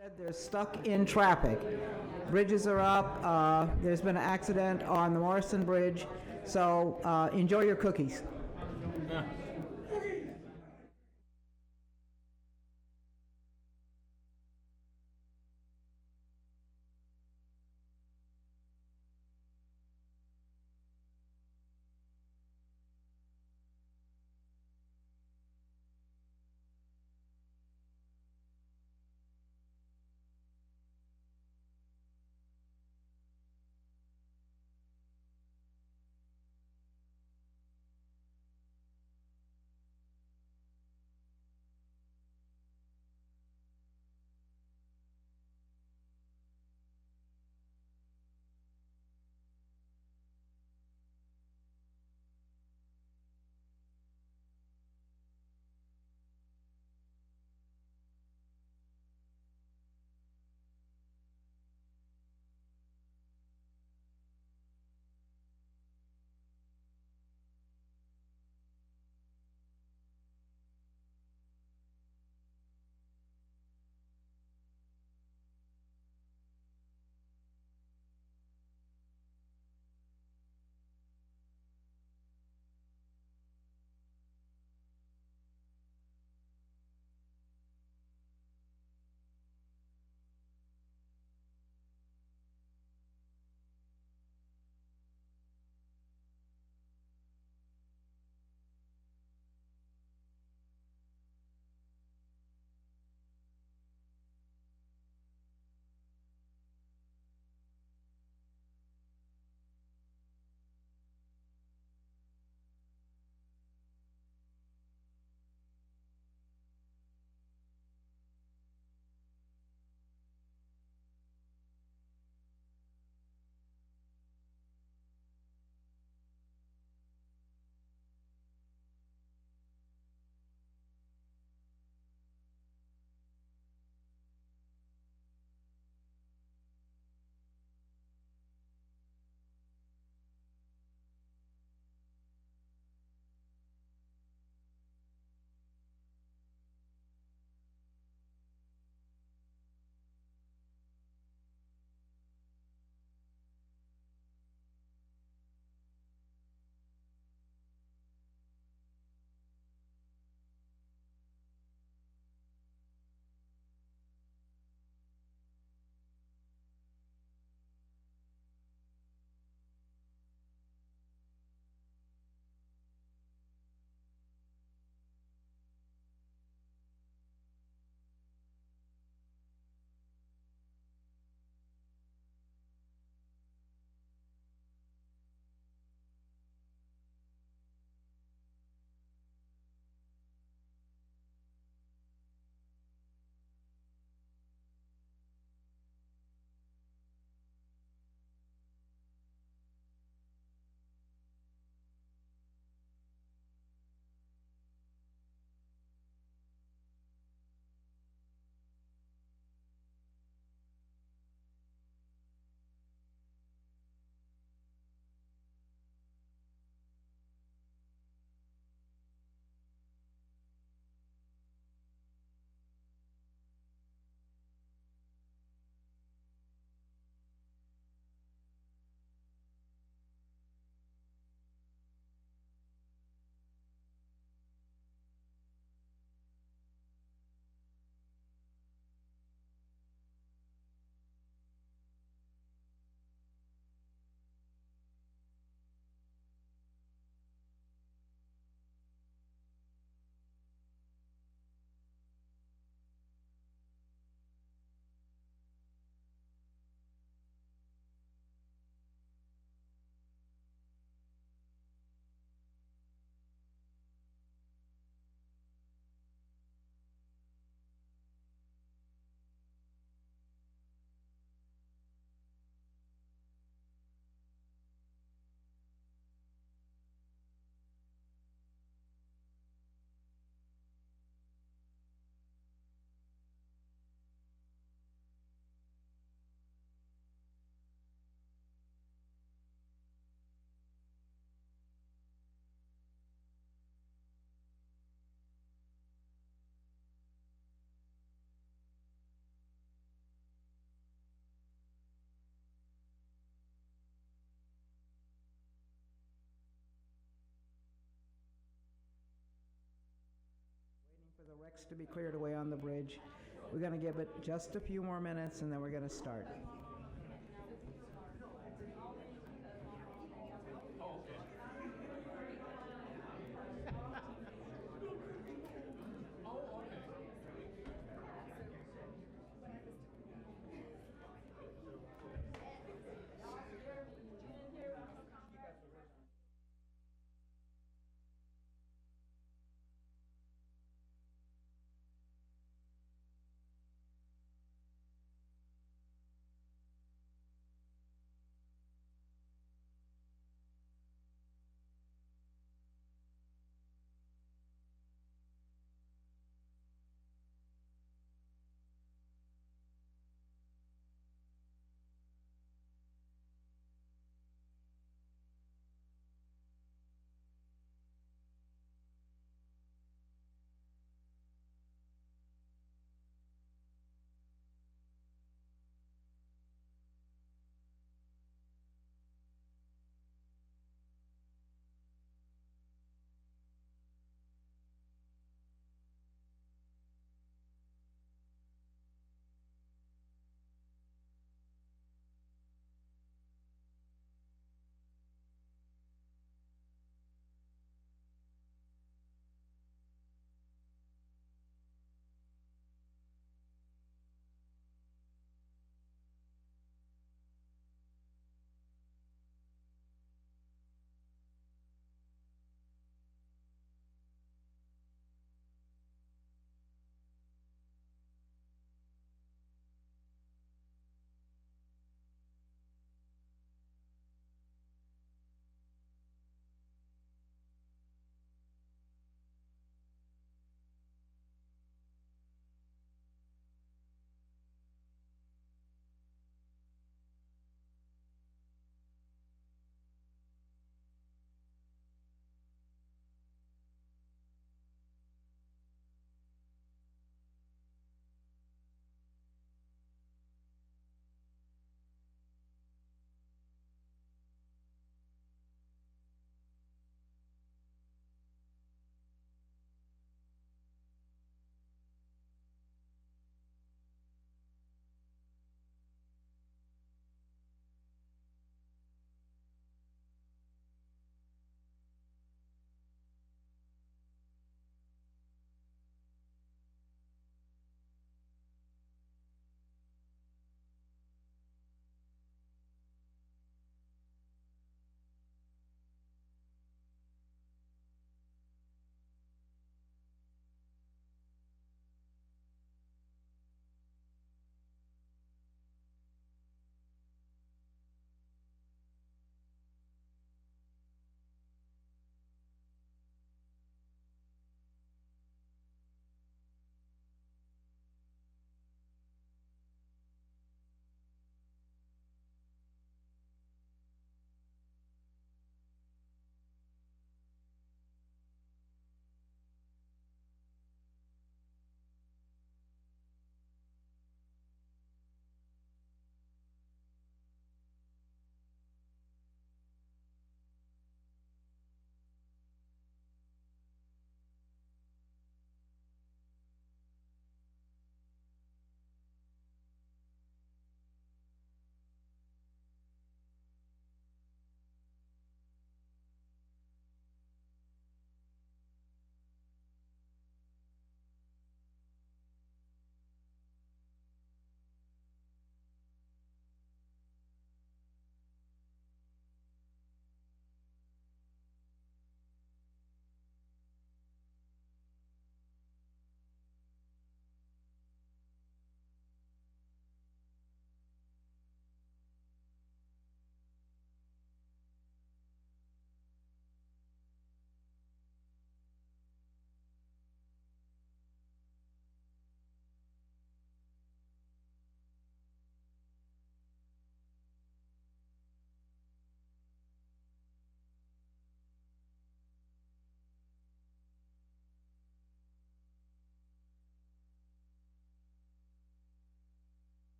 Said they're stuck in traffic. Bridges are up. There's been an accident on the Morrison Bridge. So enjoy your cookies. trucks to be cleared away on the bridge. We're going to give it just a few more minutes and then we're going to start.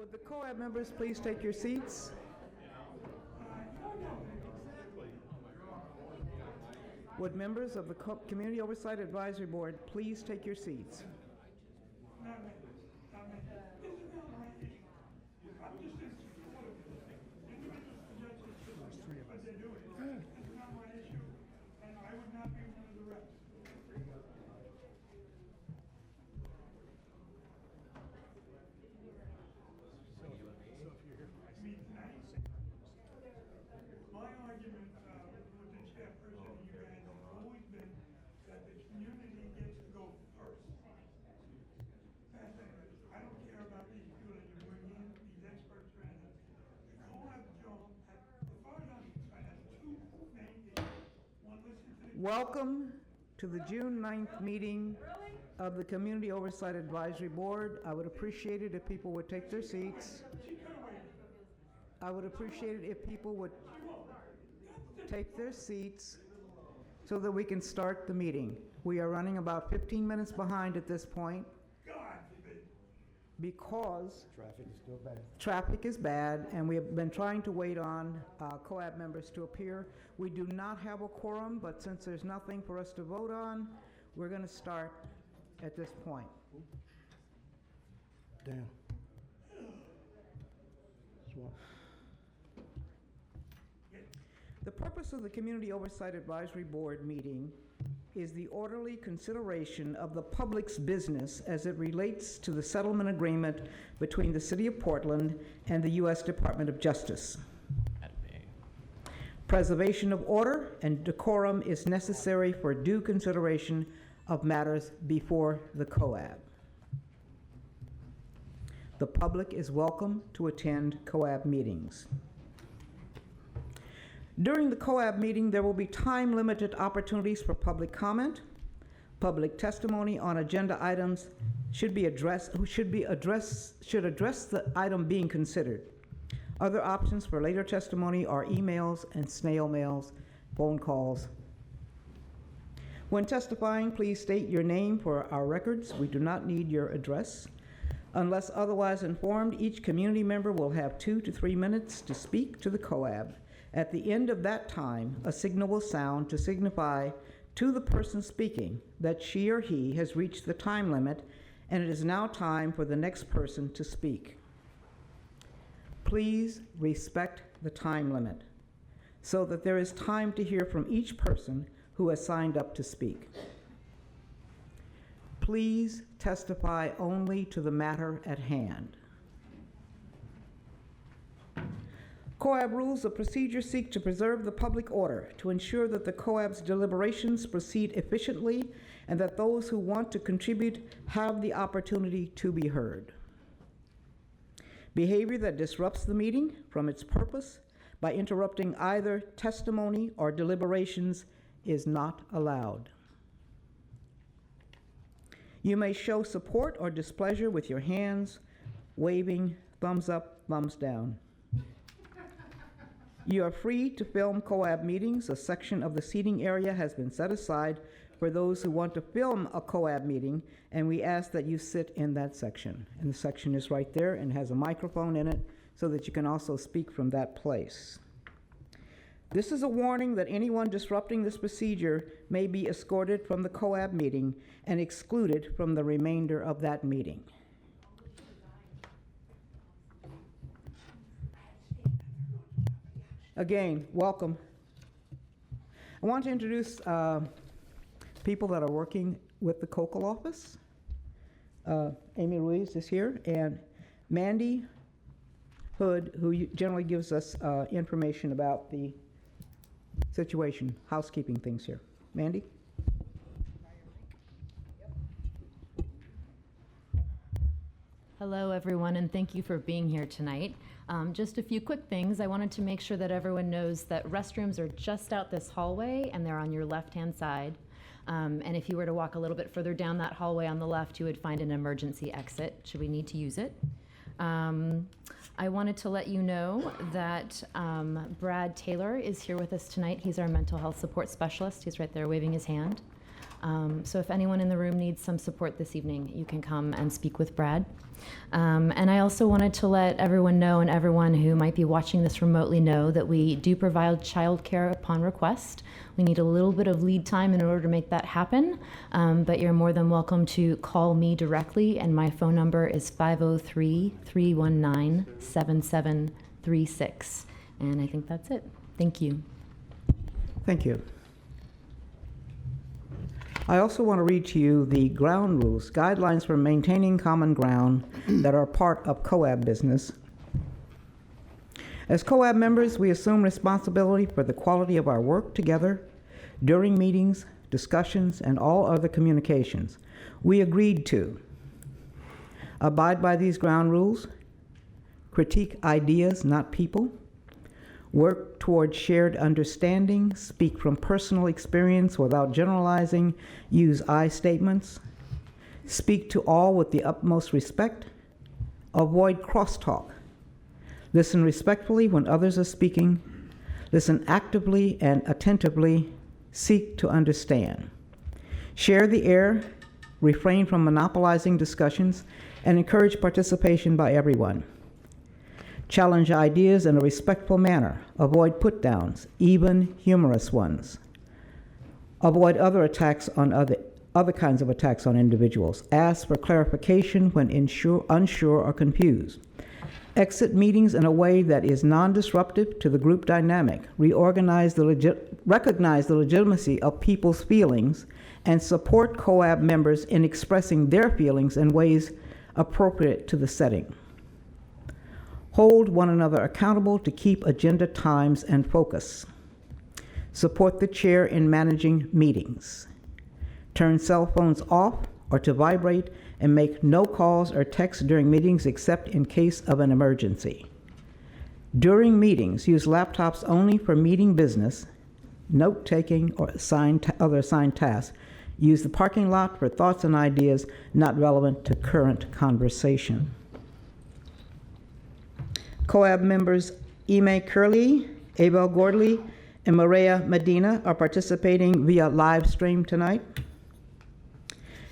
Would the COAB members please take your seats? Would members of the Community Oversight Advisory Board please take your seats? My argument with the chairperson and you guys has always been that the community gets to go first. That's it. I don't care about these people that you bring in, these experts or anything. The co-op job, as far as I'm concerned, has two main issues. One, listen to the. Welcome to the June 9th meeting of the Community Oversight Advisory Board. I would appreciate it if people would take their seats. I would appreciate it if people would take their seats so that we can start the meeting. We are running about 15 minutes behind at this point because Traffic is still bad. traffic is bad, and we have been trying to wait on COAB members to appear. We do not have a quorum, but since there's nothing for us to vote on, we're going to start at this point. Damn. Swap. The purpose of the Community Oversight Advisory Board meeting is the orderly consideration of the public's business as it relates to the settlement agreement between the City of Portland and the U.S. Department of Justice. Preservation of order and decorum is necessary for due consideration of matters before the COAB. The public is welcome to attend COAB meetings. During the COAB meeting, there will be time-limited opportunities for public comment. Public testimony on agenda items should address the item being considered. Other options for later testimony are emails and snail mails, phone calls. When testifying, please state your name for our records. We do not need your address. Unless otherwise informed, each community member will have 2 to 3 minutes to speak to the COAB. At the end of that time, a signal will sound to signify to the person speaking that she or he has reached the time limit and it is now time for the next person to speak. Please respect the time limit so that there is time to hear from each person who has signed up to speak. Please testify only to the matter at hand. COAB rules of procedure seek to preserve the public order, to ensure that the COAB's deliberations proceed efficiently, and that those who want to contribute have the opportunity to be heard. Behavior that disrupts the meeting from its purpose by interrupting either testimony or deliberations is not allowed. You may show support or displeasure with your hands, waving, thumbs up, thumbs down. You are free to film COAB meetings. A section of the seating area has been set aside for those who want to film a COAB meeting, and we ask that you sit in that section. And the section is right there and has a microphone in it so that you can also speak from that place. This is a warning that anyone disrupting this procedure may be escorted from the COAB meeting and excluded from the remainder of that meeting. Again, welcome. I want to introduce people that are working with the COCL office. Amy Ruiz is here, and Mandy Hood, who generally gives us information about the situation, housekeeping things here. Mandy? Hello, everyone, and thank you for being here tonight. Just a few quick things. I wanted to make sure that everyone knows that restrooms are just out this hallway, and they're on your left-hand side. And if you were to walk a little bit further down that hallway on the left, you would find an emergency exit, should we need to use it. I wanted to let you know that Brad Taylor is here with us tonight. He's our mental health support specialist. He's right there waving his hand. So if anyone in the room needs some support this evening, you can come and speak with Brad. And I also wanted to let everyone know, and everyone who might be watching this remotely know, that we do provide childcare upon request. We need a little bit of lead time in order to make that happen, but you're more than welcome to call me directly, and my phone number is 503-319-7736. And I think that's it. Thank you. Thank you. I also want to read to you the ground rules, guidelines for maintaining common ground that are part of COAB business. As COAB members, we assume responsibility for the quality of our work together during meetings, discussions, and all other communications. We agreed to abide by these ground rules, critique ideas, not people, work toward shared understanding, speak from personal experience without generalizing, use I statements, speak to all with the utmost respect, avoid crosstalk, listen respectfully when others are speaking, listen actively and attentively, seek to understand, share the air, refrain from monopolizing discussions, and encourage participation by everyone. Challenge ideas in a respectful manner. Avoid put-downs, even humorous ones. Avoid other attacks on other kinds of attacks on individuals. Ask for clarification when unsure or confused. Exit meetings in a way that is non-disruptive to the group dynamic. Recognize the legitimacy of people's feelings and support COAB members in expressing their feelings in ways appropriate to the setting. Hold one another accountable to keep agenda times and focus. Support the chair in managing meetings. Turn cell phones off or to vibrate and make no calls or texts during meetings except in case of an emergency. During meetings, use laptops only for meeting business, note-taking, or other assigned tasks. Use the parking lot for thoughts and ideas not relevant to current conversation. COAB members Ime Curley, Abel Gordley, and Maria Medina are participating via live stream tonight.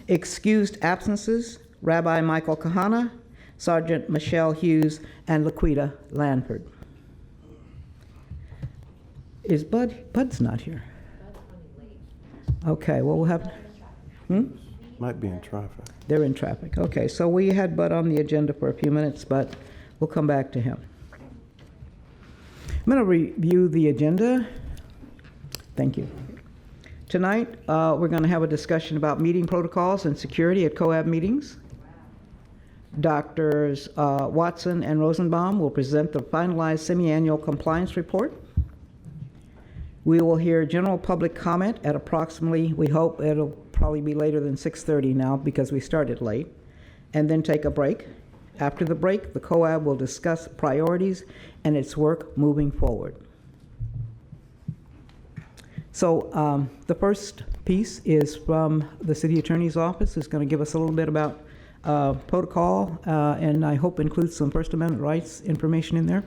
Excused absences, Rabbi Michael Kahana, Sergeant Michelle Hughes, and Laquita Lanford. Is Bud's not here? Okay, well, we'll have, Might be in traffic. They're in traffic. Okay, so we had Bud on the agenda for a few minutes, but we'll come back to him. I'm going to review the agenda. Thank you. Tonight, we're going to have a discussion about meeting protocols and security at COAB meetings. Doctors Watson and Rosenbaum will present the finalized semi-annual compliance report. We will hear general public comment at approximately, we hope it'll probably be later than 6:30 now because we started late, and then take a break. After the break, the COAB will discuss priorities and its work moving forward. So the first piece is from the City Attorney's Office, who's going to give us a little bit about protocol, and I hope includes some First Amendment rights information in there.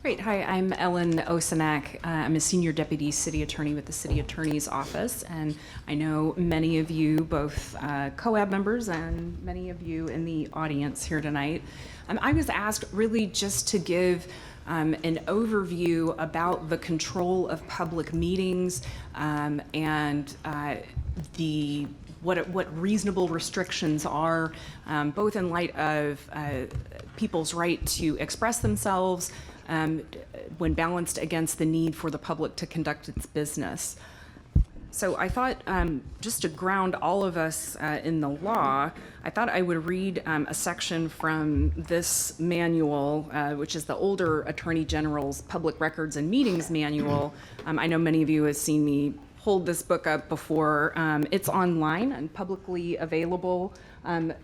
Great. Hi, I'm Ellen Osanak. I'm a senior deputy city attorney with the City Attorney's Office, and I know many of you, both COAB members and many of you in the audience here tonight. I was asked really just to give an overview about the control of public meetings and what reasonable restrictions are, both in light of people's right to express themselves when balanced against the need for the public to conduct its business. So I thought, just to ground all of us in the law, I thought I would read a section from this manual, which is the older Attorney General's Public Records and Meetings Manual. I know many of you have seen me hold this book up before. It's online and publicly available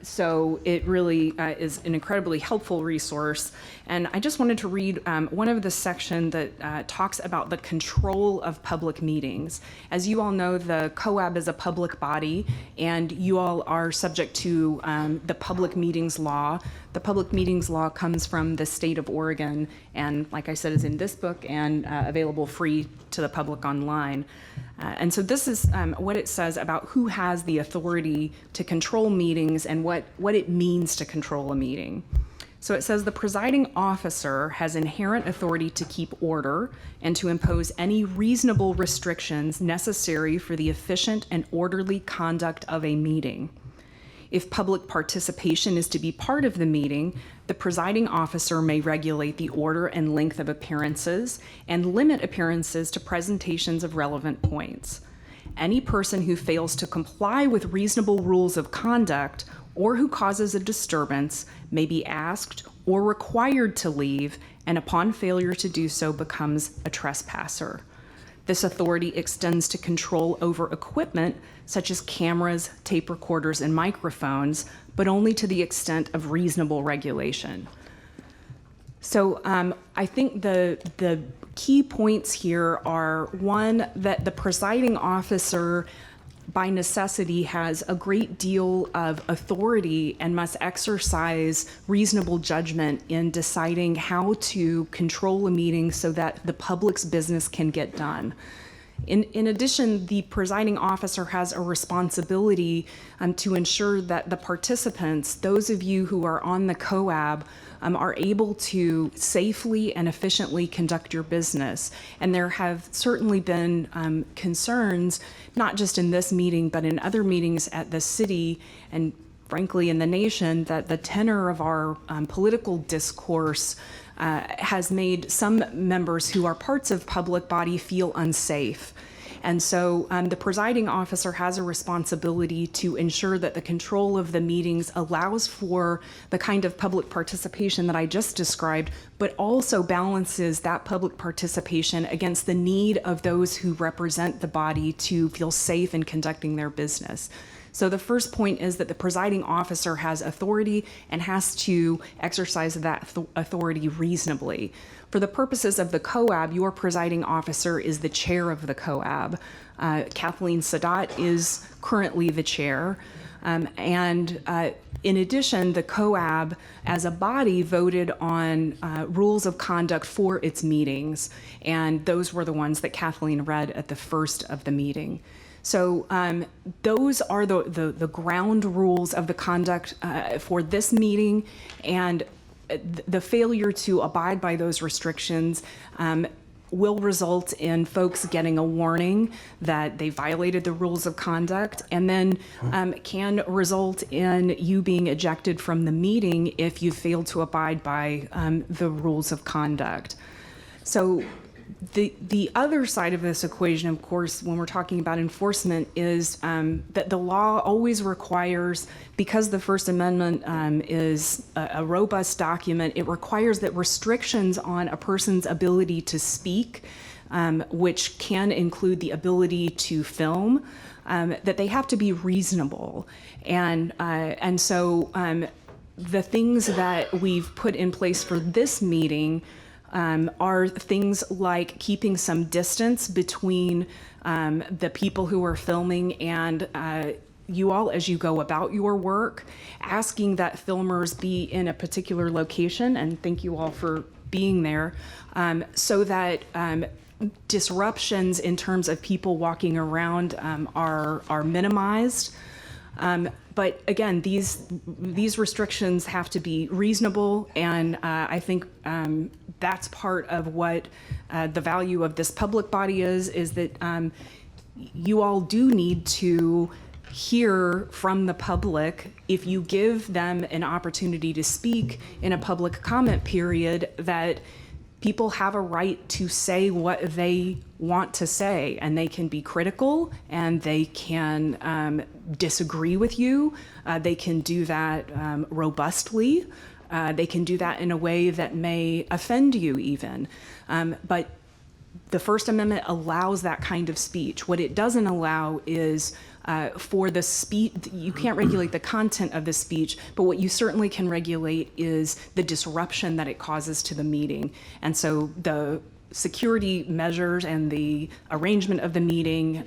So it really is an incredibly helpful resource. And I just wanted to read one of the section that talks about the control of public meetings. As you all know, the COAB is a public body, and you all are subject to the public meetings law. The public meetings law comes from the state of Oregon, and like I said, is in this book and available free to the public online. And so this is what it says about who has the authority to control meetings and what it means to control a meeting. So it says the presiding officer has inherent authority to keep order and to impose any reasonable restrictions necessary for the efficient and orderly conduct of a meeting. If public participation is to be part of the meeting, the presiding officer may regulate the order and length of appearances and limit appearances to presentations of relevant points. Any person who fails to comply with reasonable rules of conduct or who causes a disturbance may be asked or required to leave, and upon failure to do so becomes a trespasser. This authority extends to control over equipment such as cameras, tape recorders, and microphones, but only to the extent of reasonable regulation. So I think the key points here are, one, that the presiding officer by necessity has a great deal of authority and must exercise reasonable judgment in deciding how to control a meeting so that the public's business can get done. In addition, the presiding officer has a responsibility to ensure that the participants, those of you who are on the COAB, are able to safely and efficiently conduct your business. And there have certainly been concerns, not just in this meeting, but in other meetings at the city and frankly in the nation, that the tenor of our political discourse has made some members who are parts of public body feel unsafe. And so the presiding officer has a responsibility to ensure that the control of the meetings allows for the kind of public participation that I just described, but also balances that public participation against the need of those who represent the body to feel safe in conducting their business. So the first point is that the presiding officer has authority and has to exercise that authority reasonably. For the purposes of the COAB, your presiding officer is the chair of the COAB. Kathleen Sadat is currently the chair. In addition, the COAB as a body voted on rules of conduct for its meetings, and those were the ones that Kathleen read at the first of the meeting. So those are the ground rules of the conduct for this meeting, and the failure to abide by those restrictions will result in folks getting a warning that they violated the rules of conduct, and then can result in you being ejected from the meeting if you fail to abide by the rules of conduct. So the other side of this equation, of course, when we're talking about enforcement, is that the law always requires, because the First Amendment is a robust document, it requires that restrictions on a person's ability to speak, which can include the ability to film, that they have to be reasonable. And so the things that we've put in place for this meeting are things like keeping some distance between the people who are filming and you all as you go about your work, asking that filmers be in a particular location, and thank you all for being there, so that disruptions in terms of people walking around are minimized. But again, these restrictions have to be reasonable, and I think that's part of what the value of this public body is that you all do need to hear from the public. If you give them an opportunity to speak in a public comment period, that people have a right to say what they want to say, and they can be critical, and they can disagree with you. They can do that robustly. They can do that in a way that may offend you even. But the First Amendment allows that kind of speech. What it doesn't allow is for the speech, you can't regulate the content of the speech, but what you certainly can regulate is the disruption that it causes to the meeting. And so the security measures and the arrangement of the meeting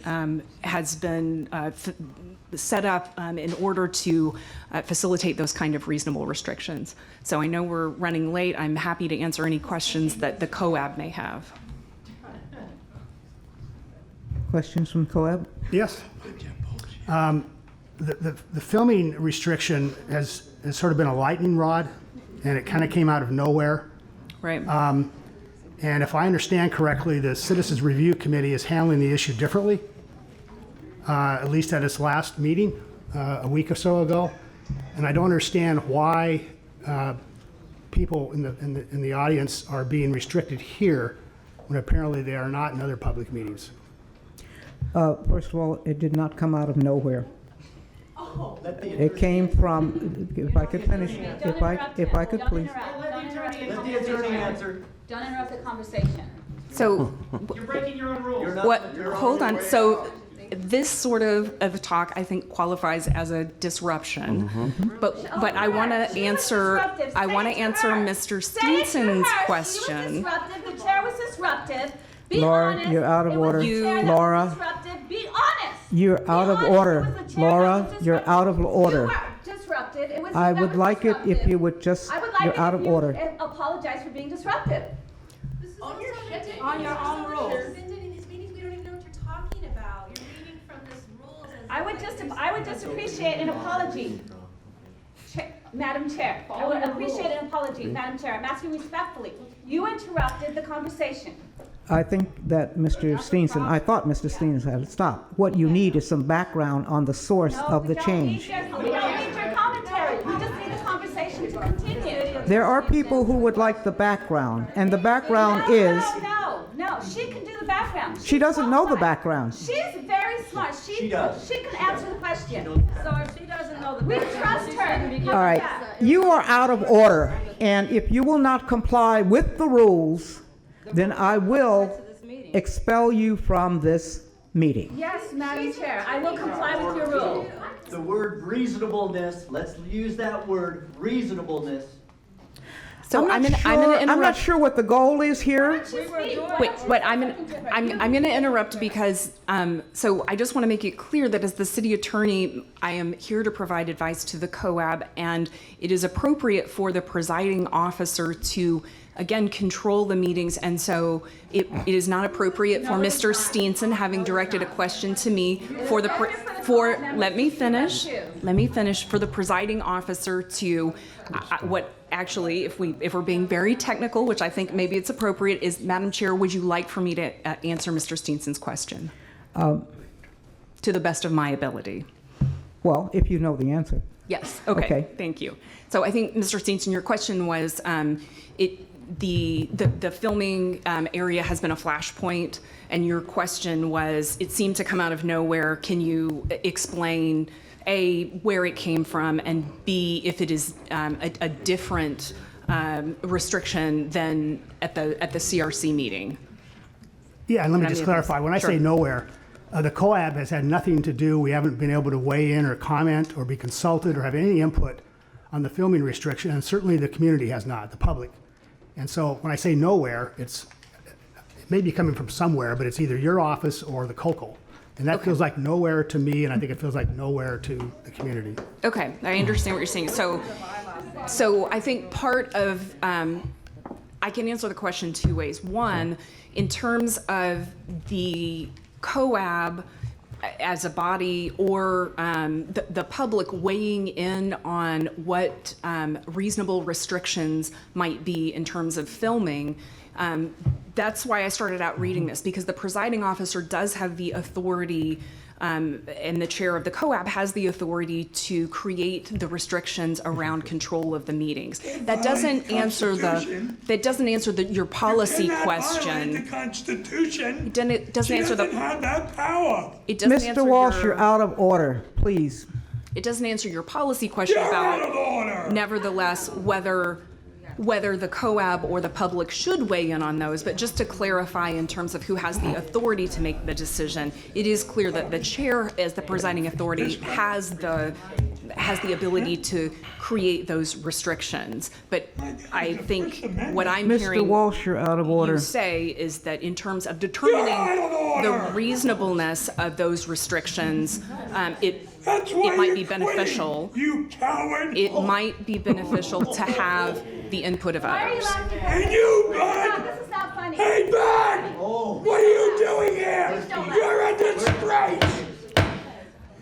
has been set up in order to facilitate those kind of reasonable restrictions. So I know we're running late. I'm happy to answer any questions that the COAB may have. Questions from COAB? Yes. The filming restriction has sort of been a lightning rod, and it kind of came out of nowhere. Right. And if I understand correctly, the Citizens Review Committee is handling the issue differently, at least at its last meeting a week or so ago. And I don't understand why people in the audience are being restricted here when apparently they are not in other public meetings. First of all, it did not come out of nowhere. It came from, if I could finish, if I could please. Let the attorney answer. Don't interrupt the conversation. So, You're breaking your own rules. hold on. So this sort of talk, I think, qualifies as a disruption. But I want to answer Mr. Steenson's question. She was disruptive. The chair was disruptive. Be Laura, honest. you're out of It was order. the chair that Laura. was disruptive. Be honest. You're Be out of honest. order. It was the chair that Laura, was you're disruptive. out of order. You were disruptive. It was I you that would was like it if disruptive. you would just, I would like you're it out if of you order. apologize for being disruptive. On your own rules. In these meetings, we don't even know what you're talking about. You're reading from this rules. I would just appreciate an apology. Madam Chair, I would appreciate an apology, Madam Chair. I'm asking respectfully. You interrupted the conversation. I think that Mr. Steenson, I thought Mr. Steenson had to stop. What you need is some background on the source of the change. We don't need your commentary. We just need the conversation to continue. There are people who would like the background, and the background is, No, she can do the background. she doesn't know the background. She's very smart. She does. She can answer the question. So if she doesn't know the background. We trust her. All right, you are out of order, and if you will not comply with the rules, then I will expel you from this meeting. Yes, Madam Chair, I will comply with your rule. The word reasonableness, let's use that word, reasonableness. So I'm gonna I'm not interrupt. sure what the goal is here. Wait, but I'm going to interrupt because so I just want to make it clear that as the city attorney, I am here to provide advice to the COAB, and it is appropriate for the presiding officer to again control the meetings, and so it is not appropriate for Mr. Steenson, having directed a question to me, let me finish for the presiding officer to what actually, if we're being very technical, which I think maybe it's appropriate, is, Madam Chair, would you like for me to answer Mr. Steenson's question to the best of my ability? Well, if you know the answer. Yes. Okay. Thank you. So I think, Mr. Steenson, your question was, the filming area has been a flashpoint, and your question was, it seemed to come out of nowhere. Can you explain, A, where it came from, and B, if it is a different restriction than at the CRC meeting? Yeah, and let me just clarify. When I say nowhere, the COAB has had nothing to do. We haven't been able to weigh in or comment or be consulted or have any input on the filming restriction, and certainly the community has not, the public. And so when I say nowhere, it may be coming from somewhere, but it's either your office or the COCO. And that feels like nowhere to me, and I think it feels like nowhere to the community. Okay, I understand what you're saying. So I think part of, I can answer the question two ways. One, in terms of the COAB as a body, or the public weighing in on what reasonable restrictions might be in terms of filming, that's why I started out reading this, because the presiding officer does have the authority, and the chair of the COAB has the authority to create the restrictions around control of the meetings. That doesn't answer your policy question. The Constitution. It doesn't answer She doesn't have that power. It doesn't answer Mr. Walsh, your, you're out of order, please. It doesn't answer your policy question You're about, out of order. nevertheless, whether whether the COAB or the public should weigh in on those, but just to clarify in terms of who has the authority to make the decision, it is clear that the chair, as the presiding authority, has the ability to create those restrictions. But I think what I'm Mr. hearing Walsh, you're out of order. you say is that in terms of determining the reasonableness of those restrictions, it might be beneficial. You coward! It might be beneficial to have the input of Why are you others. laughing? And you, Stop, bud! this is not funny. Hey, bud! What are you doing here? You're a disgrace!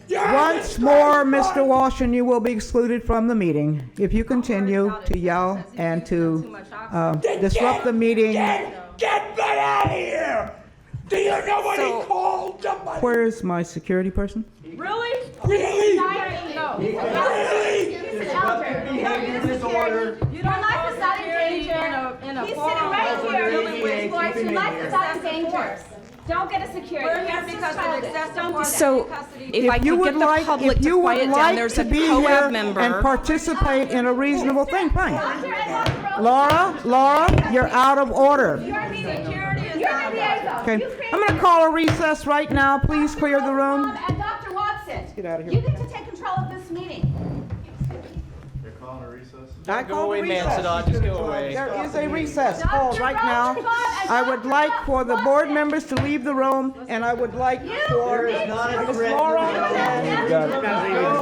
You're a Once more, disgrace, Mr. bud. Walsh, and you will be excluded from the meeting if you continue to yell and to disrupt the meeting. Get that out of here! Do you know what So- he called somebody? Where is my security person? Really? Really? No. Really? He's an elder. You don't need a security. Your life is not in danger. He's sitting right here. Your life is not in danger. Don't get a security. We're here because of excessive Don't do that. So if I you could would get the like, public if you to would quiet down, like there's to a be here COAB and member. participate in a reasonable thing, fine. Doctor and Dr. Laura, you're out of order. You're the liaison. Okay, You I'm going to call a recess right now. Please clear the room. And Dr. Watson, Get out of here. you need to take control of this meeting. I Go away, ma'am, Sadat, just go away. There is a recess called Dr. right now. Rosenbaum and I would Dr. like for the board Watson. members to leave the room, and I would like for There is not a Ms. threat. Laura and Go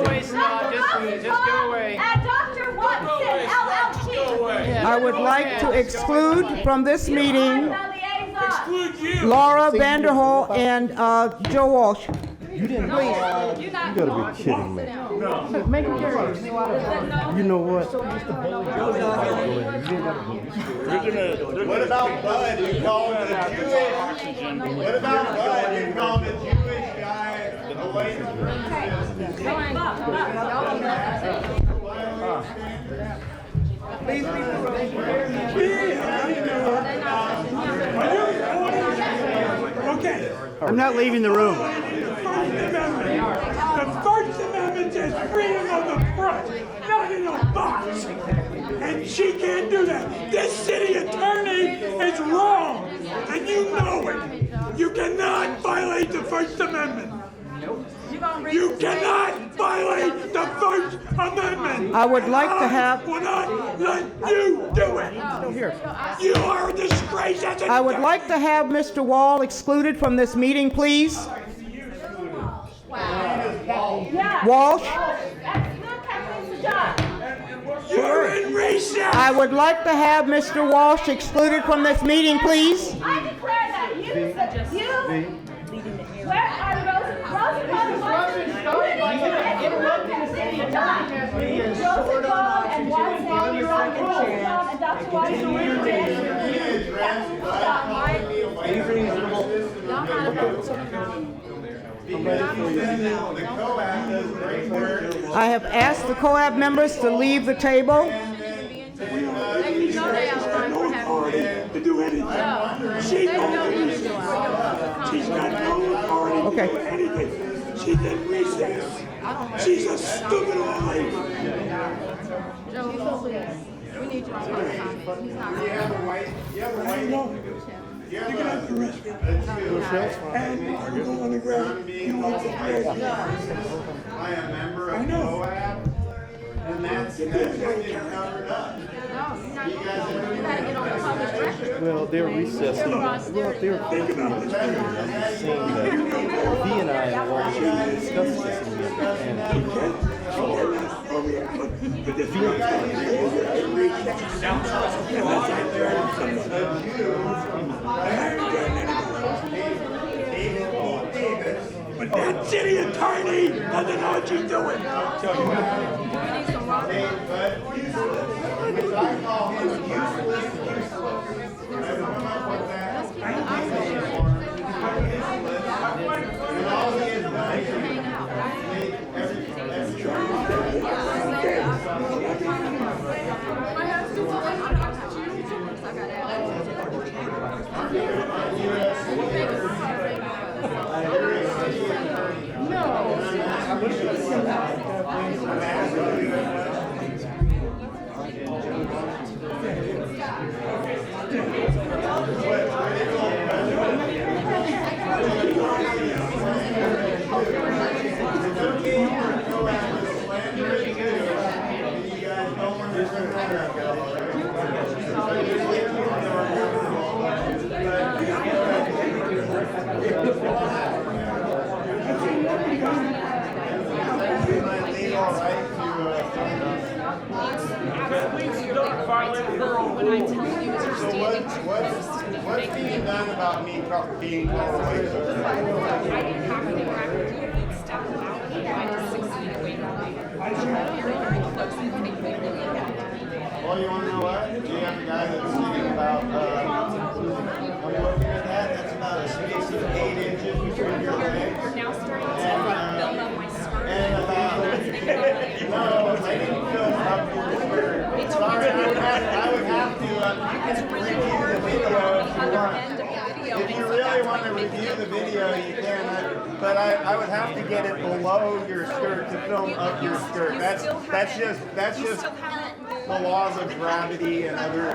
away, Sadat, just go away. And Dr. Watson, LLC. I would like to exclude from this meeting The liaison. Exclude you! Laura Vanderhol and Joe Walsh. You gotta be kidding me. You know what? What about Bud? You called the Jewish. What about Bud? You called the Jewish guy away from Please leave the room. Okay. I'm not leaving the room. The First Amendment says freedom of the press, not in a box. And she can't do that. This city attorney is wrong, and you know it. You cannot violate the First Amendment. You cannot violate the First Amendment. I would like to have- I will not let you do it. You are a disgrace as a I would like to have Mr. Wall excluded from this meeting, please. Yeah. Walsh, Exclude Kathleen Sadat. You're in recess. I would like to have Mr. Walsh excluded from this meeting, please. I declare that where are Rosenbaum, Watson, Rosenbaum and Watson, Rosenbaum and Dr. Watson. Be reasonable. The COAB does great work. I have asked the COAB members to leave the table. No authority to do anything. She's got no authority to Okay. do anything. She's in recess. She's a stupid old lady. I know. You can have the restroom. And you go on the ground. You want the bed. I am a member of I know. COAB, and that's getting covered up. Well, they're recessing. Well, they're saying that he and I have already discussed this But that city attorney doesn't know what she's doing. What's being done about me being called a waste? Well, you want to know what? You have a guy that's sitting about, I'm looking at that, that's about a space of 8 inches between your legs. Now starting to build up my skirt. And about, no, I didn't fill up your skirt. Sorry, I would have to, you can review the video if you want. If you really want to review the video, you can, but I would have to get it below your skirt to film up your skirt. That's just the laws of gravity and other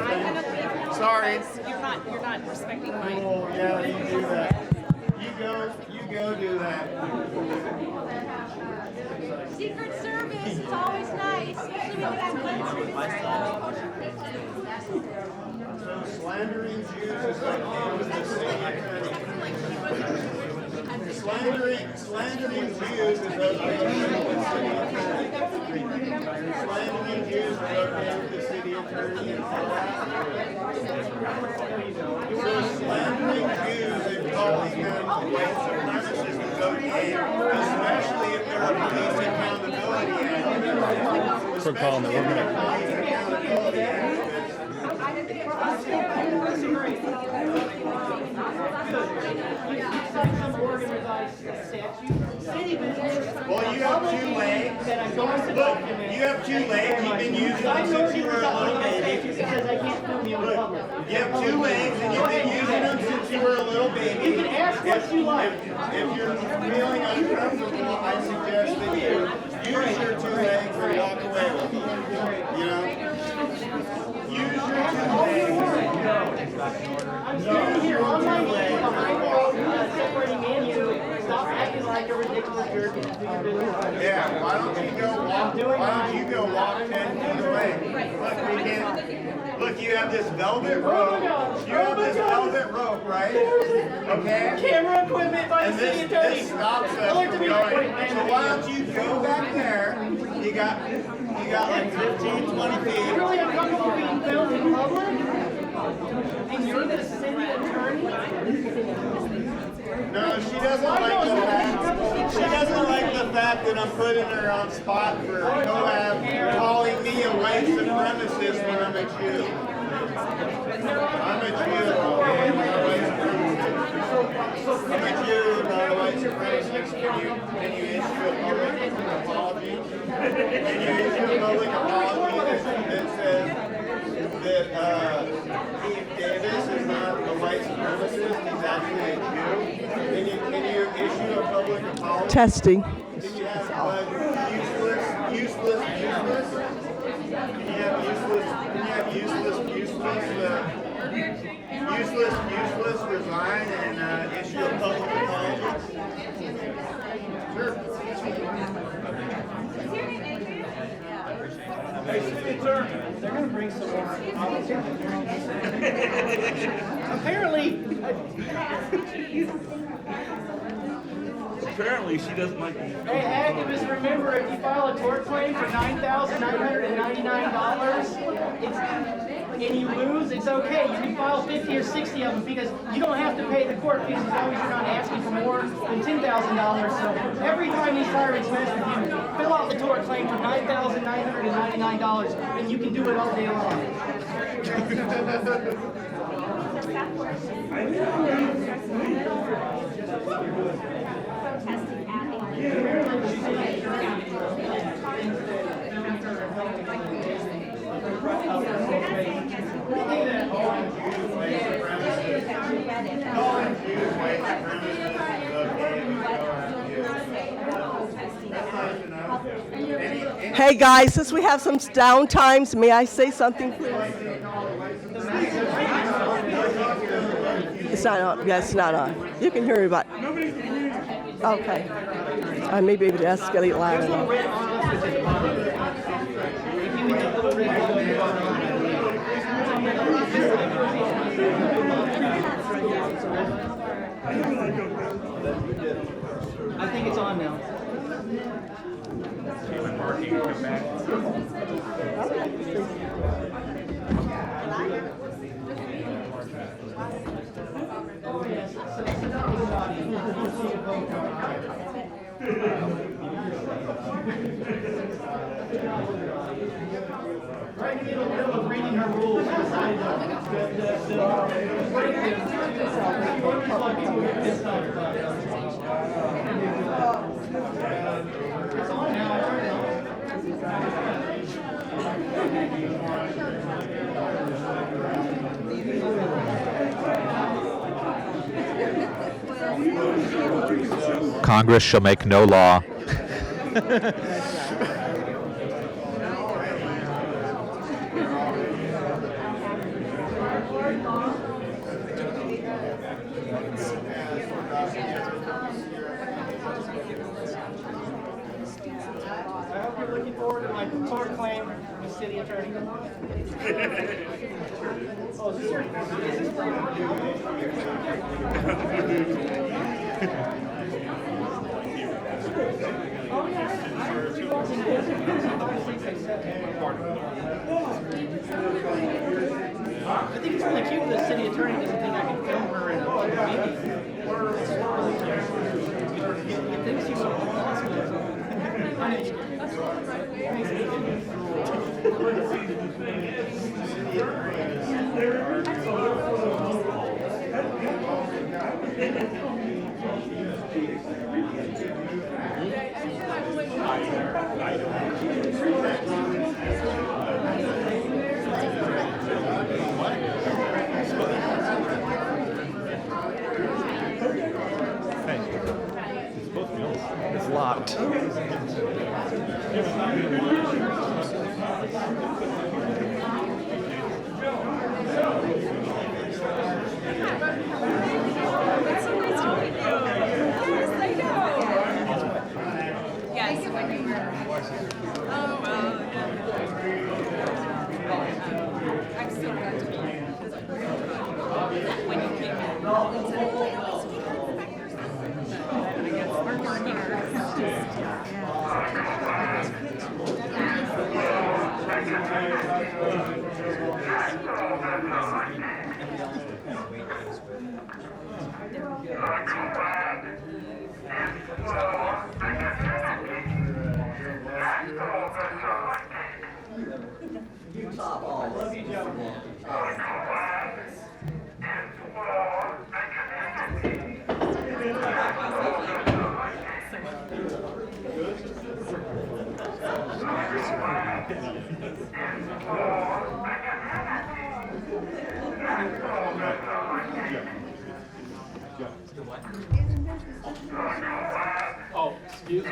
things. Sorry. You're not respecting my. Oh, yeah, you do that. You go do that. Secret Service, it's always nice, especially when you have So slandering Jews is like name of the city. Slandering Jews is okay. Slandering Jews is okay with the city attorney. So slandering Jews and calling them white supremacists is okay, especially if they're a police accountability activist. For calling them. Well, you have 2 legs. Look, you have 2 legs. You've been using them since you were a little baby. Look, you have 2 legs and you've been using them since you were a little baby. You can ask what you like. If you're feeling uncomfortable, I suggest that you use your 2 legs and walk away with them. You know? Use your 2 legs. I'm standing here on my knees behind the wall, separating me and you. Stop acting like a ridiculous jerk and do your business. Yeah, why don't you go walk 10 feet away? Look, you have this velvet rope. You have this velvet rope, right? Okay? Camera equipment by the city attorney. This stops us from going. So why don't you go back there? You got like 15, 20 feet. You're really uncomfortable being filmed in public? And you're the city attorney? No, she doesn't like the fact. She doesn't like the fact that I'm putting her on spot for Moab calling me a white supremacist when I'm a Jew. I'm a Jew, okay? I'm not a white supremacist. I'm a Jew, not a white supremacist. Can you issue a public apology? Can you issue a public apology that says that Keith Davis is not a white supremacist, he's actually a Jew? Can you issue a public apology? Testing. Can you have useless? Can you have useless resign and issue a public apology? Sure. Hey, city attorney, they're going to bring some more. Apparently, she doesn't like me. Hey, activists, remember, if you file a tort claim for $9,999, and you lose, it's okay. You can file 50 or 60 of them because you don't have to pay the court fees as long as you're not asking for more than $10,000. So every time these tyrants mess with you, fill out the tort claim for $9,999, and you can do it all day long. Hey, Okay, guys, since we have some downtimes, may I say something, please? It's not on. Yeah, it's not on. You can hear me, but okay. I may be able to escalate loud enough. I think it's on now. Right in the middle of reading her rules, she decided it's on now. Congress shall make no law. I hope you're looking forward to my court claim with city attorney. Oh, is this your? I think it's really cute the city attorney doesn't think I can film her in a public meeting. He thinks she's so It's locked. Oh, excuse me.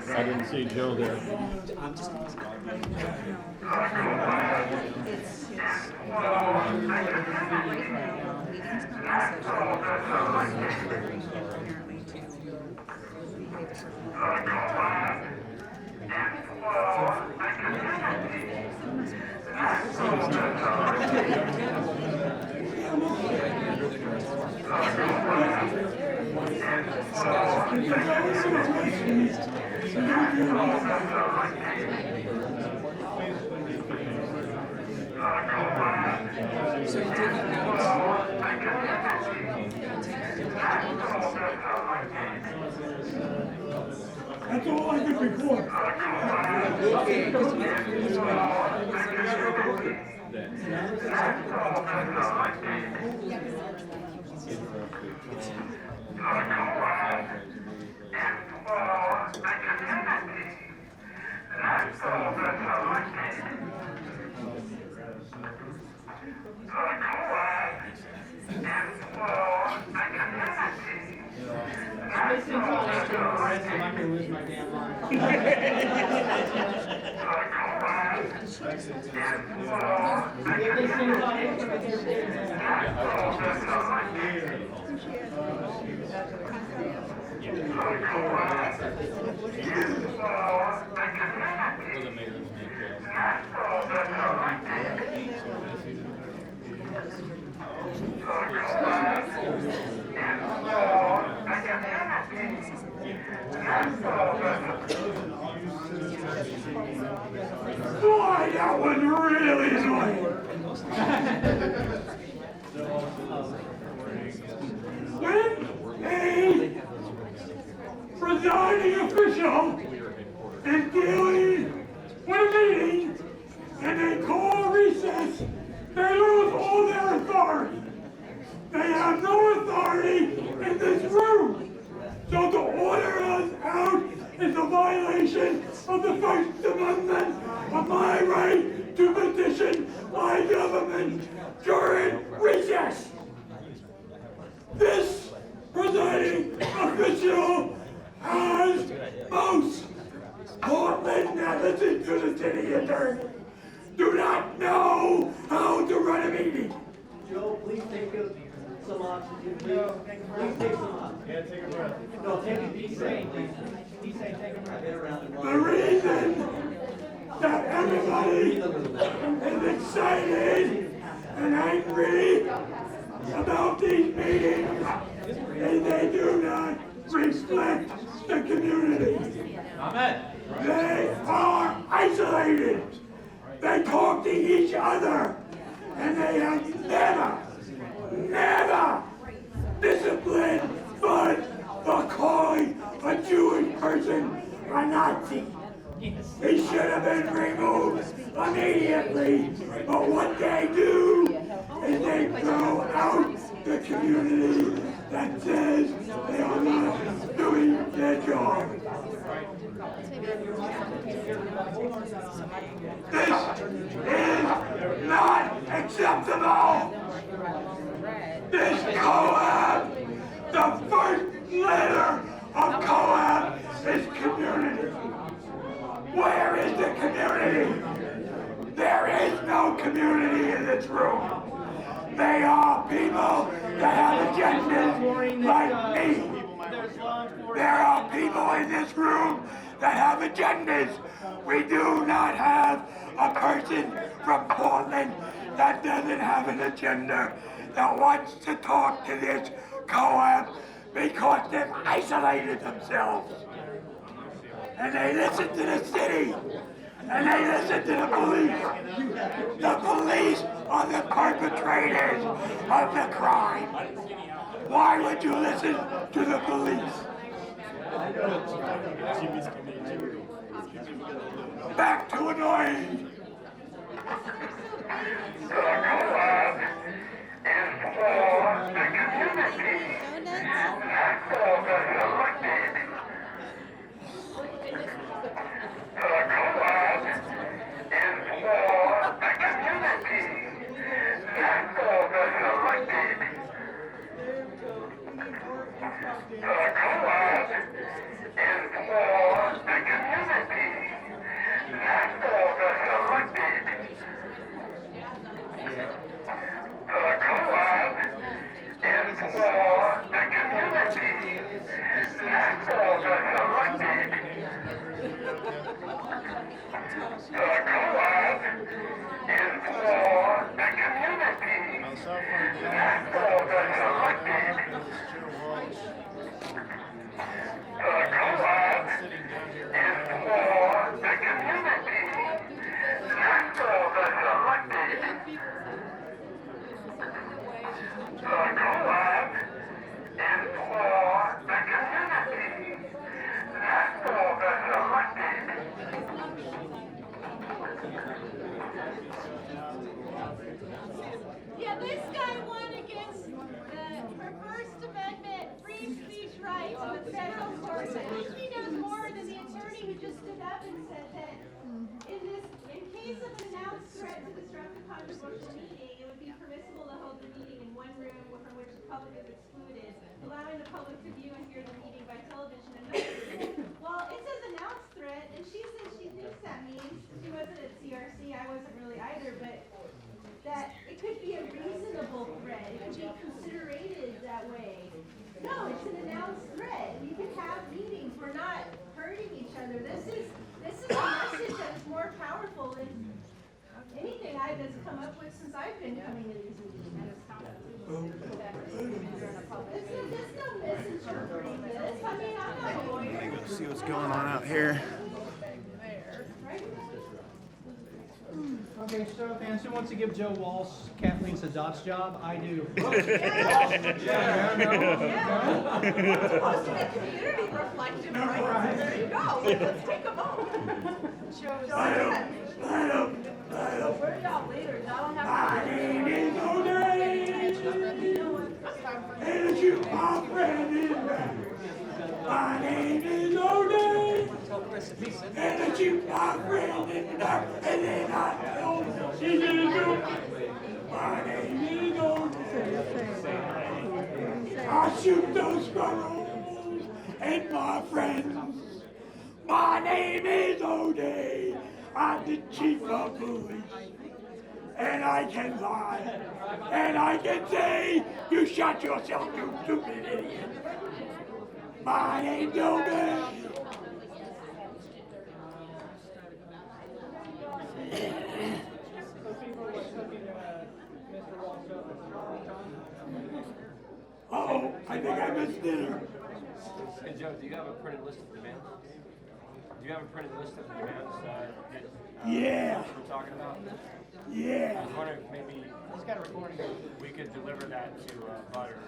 I didn't see Joe there. That's all I could report. Listen to rest of them, I'm gonna lose my damn mind. Get these things on it. Boy, that was really annoying. When a presiding official is dealing with a meeting and they call a recess, they lose all their authority. They have no authority in this room. So to order us out is a violation of the First Amendment of my right to petition my government during recess. This presiding official has most Portland that listen to the city attorney do not know how to run a meeting. Joe, please take some oxygen, please. Please take some oxygen. Yeah, take a breath. No, take a deep breath. He's saying take a breath. Get around and The reason that everybody is excited and angry about these meetings is they do not reflect the community. Amen. They are isolated. They talk to each other and they have never disciplined but for calling a Jewish person a Nazi. He should have been removed immediately. But what they do is they throw out the community that says they are not doing their job. This is not acceptable. This COAB, the first letter of COAB is community. Where is the community? There is no community in this room. They are people that have agendas like me. There are people in this room that have agendas. We do not have a person from Portland that doesn't have an agenda, that wants to talk to this COAB because they've isolated themselves. And they listen to the city, and they listen to the police. The police are the perpetrators of the crime. Why would you listen to the police? Back to annoying. The COAB is for the community. That's all that's elected. The COAB is for the community. That's all that's elected. The COAB is for the community. That's all that's elected. The COAB is for the community. That's all that's elected. The COAB is for the community. That's all that's elected. The COAB is for the community. That's all that's elected. The COAB is for the community. That's all that's elected. Yeah, this guy won against her First Amendment free speech rights in the federal courts. I think he knows more than the attorney who just stood up and said that in case of an announced threat to disrupt a controversial meeting, it would be permissible to hold the meeting in one room from which the public is excluded, allowing the public to view and hear the meeting by television and not Well, it says announced threat, and she says she thinks that means, she wasn't at CRC, I wasn't really either, but that it could be a reasonable threat, it could be considered that way. No, it's an announced threat. You can have meetings, we're not hurting each other. This is a message that's more powerful than anything I've just come up with since I've been coming to these meetings. There's no misinterpreting this. I mean, I'm not a lawyer. Let's see what's going on out here. Okay, show of hands. Who wants to give Joe Walsh Kathleen Sadat's job? I do. It's supposed to be community reflective, right? There you go. Let's take a vote. Where are y'all leaders? I don't have. My name is O'Day, and you, my friend, is back. My name is O'Day, and you, my friend, is back. And then I tell she's gonna do. My name is O'Day. I shoot those squirrels and my friends. My name is O'Day. I'm the chief of police. And I can lie. And I can say, you shot yourself, you stupid idiot. My name's O'Day. Uh-oh, I think I missed dinner. Hey Joe, do you have a printed list of demands? Do you have a printed list of demands that Yeah. we're talking about? Yeah. I was wondering if maybe we could deliver that to Butter.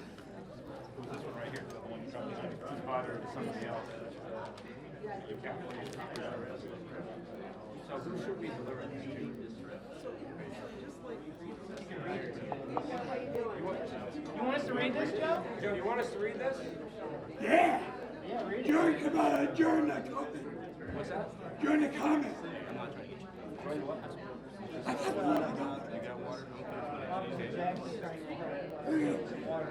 Who's this one right here? The one from Butter to somebody else. So who should we deliver this to? You want us to read this, Joe? Joe, you want us to read this? Yeah. Yeah, read it. During the comment. What's that? During the comment. Join what? I got water. You got water?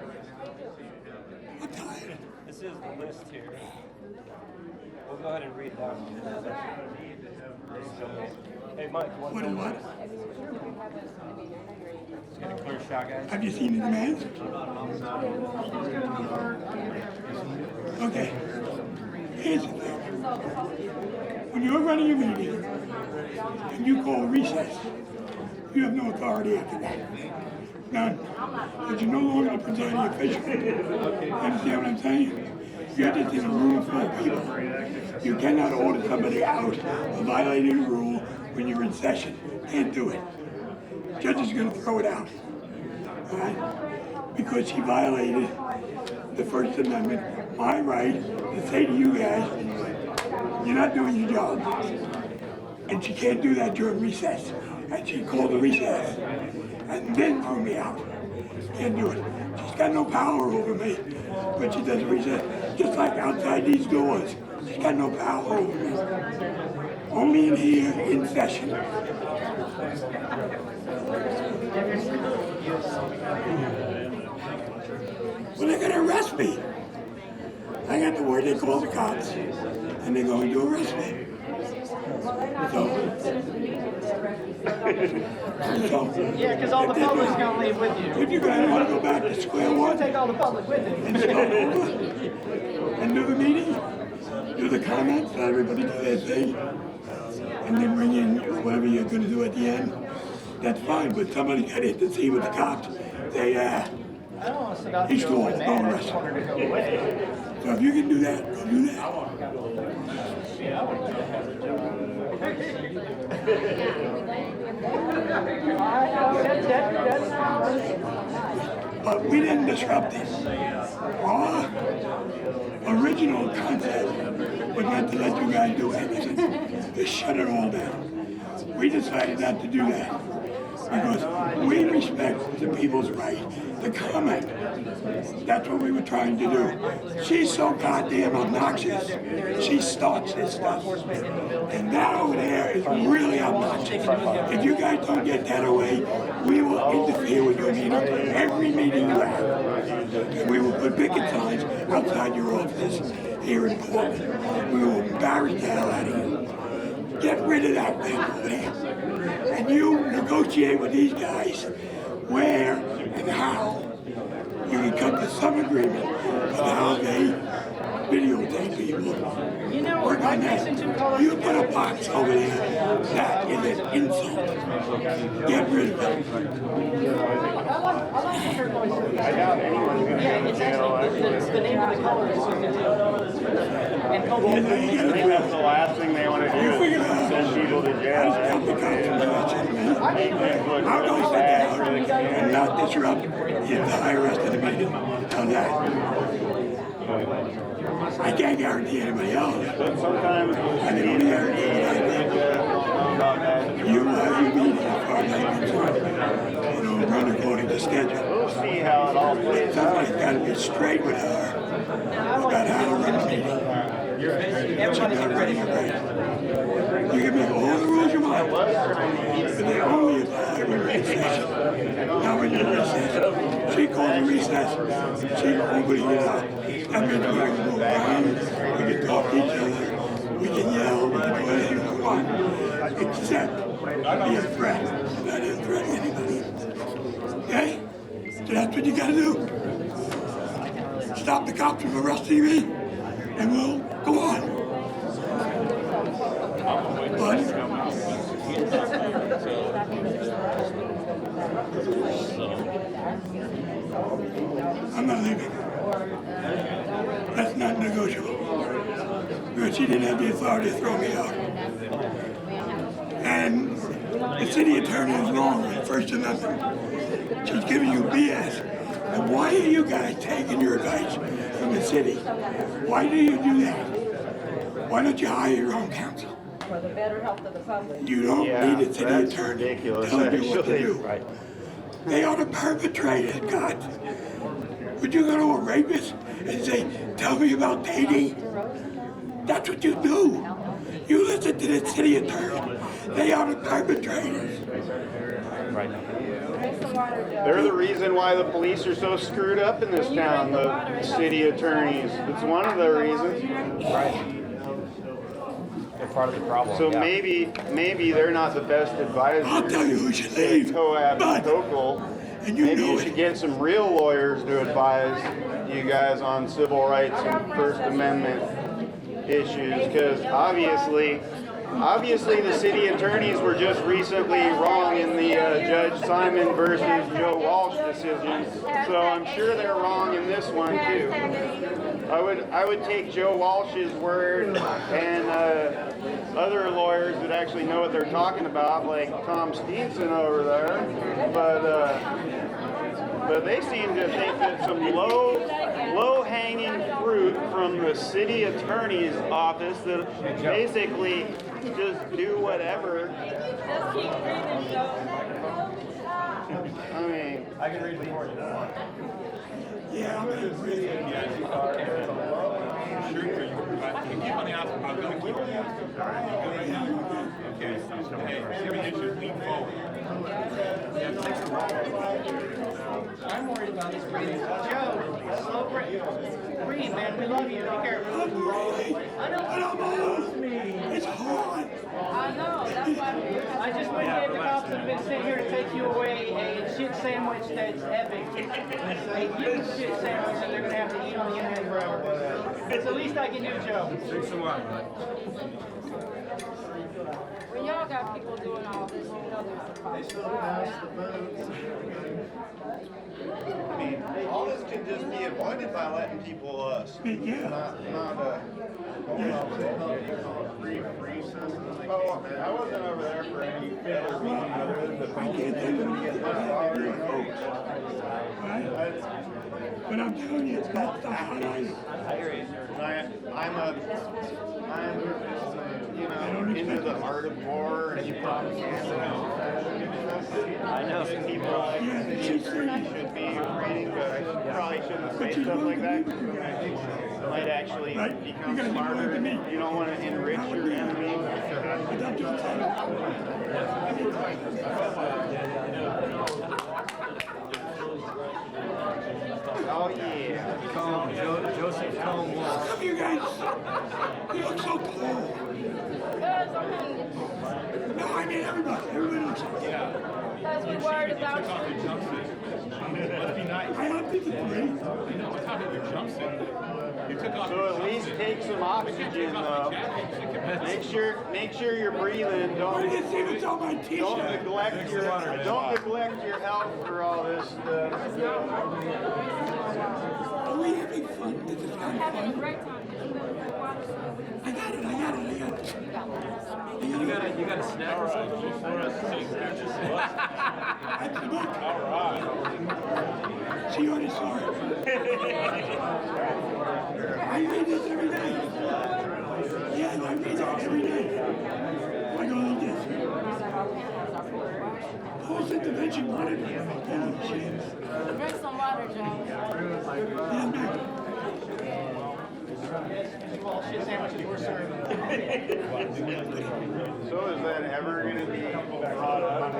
I'm tired. This is the list here. We'll go ahead and read that one. Hey Mike, you want What to is what? Let's get a clear shot, guys. Have you seen the demands? Okay. Here's the thing. When you're running a meeting and you call recess, you have no authority after that. None. But you're no longer the presiding official. You understand what I'm saying? You're just in a room full of people. You cannot order somebody out for violating a rule when you're in session. Can't do it. Judge is going to throw it out. All right? Because she violated the First Amendment, my right to say to you guys, you're not doing your job. And she can't do that during recess. And she called a recess and then threw me out. Can't do it. She's got no power over me, but she does recess. Just like outside these doors, she's got no power over me. Only in here, in session. Well, they're gonna arrest me. I got the word they call the cops, and they're going to arrest me. Yeah, because all the public's going to leave with you. If you guys want to go back to square one, Take all the public with you. and start over, and do the meeting, do the comments, let everybody do their thing, and then bring in whatever you're going to do at the end, that's fine, but somebody got to intercede with the cops. They, I don't want us about to he's go cool, away, no man. I arrest. just want her to go away. So if you can do that, go do that. But we didn't disrupt it. Our original concept was not to let you guys do anything, to shut it all down. We decided not to do that because we respect the people's right to comment. That's what we were trying to do. She's so goddamn obnoxious. She starts this stuff. And that over there is really obnoxious. If you guys don't get that away, we will interfere with your meeting, every meeting you have. And we will put picket signs outside your offices here in Portland. We will embarrass the hell out of you. Get rid of that thing over there. And you negotiate with these guys where and how you can come to some agreement on how they videotape people. You know, Work on I'm that. mixing two colors. You put a box over there. That is an insult. Get rid of it. I like the turquoise. Yeah, it's actually, it's the name of the color is something to and I think that's the last thing they want to do is send people to jail. I'll go sit down and not disrupt the entire rest of the meeting on that. I can't guarantee anybody else. But sometimes I can only guarantee what I do. You meeting as far as I'm concerned. You don't run according to schedule. We'll see how it all plays out. Somebody's got to be straight with her about how to run the meeting. She's not running it right. You can make all the rules you want, but they only apply when you're in session. Now when you're in recess, she calls a recess, she opening it up. That means we can move around, we can talk to each other, we can yell, we can do anything we want, except be a threat, not a threat to anybody. Okay? So that's what you gotta do. Stop the cops from arresting me, and we'll go on. But I'm not leaving. That's not negotiable. Because she didn't have the authority to throw me out. And the city attorney is wrong with First Amendment. She's giving you BS. And why are you guys taking your advice from the city? Why do you do that? Why don't you hire your own counsel? For the better health of the public. You don't need a city that's attorney ridiculous, telling you what to actually. do. Right. They are the perpetrators, God. Would you go to a rapist and say, tell me about dating? That's what you do. You listen to the city attorney. They are the perpetrators. Right. They're the reason why the police are so screwed up in this town, the city attorneys. It's one of the reasons. Right. They're part of the problem. So yeah. maybe they're not the best advisors. I'll tell you who should leave. Coab and Cocal. And you Maybe know you it. should get some real lawyers to advise you guys on civil rights and First Amendment issues, because obviously the city attorneys were just recently wrong in the Judge Simon versus Joe Walsh decision, so I'm sure they're wrong in this one too. I would take Joe Walsh's word and other lawyers that actually know what they're talking about, like Tom Steenson over there, but they seem to think that some low-hanging fruit from the city attorney's office that basically just do whatever. I mean, I can read before you. Yeah, I'm going to read it. Keep on the opposite, I'm going to keep on the opposite. Okay, maybe you should lean forward. I'm worried about this breathing. Joe, slow breathe. Breathe, man. We love you. Be careful. I know. It's hard. I know. That's why I just went to the cops that have been sitting here to take you away a shit sandwich that's epic. A huge shit sandwich that they're going to have to eat on the internet forever. It's the least I can do, Joe. Thanks a lot. When y'all got people doing all this, you know there's a problem. I mean, all this can just be avoided by letting people speak. Oh, I wasn't over there for any other reason other than the But I'm telling you, it's not the hot item. I'm into the art of war and propaganda. I know people like the city attorney should be reading, but I probably shouldn't say stuff like that. Might actually become smarter. You don't want to enrich your enemy. Oh, Oh, yeah. Joseph Cone Wolf. Some of you guys, you look so tall. No, I mean everybody. Everybody looks so tall. Because we're worried about you. Must be nice. I don't think it's great. You know what's happening with your jumpsuit? You took off So your at least jumpsuit. take some oxygen though. Make sure you're breathing. I didn't see what's on my t-shirt. Don't neglect your health for all this stuff. Are we having fun? This is kind of fun. I got it. You got a snack or something for us? That's the book. All right. She already saw it. I read this every day. Yeah, I read that every day. I go like this. Who's intervention wanted? Holy shit. Drink some water, Joe. Yeah, I'm back. So is that ever going to be brought up?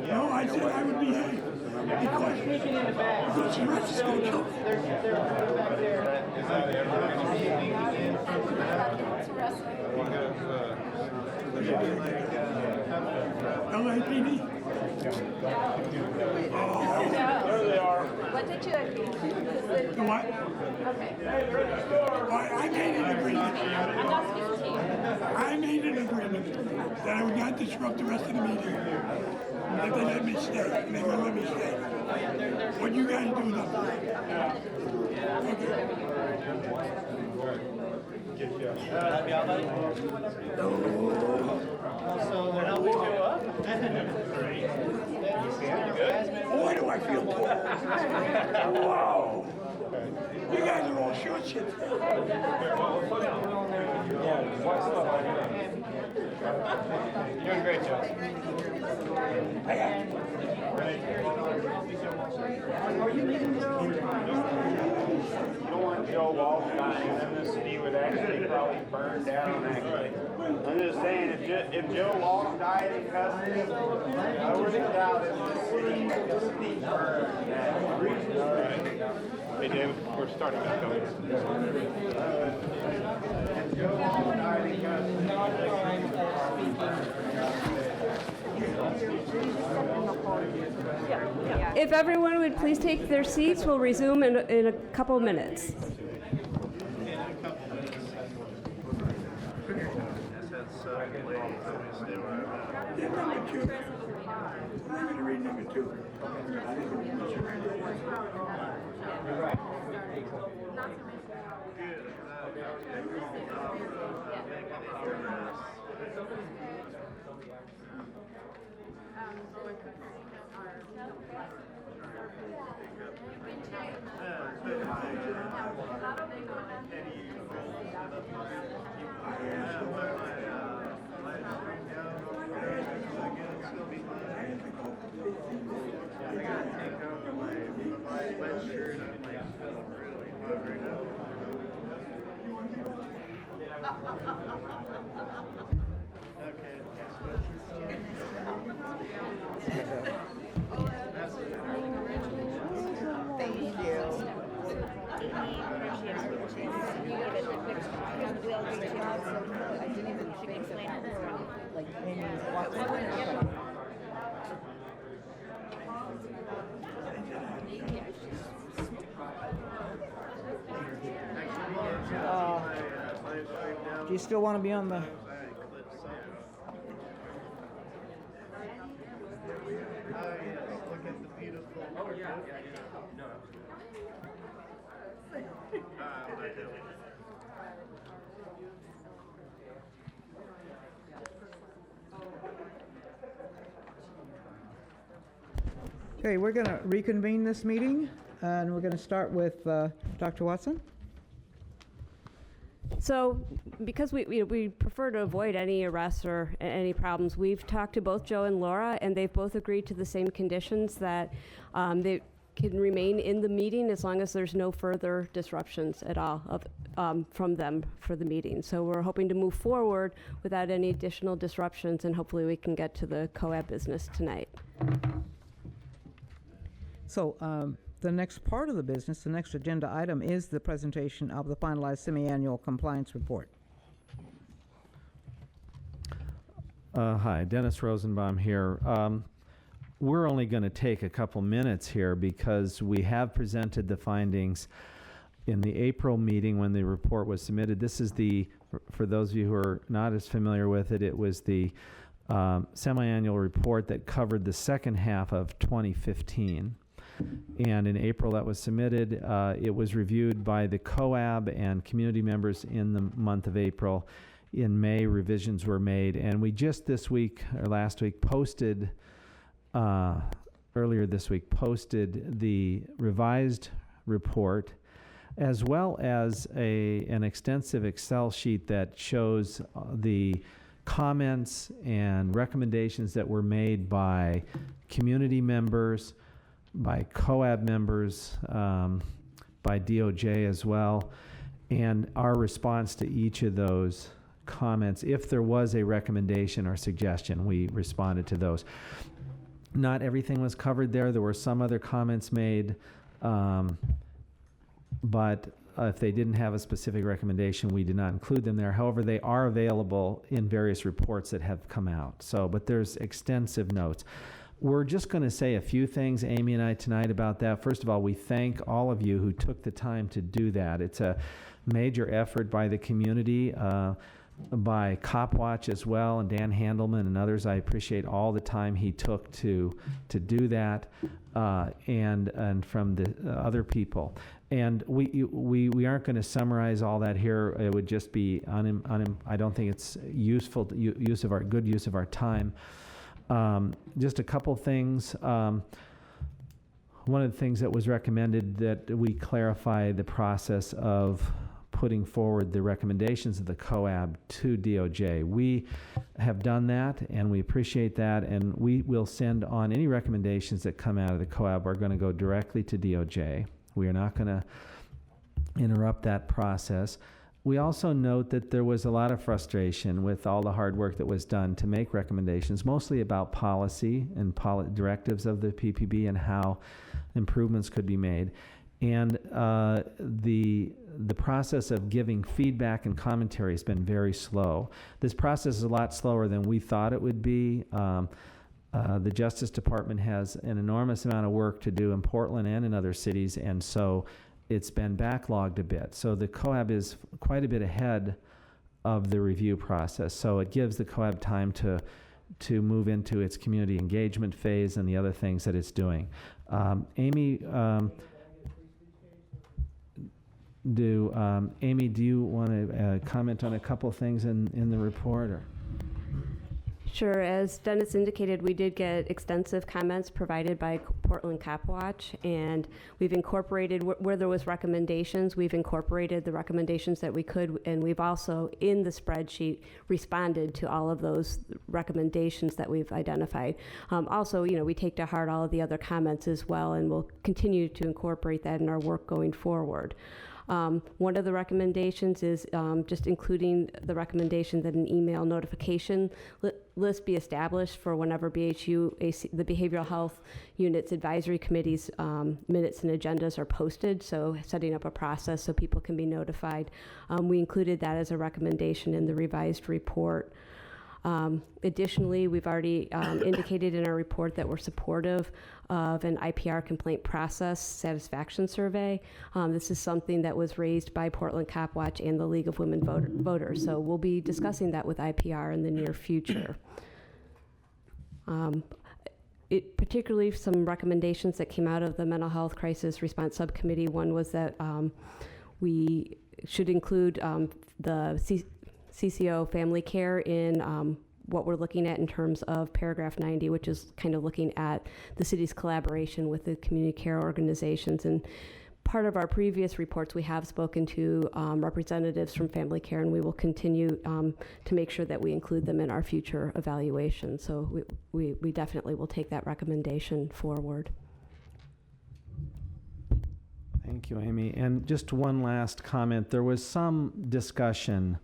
No, I said I would behave. Because the rest is going to kill me. Is that ever going to be again? LAPD. There they are. What did you The what? Okay. I made an agreement. I'm not speaking to you. I made an agreement that I would not disrupt the rest of the meeting. If they let me stay, and they're gonna let me stay. What you guys do So they're helping you up? Boy, do I feel cool. Whoa. You guys are all short shit. You're doing great, Joe. You don't want Joe Walsh dying, then the city would actually probably burn down, actually. I'm just saying, if Joe Walsh died in custody, I wouldn't doubt if the city burned down. Hey, David, we're starting back up. If Joe Walsh died in If everyone would please take their seats, we'll resume in a couple minutes. Yeah, number 2. I'm going to read number 2. Do you still want to be on the? Okay, we're going to reconvene this meeting, and we're going to start with Dr. Watson. So, because we prefer to avoid any arrests or any problems, we've talked to both Joe and Laura, and they've both agreed to the same conditions that they can remain in the meeting as long as there's no further disruptions at all from them for the meeting. So we're hoping to move forward without any additional disruptions, and hopefully we can get to the COAB business tonight. So The next part of the business, the next agenda item, is the presentation of the finalized semi-annual compliance report. Hi, Dennis Rosenbaum here. We're only going to take a couple minutes here because we have presented the findings in the April meeting when the report was submitted. This is for those of you who are not as familiar with it, it was the semi-annual report that covered the second half of 2015. And in April that was submitted. It was reviewed by the COAB and community members in the month of April. In May, revisions were made, and we just this week, or last week, earlier this week, posted the revised report, as well as an extensive Excel sheet that shows the comments and recommendations that were made by community members, by COAB members, by DOJ as well, and our response to each of those comments. If there was a recommendation or suggestion, we responded to those. Not everything was covered there. There were some other comments made, but if they didn't have a specific recommendation, we did not include them there. However, they are available in various reports that have come out. But there's extensive notes. We're just going to say a few things, Amy and I, tonight about that. First of all, we thank all of you who took the time to do that. It's a major effort by the community, by CopWatch as well, and Dan Handelman and others. I appreciate all the time he took to do that, and from the other people. And we aren't going to summarize all that here. It would just be I don't think it's useful good use of our time. Just a couple things. One of the things that was recommended that we clarify the process of putting forward the recommendations of the COAB to DOJ. We have done that, and we appreciate that, and we will send on any recommendations that come out of the COAB are going to go directly to DOJ. We are not going to interrupt that process. We also note that there was a lot of frustration with all the hard work that was done to make recommendations, mostly about policy and directives of the PPB and how improvements could be made. And the process of giving feedback and commentary has been very slow. This process is a lot slower than we thought it would be. The Justice Department has an enormous amount of work to do in Portland and in other cities, and so it's been backlogged a bit. So the COAB is quite a bit ahead of the review process. So it gives the COAB time to move into its community engagement phase and the other things that it's doing. Amy, do you want to comment on a couple things in the report? Or? Sure. As Dennis indicated, we did get extensive comments provided by Portland CopWatch, and we've incorporated, where there was recommendations, we've incorporated the recommendations that we could, and we've also, in the spreadsheet, responded to all of those recommendations that we've identified. Also, we take to heart all of the other comments as well, and we'll continue to incorporate that in our work going forward. One of the recommendations is just including the recommendation that an email notification list be established for whenever BHU, the Behavioral Health Unit's Advisory Committee's minutes and agendas are posted, so setting up a process so people can be notified. We included that as a recommendation in the revised report. Additionally, we've already indicated in our report that we're supportive of an IPR complaint process satisfaction survey. This is something that was raised by Portland CopWatch and the League of Women Voters, so we'll be discussing that with IPR in the near future. Particularly some recommendations that came out of the Mental Health Crisis Response Subcommittee. One was that we should include the CCO family care in what we're looking at in terms of paragraph 90, which is kind of looking at the city's collaboration with the community care organizations. And part of our previous reports, we have spoken to representatives from family care, and we will continue to make sure that we include them in our future evaluation. So we definitely will take that recommendation forward. Thank you, Amy. And just one last comment. There was some discussion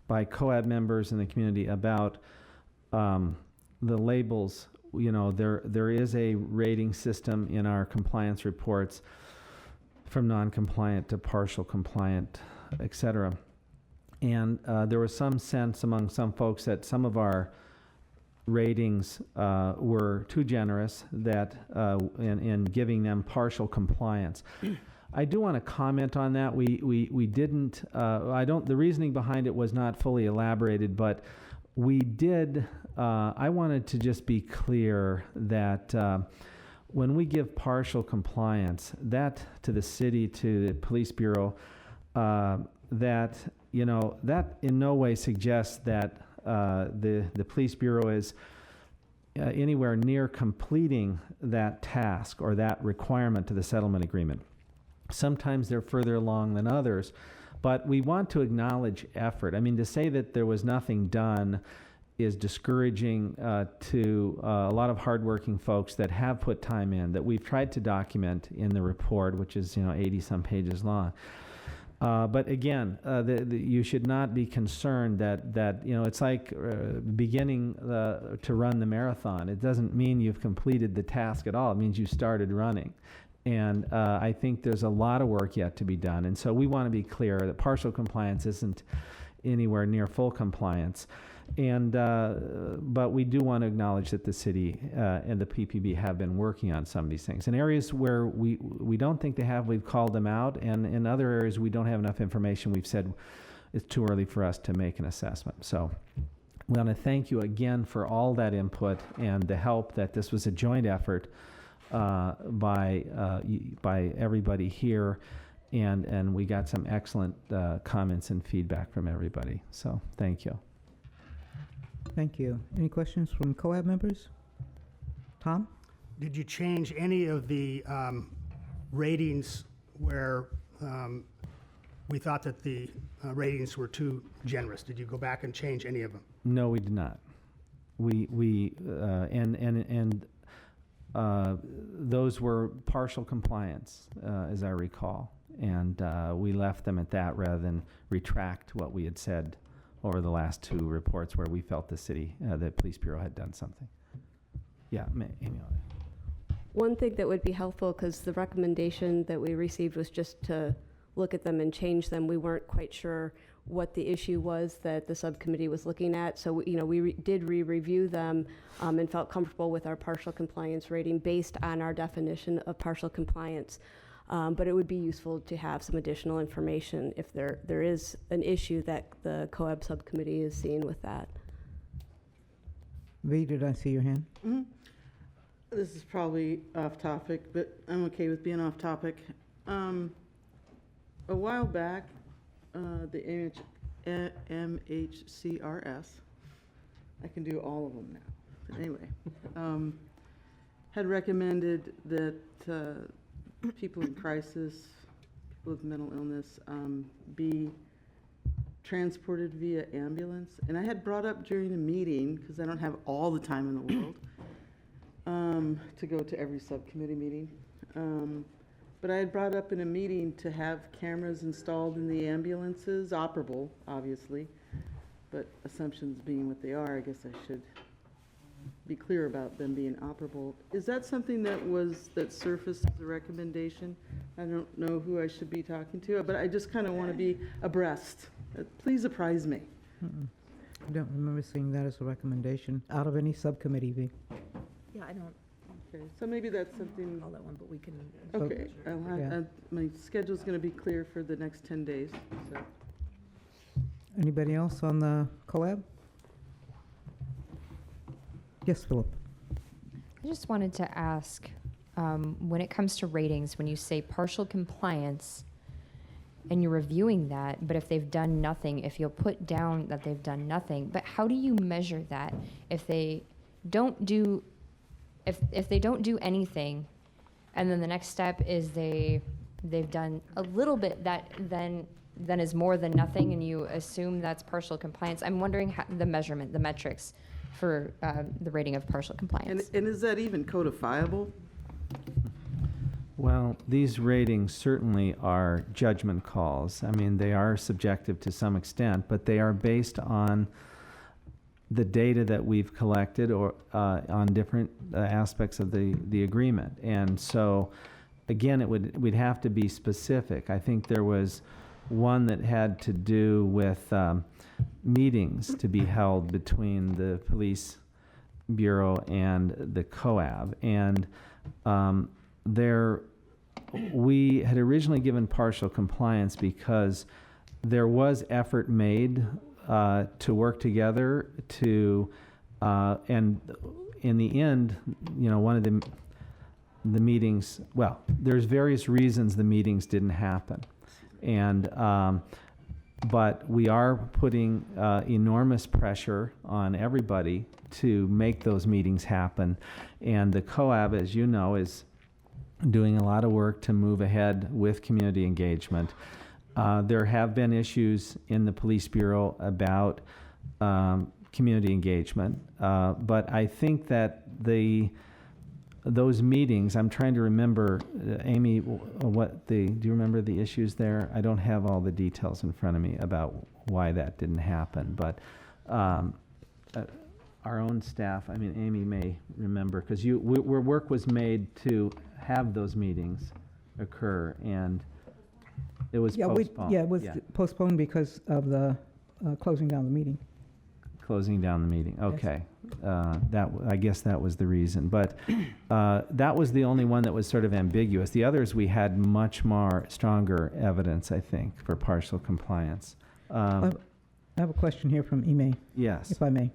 by COAB members in the community about the labels there is a rating system in our compliance reports from non-compliant to partial compliant, et cetera. And there was some sense among some folks that some of our ratings were too generous that in giving them partial compliance. I do want to comment on that. We didn't, the reasoning behind it was not fully elaborated, but we did, I wanted to just be clear that when we give partial compliance, that to the city, to the police bureau, that in no way suggests that the police bureau is anywhere near completing that task or that requirement to the settlement agreement. Sometimes they're further along than others, but we want to acknowledge effort. I mean, to say that there was nothing done is discouraging to a lot of hardworking folks that have put time in, that we've tried to document in the report, which is 80-some pages long. But again, you should not be concerned that it's like beginning to run the marathon. It doesn't mean you've completed the task at all. It means you started running. And I think there's a lot of work yet to be done. And so we want to be clear that partial compliance isn't anywhere near full compliance. And but we do want to acknowledge that the city and the PPB have been working on some of these things. In areas where we don't think they have, we've called them out. And in other areas we don't have enough information, we've said it's too early for us to make an assessment. So we want to thank you again for all that input and the help that this was a joint effort by everybody here. And we got some excellent comments and feedback from everybody. So thank you. Thank you. Any questions from COAB members? Tom? Did you change any of the ratings where we thought that the ratings were too generous? Did you go back and change any of them? No, we did not. Those were partial compliance, as I recall, and we left them at that rather than retract what we had said over the last two reports where we felt the city, the police bureau had done something. Yeah, Amy. One thing that would be helpful, because the recommendation that we received was just to look at them and change them. We weren't quite sure what the issue was that the subcommittee was looking at. So, we did re-review them and felt comfortable with our partial compliance rating based on our definition of partial compliance. But it would be useful to have some additional information if there is an issue that the COAB subcommittee is seeing with that. V, did I see your hand? Mm-hmm. This is probably off topic, but I'm okay with being off topic. A while back, the MHCRS, I can do all of them now, but anyway, had recommended that people in crisis, people with mental illness, be transported via ambulance. And I had brought up during a meeting, because I don't have all the time in the world to go to every subcommittee meeting. But I had brought up in a meeting to have cameras installed in the ambulances, operable, obviously, but assumptions being what they are, I guess I should be clear about them being operable. Is that something that surfaced as a recommendation? I don't know who I should be talking to, but I just kind of want to be abreast. Please apprise me. I don't remember seeing that as a recommendation out of any subcommittee, V. Yeah, I don't. Okay, so maybe that's something. Call that one, but we can. Okay, my schedule's going to be clear for the next 10 days. So. Anybody else on the COAB? Yes, Philip. I just wanted to ask, when it comes to ratings, when you say partial compliance and you're reviewing that, but if they've done nothing, if you'll put down that they've done nothing, but how do you measure that? If they don't do, if they don't do anything, and then the next step is they've done a little bit, that then is more than nothing, and you assume that's partial compliance. I'm wondering how, the measurement, the metrics for the rating of partial compliance. And is that even codifiable? Well, these ratings certainly are judgment calls. I mean, they are subjective to some extent, but they are based on the data that we've collected or on different aspects of the agreement. And so, again, we'd have to be specific. I think there was one that had to do with meetings to be held between the police bureau and the COAB. And we had originally given partial compliance because there was effort made to work together to, and in the end, one of the meetings, well, there's various reasons the meetings didn't happen. And, but we are putting enormous pressure on everybody to make those meetings happen. And the COAB, as you know, is doing a lot of work to move ahead with community engagement. There have been issues in the Police Bureau about community engagement, but I think that those meetings, I'm trying to remember, Amy, do you remember the issues there? I don't have all the details in front of me about why that didn't happen, but our own staff, I mean, Amy may remember, because where work was made to have those meetings occur, and it was postponed. It was postponed because of the closing down the meeting. Closing down the meeting, okay. I guess that was the reason, but that was the only one that was sort of ambiguous. The others, we had much more stronger evidence, I think, for partial compliance. I have a question here from Ime. Yes. If I may.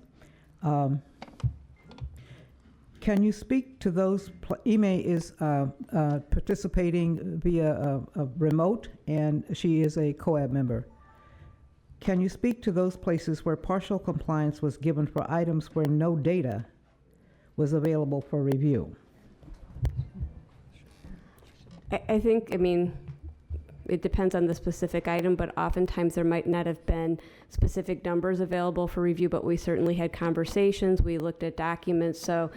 Can you speak to those, Ime is participating via a remote, and she is a COAB member. Can you speak to those places where partial compliance was given for items where no data was available for review? I think, it depends on the specific item, but oftentimes there might not have been specific numbers available for review, but we certainly had conversations, we looked at documents, so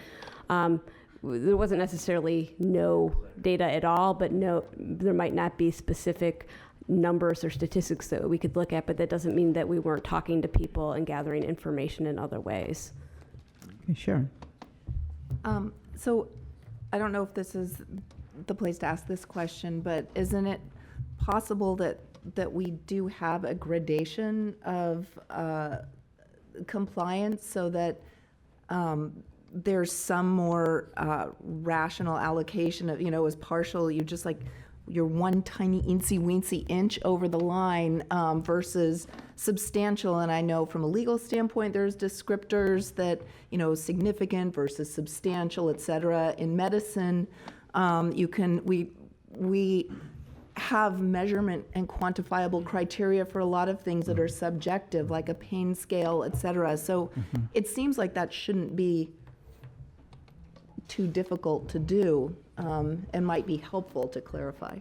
there wasn't necessarily no data at all, but there might not be specific numbers or statistics that we could look at, but that doesn't mean that we weren't talking to people and gathering information in other ways. Okay, sure. So I don't know if this is the place to ask this question, but isn't it possible that we do have a gradation of compliance so that there's some more rational allocation of, as partial, you just like you're one tiny incy-weensy inch over the line versus substantial. And I know from a legal standpoint, there's descriptors that, significant versus substantial, et cetera. In medicine, we have measurement and quantifiable criteria for a lot of things that are subjective, like a pain scale, et cetera. So it seems like that shouldn't be too difficult to do and might be helpful to clarify.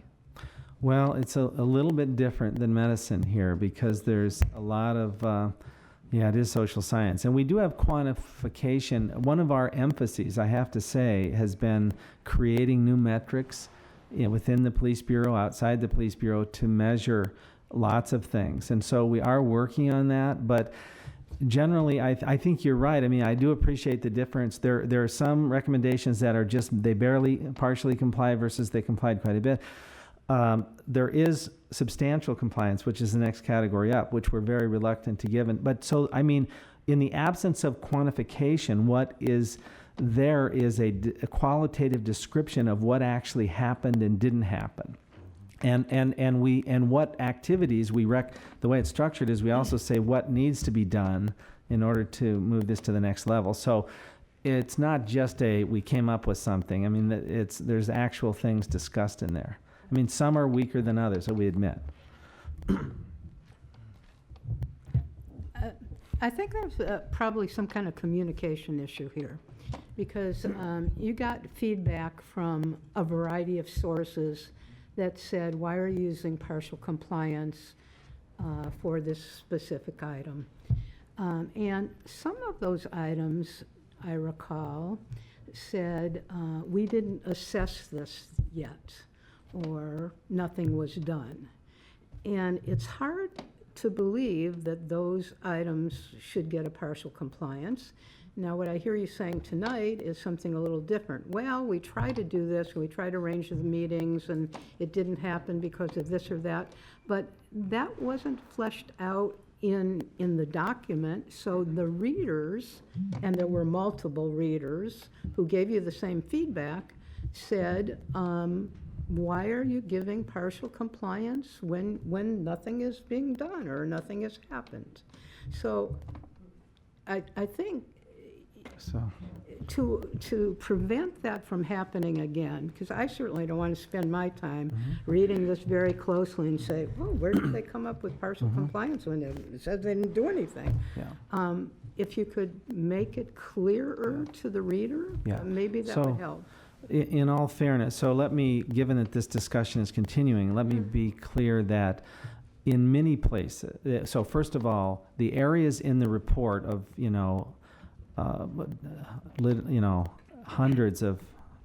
Well, it's a little bit different than medicine here because there's a lot of, it is social science. And we do have quantification. One of our emphases, I have to say, has been creating new metrics within the Police Bureau, outside the Police Bureau, to measure lots of things. And so we are working on that, but generally, I think you're right. I do appreciate the difference. There are some recommendations that are just, they barely partially comply versus they complied quite a bit. There is substantial compliance, which is the next category up, which we're very reluctant to give. But so, in the absence of quantification, what is there is a qualitative description of what actually happened and didn't happen. And what activities the way it's structured is we also say what needs to be done in order to move this to the next level. So it's not just we came up with something. There's actual things discussed in there. Some are weaker than others, so we admit. I think there's probably some kind of communication issue here, because you got feedback from a variety of sources that said, why are you using partial compliance for this specific item? And some of those items, I recall, said, we didn't assess this yet, or nothing was done. And it's hard to believe that those items should get a partial compliance. Now, what I hear you saying tonight is something a little different. Well, we tried to do this, we tried to arrange the meetings, and it didn't happen because of this or that. But that wasn't fleshed out in the document, so the readers, and there were multiple readers who gave you the same feedback, said, why are you giving partial compliance when nothing is being done or nothing has happened? So I think to prevent that from happening again, because I certainly don't want to spend my time reading this very closely and say, well, where did they come up with partial compliance when it said they didn't do anything? Yeah. If you could make it clearer to the reader, maybe that would help. In all fairness, so let me, given that this discussion is continuing, let me be clear that in many places, so first of all, the areas in the report of, hundreds of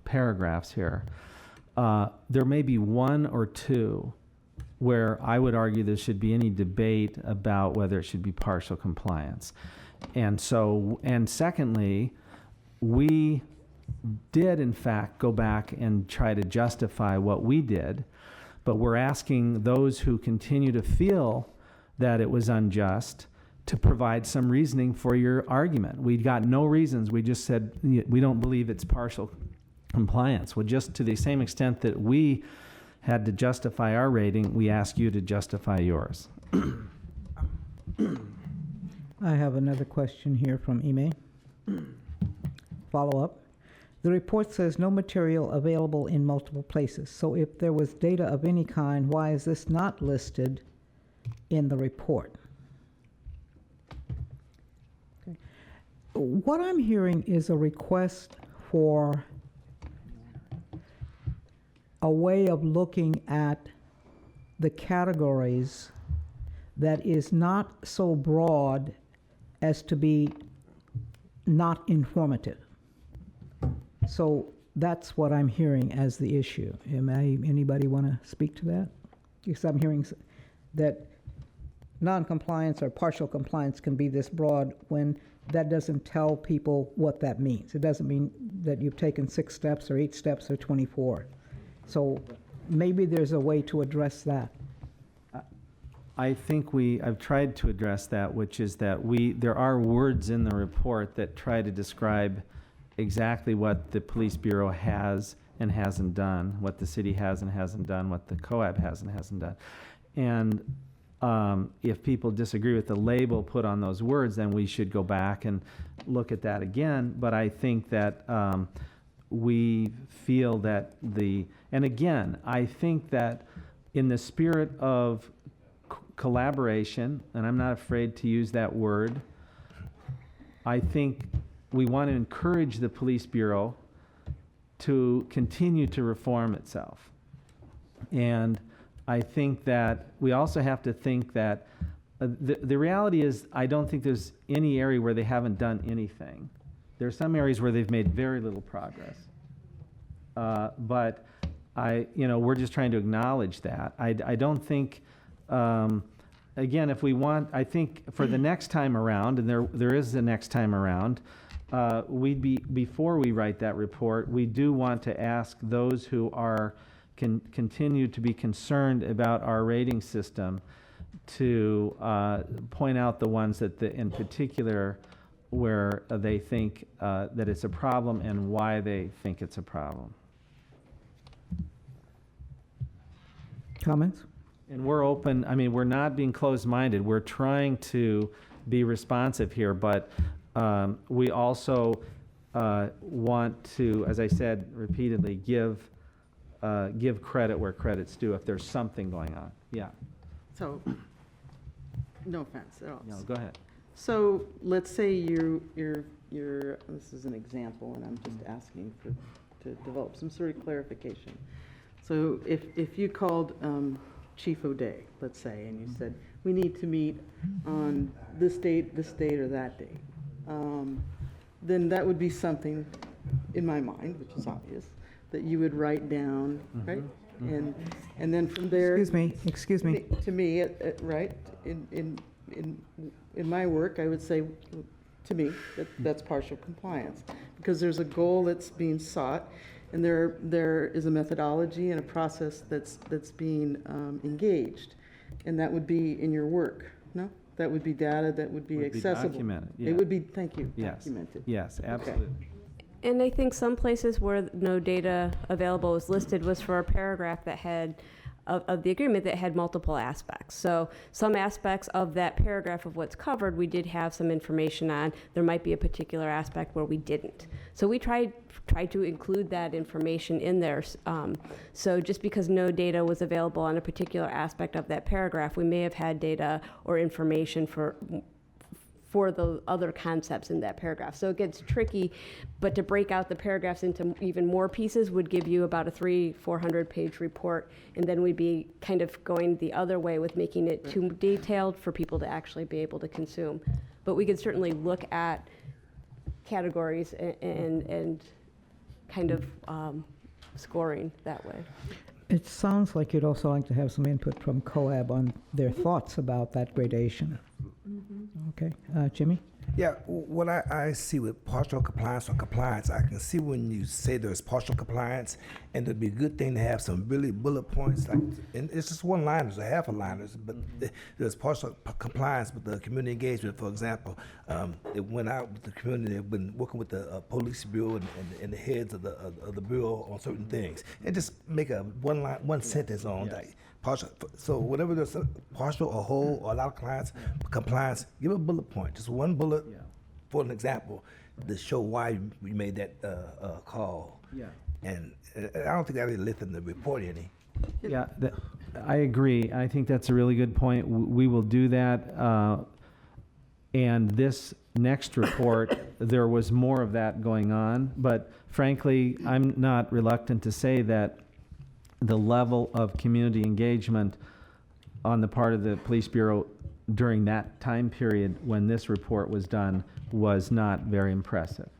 paragraphs here, there may be one or two where I would argue there should be any debate about whether it should be partial compliance. And secondly, we did in fact go back and try to justify what we did, but we're asking those who continue to feel that it was unjust to provide some reasoning for your argument. We got no reasons. We just said we don't believe it's partial compliance. Well, just to the same extent that we had to justify our rating, we ask you to justify yours. I have another question here from Ime. Follow up. The report says no material available in multiple places. So if there was data of any kind, why is this not listed in the report? Okay. What I'm hearing is a request for a way of looking at the categories that is not so broad as to be not informative. So that's what I'm hearing as the issue. Anybody want to speak to that? Because I'm hearing that non-compliance or partial compliance can be this broad when that doesn't tell people what that means. It doesn't mean that you've taken 6 steps or 8 steps or 24. So maybe there's a way to address that. I think I've tried to address that, which is that there are words in the report that try to describe exactly what the police bureau has and hasn't done, what the city has and hasn't done, what the COAB has and hasn't done. And if people disagree with the label put on those words, then we should go back and look at that again. But I think that we feel that and again, I think that in the spirit of collaboration, and I'm not afraid to use that word, I think we want to encourage the police bureau to continue to reform itself. And I think that we also have to think that the reality is I don't think there's any area where they haven't done anything. There are some areas where they've made very little progress. But we're just trying to acknowledge that. I don't think, again, if we want, I think for the next time around, and there is the next time around, before we write that report, we do want to ask those who can continue to be concerned about our rating system to point out the ones that in particular where they think that it's a problem and why they think it's a problem. Comments? And we're open. I mean, we're not being closed-minded. We're trying to be responsive here, but we also want to, as I said repeatedly, give credit where credit's due if there's something going on. Yeah. So, no offense at all. No, go ahead. So let's say you're this is an example, and I'm just asking to develop some sort of clarification. So if you called Chief O'Day, let's say, and you said, we need to meet on this date, or that date, then that would be something in my mind, which is obvious, that you would write down, right? And then from there, Excuse me. to me, right? in my work, I would say, to me, that's partial compliance. Because there's a goal that's being sought, and there is a methodology and a process that's being engaged. And that would be in your work, no? That would be data that would be accessible. Documented, It yeah. would be, thank you, Yes. documented. Yes, Okay. absolutely. And I think some places where no data available was listed was for a paragraph that had, of the agreement that had multiple aspects. So some aspects of that paragraph of what's covered, we did have some information on. There might be a particular aspect where we didn't. So we tried to include that information in there. So just because no data was available on a particular aspect of that paragraph, we may have had data or information for the other concepts in that paragraph. So it gets tricky, but to break out the paragraphs into even more pieces would give you about a 300-400 page report, and then we'd be kind of going the other way with making it too detailed for people to actually be able to consume. But we could certainly look at categories and kind of scoring that way. It sounds like you'd also like to have some input from COAB on their thoughts about that gradation. Okay, Jimmy? Yeah, what I see with partial compliance or compliance, I can see when you say there's partial compliance, and it'd be a good thing to have some really bullet points, like, and it's just one-liners or half-a-liners, but there's partial compliance with the community engagement, for example. It went out with the community, they've been working with the police bureau and the heads of the bureau on certain things, and just make a one sentence on that. Partial, so whatever there's partial or whole or a lot of compliance, give a bullet point, just one bullet for an example to show why we made that call. Yeah. And I don't think that really lift in the report any. Yeah, I agree. I think that's a really good point. We will do that. And this next report, there was more of that going on. But frankly, I'm not reluctant to say that the level of community engagement on the part of the police bureau during that time period when this report was done was not very impressive.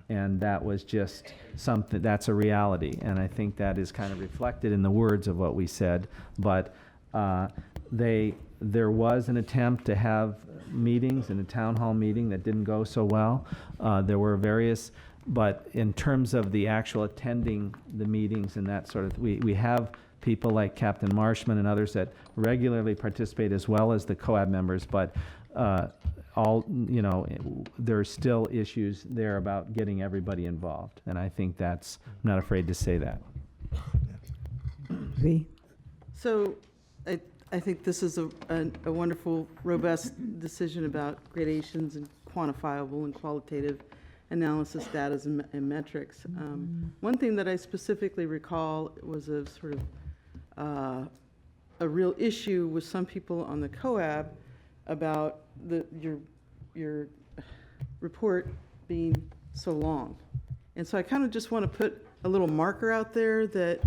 And that was just something, that's a reality. And I think that is kind of reflected in the words of what we said. But there was an attempt to have meetings in a town hall meeting that didn't go so well. There were various, but in terms of the actual attending the meetings and that sort of, we have people like Captain Marshman and others that regularly participate as well as the COAB members, but there's still issues there about getting everybody involved. And I think I'm not afraid to say that. V? So I think this is a wonderful, robust decision about gradations and quantifiable and qualitative analysis, data, and metrics. One thing that I specifically recall was a sort of a real issue with some people on the COAB about your report being so long. And so I kind of just want to put a little marker out there that,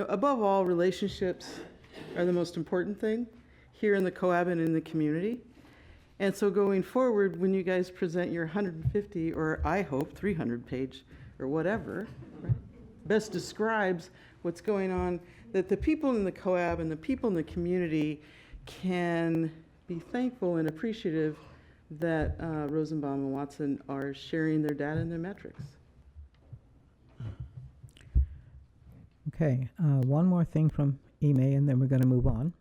above all, relationships are the most important thing here in the COAB and in the community. And so going forward, when you guys present your 150, or I hope 300 page or whatever, right, best describes what's going on, that the people in the COAB and the people in the community can be thankful and appreciative that Rosenbaum and Watson are sharing their data and their metrics. Okay, one more thing from Ime, and then we're going to move on.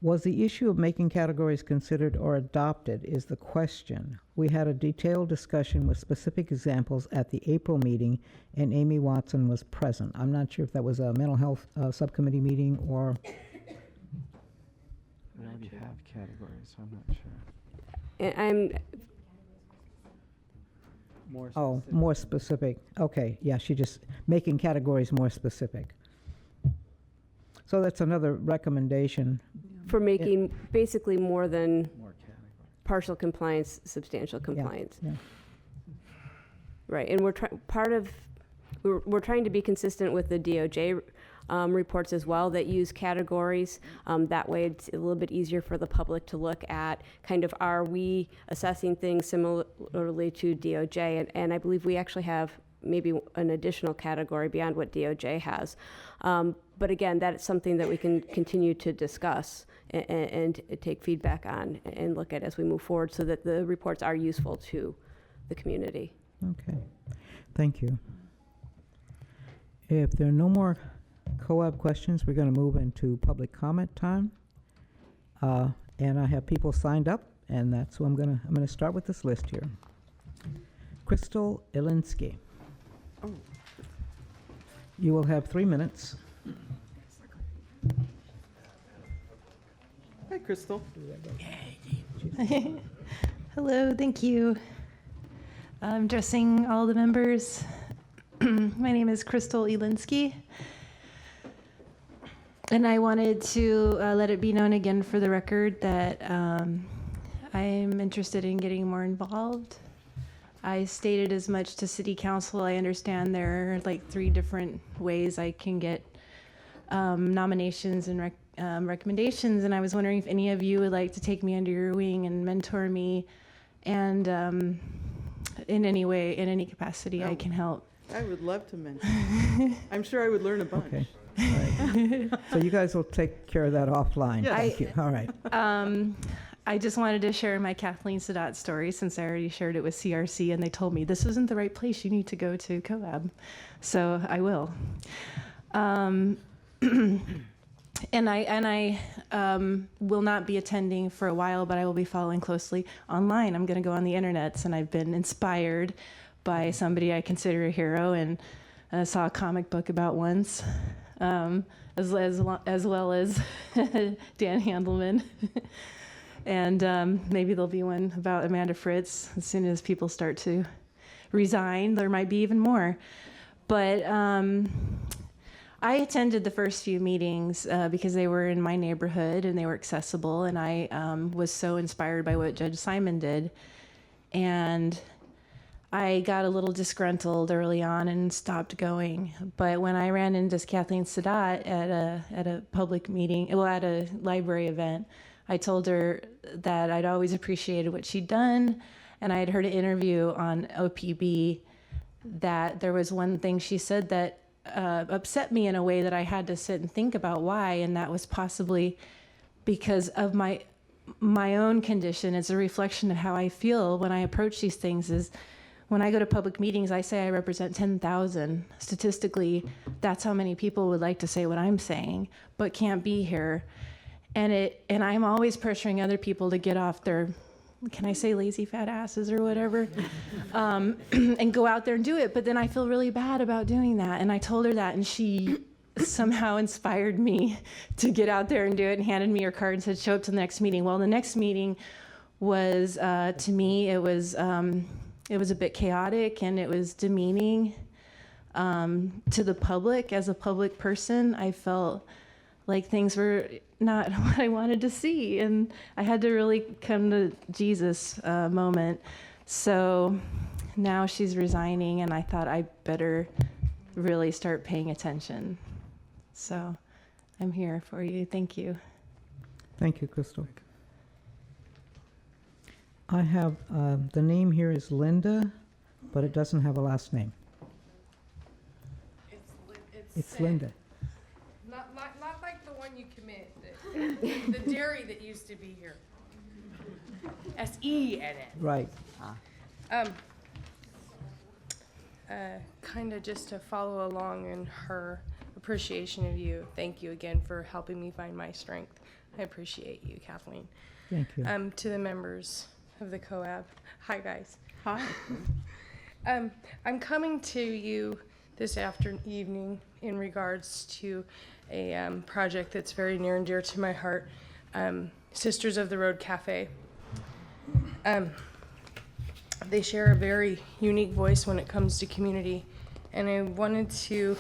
Was the issue of making categories considered or adopted is the question. We had a detailed discussion with specific examples at the April meeting, and Amy Watson was present. I'm not sure if that was a mental health subcommittee meeting or... We already have categories, so I'm not sure. I'm more specific. Okay, yeah, she just making categories more specific. So that's another recommendation. for making basically more than partial compliance, substantial compliance. Yeah. Right, and we're trying to be consistent with the DOJ reports as well that use categories. That way it's a little bit easier for the public to look at kind of, are we assessing things similarly to DOJ? And I believe we actually have maybe an additional category beyond what DOJ has. But again, that is something that we can continue to discuss and take feedback on and look at as we move forward so that the reports are useful to the community. Okay, thank you. If there are no more COAB questions, we're going to move into public comment time. And I have people signed up, and that's who I'm going to start with this list here. Crystal Ilinsky. You will have 3 minutes. Hi, Crystal. Hello, thank you. I'm addressing all the members. My name is Crystal Ilinsky. And I wanted to let it be known again for the record that I am interested in getting more involved. I stated as much to City Council. I understand there are like 3 different ways I can get nominations and recommendations, and I was wondering if any of you would like to take me under your wing and mentor me, and in any way, in any capacity, I can help. I would love to mentor. I'm sure I would learn a bunch. Okay. All right. So you guys will take care of that offline. Yes. Thank you. All right. I just wanted to share my Kathleen Sadat story since I already shared it with CRC, and they told me this isn't the right place. You need to go to COAB. So I will. And I will not be attending for a while, but I will be following closely online. I'm going to go on the internets, and I've been inspired by somebody I consider a hero, and I saw a comic book about once, as well as Dan Handelman. And maybe there'll be one about Amanda Fritz as soon as people start to resign. There might be even more. But I attended the first few meetings because they were in my neighborhood and they were accessible. And I was so inspired by what Judge Simon did. And I got a little disgruntled early on and stopped going. But when I ran into Kathleen Sadat at a public meeting, well, at a library event, I told her that I'd always appreciated what she'd done, and I had heard an interview on OPB that there was one thing she said that upset me in a way that I had to sit and think about why, and that was possibly because of my own condition. It's a reflection of how I feel when I approach these things. Is when I go to public meetings, I say I represent 10,000. Statistically, that's how many people would like to say what I'm saying, but can't be here. And I'm always pressuring other people to get off their, can I say lazy fat asses or whatever, and go out there and do it. But then I feel really bad about doing that. And I told her that, and she somehow inspired me to get out there and do it, and handed me her card and said, show up to the next meeting. Well, the next meeting was, to me, it was a bit chaotic, and it was demeaning to the public. As a public person, I felt like things were not what I wanted to see, and I had to really come to Jesus moment. So now she's resigning, and I thought I better really start paying attention. So I'm here for you. Thank you. Thank you, Crystal. I have, the name here is Linda, but it doesn't have a last name. It's Linda. Not like the one you commit, the dairy that used to be here. S-E-N-N. Right. Kind of just to follow along in her appreciation of you. Thank you again for helping me find my strength. I appreciate you, Kathleen. Thank you. To the members of the COAB. Hi, guys. Hi. I'm coming to you this evening in regards to a project that's very near and dear to my heart, Sisters of the Road Cafe. They share a very unique voice when it comes to community, and I wanted to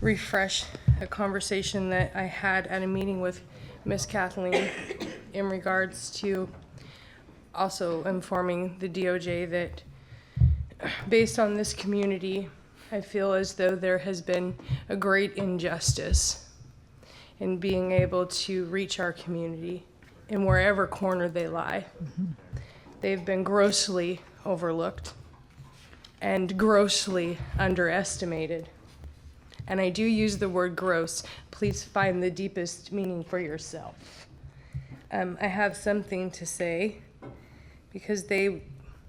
refresh a conversation that I had at a meeting with Miss Kathleen in regards to also informing the DOJ that based on this community I feel as though there has been a great injustice in being able to reach our community in wherever corner they lie. They've been grossly overlooked and grossly underestimated. And I do use the word gross. Please find the deepest meaning for yourself. I have something to say because they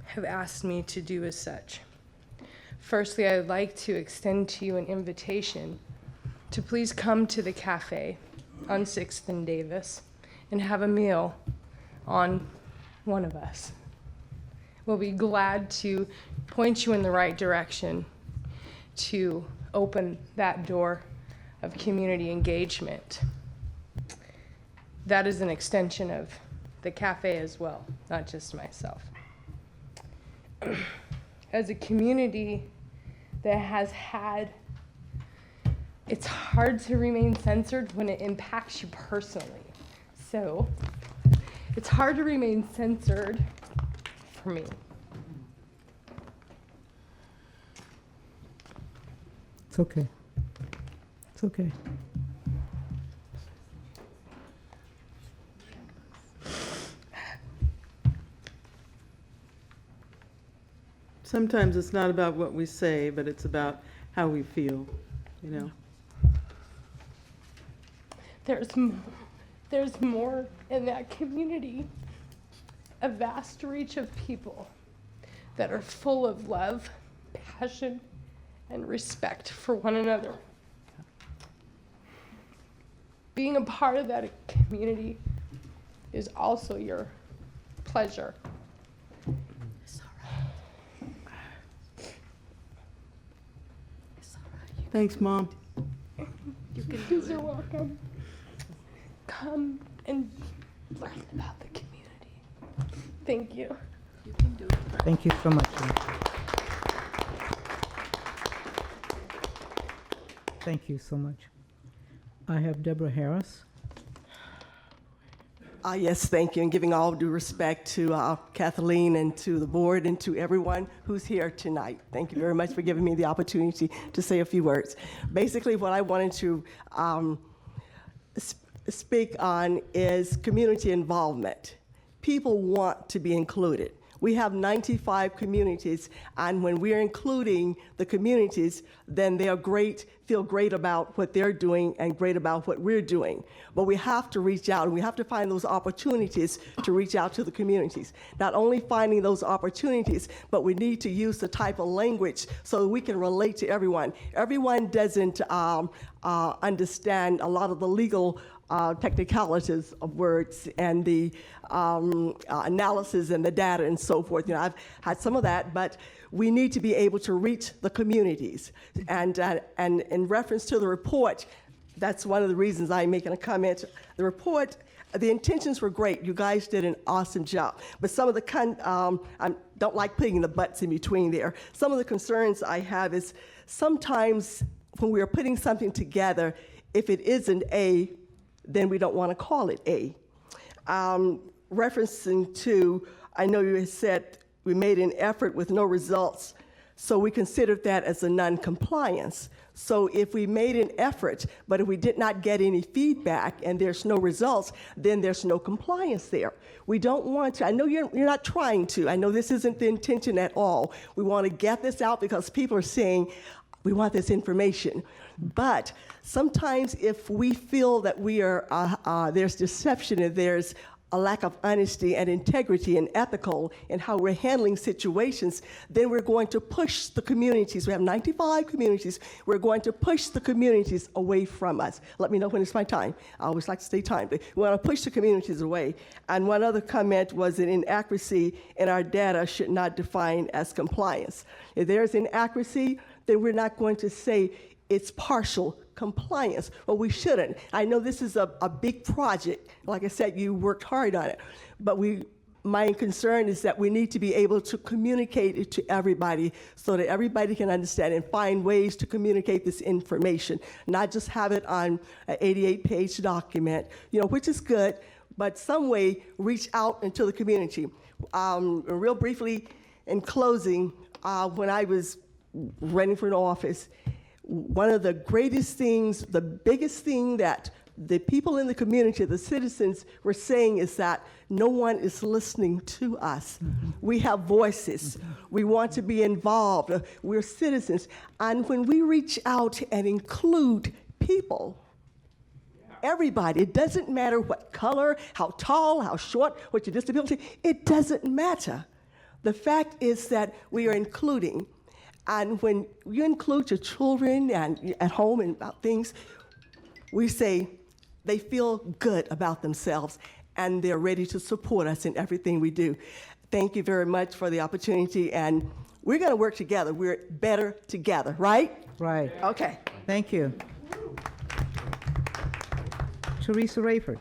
have asked me to do as such. Firstly, I would like to extend to you an invitation to please come to the cafe on 6th and Davis and have a meal on one of us. We'll be glad to point you in the right direction to open that door of community engagement. That is an extension of the cafe as well, not just myself. As a community that has had, it's hard to remain censored when it impacts you personally. So it's hard to remain censored for me. It's okay. It's okay. Sometimes it's not about what we say, but it's about how we feel, you know? There's more in that community, a vast reach of people that are full of love, passion, and respect for one another. Being a part of that community is also your pleasure. Thanks, Mom. You're welcome. Come and learn about the community. Thank you. You can do it. Thank you so much. Thank you so much. I have Deborah Harris. Yes, thank you, and giving all due respect to Kathleen and to the board and to everyone who's here tonight. Thank you very much for giving me the opportunity to say a few words. Basically, what I wanted to speak on is community involvement. People want to be included. We have 95 communities, and when we're including the communities, then they are great, feel great about what they're doing and great about what we're doing. But we have to reach out, and we have to find those opportunities to reach out to the communities. Not only finding those opportunities, but we need to use the type of language so that we can relate to everyone. Everyone doesn't understand a lot of the legal technicalities of words and the analysis and the data and so forth. You know, I've had some of that, but we need to be able to reach the communities. And in reference to the report, that's one of the reasons I'm making a comment. The report, the intentions were great. You guys did an awesome job. But some of the, I don't like putting the buts in between there. Some of the concerns I have is sometimes when we are putting something together, if it isn't A, then we don't want to call it A. Referencing to, I know you had said we made an effort with no results, so we considered that as a non-compliance. So if we made an effort, but if we did not get any feedback and there's no results, then there's no compliance there. We don't want to, I know you're not trying to, I know this isn't the intention at all. We want to get this out because people are saying, we want this information. But sometimes if we feel that we are, there's deception and there's a lack of honesty and integrity and ethical in how we're handling situations, then we're going to push the communities. We have 95 communities. We're going to push the communities away from us. Let me know when it's my time. I always like to stay timed. We want to push the communities away. And one other comment was an inaccuracy in our data should not define as compliance. If there's inaccuracy, then we're not going to say it's partial compliance. Well, we shouldn't. I know this is a big project. Like I said, you worked hard on it. But my concern is that we need to be able to communicate it to everybody so that everybody can understand and find ways to communicate this information, not just have it on an 88-page document, which is good, but some way reach out into the community. Real briefly, in closing, when I was running for an office, one of the greatest things, the biggest thing that the people in the community, the citizens, were saying is that no one is listening to us. We have voices. We want to be involved. We're citizens. And when we reach out and include people, everybody, it doesn't matter what color, how tall, how short, what your disability, it doesn't matter. The fact is that we are including. And when you include your children and at home and about things, we say they feel good about themselves and they're ready to support us in everything we do. Thank you very much for the opportunity, and we're going to work together. We're better together, right? Right. Okay. Thank you. Teresa Rayford.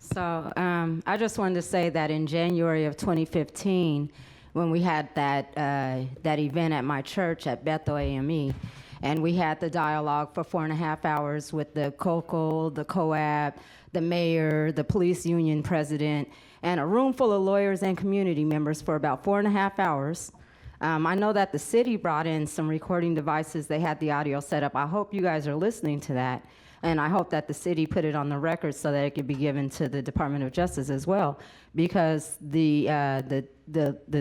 So I just wanted to say that in January of 2015, when we had that event at my church at Bethel AME, and we had the dialogue for 4.5 hours with the COCO, the COAB, the mayor, the police union president, and a room full of lawyers and community members for about 4.5 hours. I know that the city brought in some recording devices. They had the audio set up. I hope you guys are listening to that. And I hope that the city put it on the record so that it could be given to the Department of Justice as well. Because the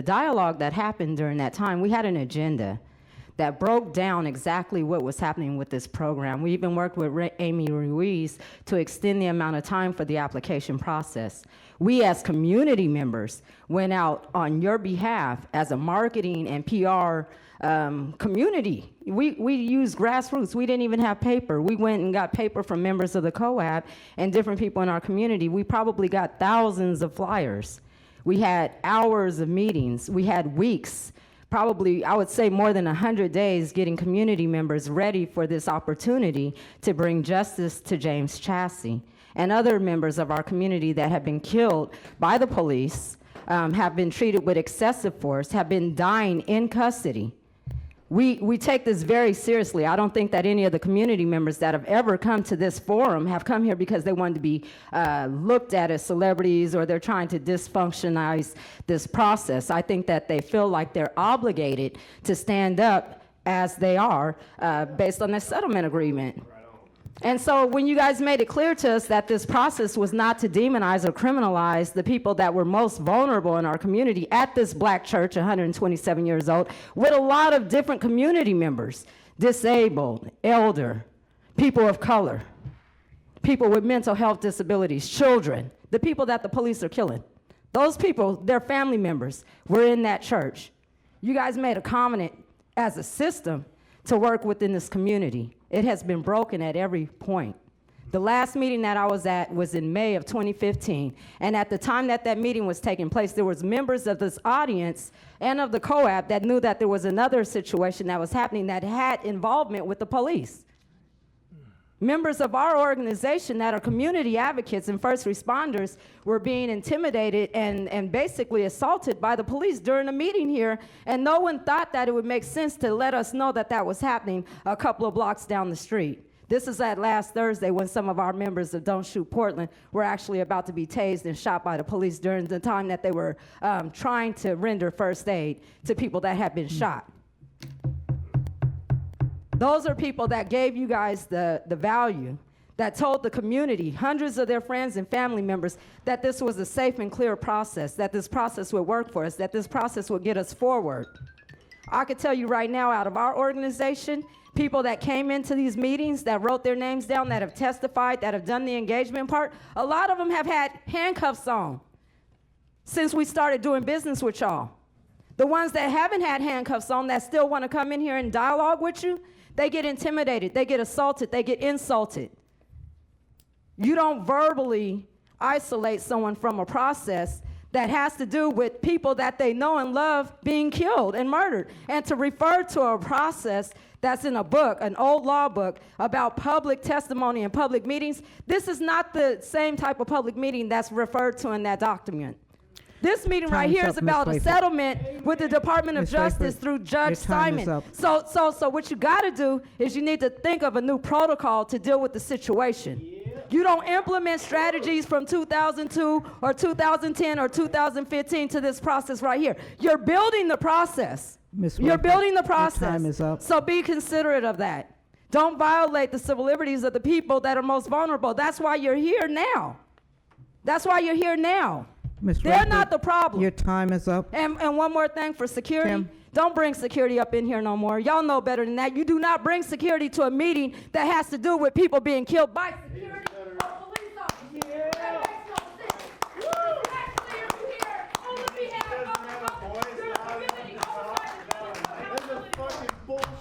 dialogue that happened during that time, we had an agenda that broke down exactly what was happening with this program. We even worked with Amy Ruiz to extend the amount of time for the application process. We as community members went out on your behalf as a marketing and PR community. We used grassroots. We didn't even have paper. We went and got paper from members of the COAB and different people in our community. We probably got thousands of flyers. We had hours of meetings. We had weeks, probably, I would say more than 100 days getting community members ready for this opportunity to bring justice to James Chassie and other members of our community that have been killed by the police, have been treated with excessive force, have been dying in custody. We take this very seriously. I don't think that any of the community members that have ever come to this forum have come here because they wanted to be looked at as celebrities or they're trying to dysfunctionize this process. I think that they feel like they're obligated to stand up as they are based on the settlement agreement. And so when you guys made it clear to us that this process was not to demonize or criminalize the people that were most vulnerable in our community at this black church, 127 years old, with a lot of different community members, disabled, elder, people of color, people with mental health disabilities, children, the people that the police are killing, those people, their family members, were in that church. You guys made a covenant as a system to work within this community. It has been broken at every point. The last meeting that I was at was in May of 2015, and at the time that that meeting was taking place, there was members of this audience and of the COAB that knew that there was another situation that was happening that had involvement with the police. Members of our organization that are community advocates and first responders were being intimidated and basically assaulted by the police during a meeting here, and no one thought that it would make sense to let us know that that was happening a couple of blocks down the street. This is at last Thursday when some of our members of Don't Shoot Portland were actually about to be tased and shot by the police during the time that they were trying to render first aid to people that had been shot. Those are people that gave you guys the value, that told the community, hundreds of their friends and family members, that this was a safe and clear process, that this process would work for us, that this process would get us forward. I could tell you right now, out of our organization, people that came into these meetings, that wrote their names down, that have testified, that have done the engagement part, a lot of them have had handcuffs on since we started doing business with y'all. The ones that haven't had handcuffs on, that still want to come in here and dialogue with you, they get intimidated, they get assaulted, they get insulted. You don't verbally isolate someone from a process that has to do with people that they know and love being killed and murdered. And to refer to a process that's in a book, an old law book, about public testimony and public meetings, this is not the same type of public meeting that's referred to in that document. This meeting right here is about a settlement with the Department of Justice through Judge Simon. So what you got to do is you need to think of a new protocol to deal with the situation. You don't implement strategies from 2002 or 2010 or 2015 to this process right here. You're building the process. Ms. You're Rayford, building the your process. time is up. So be considerate of that. Don't violate the civil liberties of the people that are most vulnerable. That's why you're here now. That's why you're here now. Ms. They're Rayford, not the problem. Your time is up. And one more thing for security. Tim. Don't bring security up in here no more. Y'all know better than that. You do not bring security to a meeting that has to do with people being killed by security or police officers. That makes no sense. You actually are here on the behalf of your community oversight and accountability.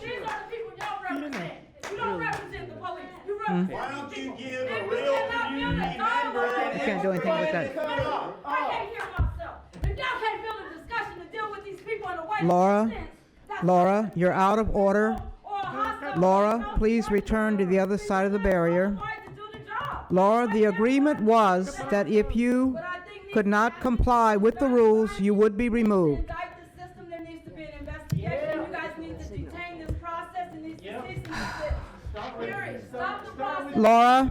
These are the people y'all represent. You don't represent the police. You represent Why don't you give and a we real cannot build a community dialogue. member? You can't do anything with that. I can't hear myself. If y'all can't build a discussion to deal with these people in a way that Laura, makes sense, that's Laura, you're out of order. or a hostile Laura, please return to the other side of the barrier. right to do the job. Laura, the agreement was that if you could not comply with the rules, you would be removed. Indict the system, there needs to be an investigation. You guys need to detain this process and needs to cease and desist. Period. Stop the process. Laura.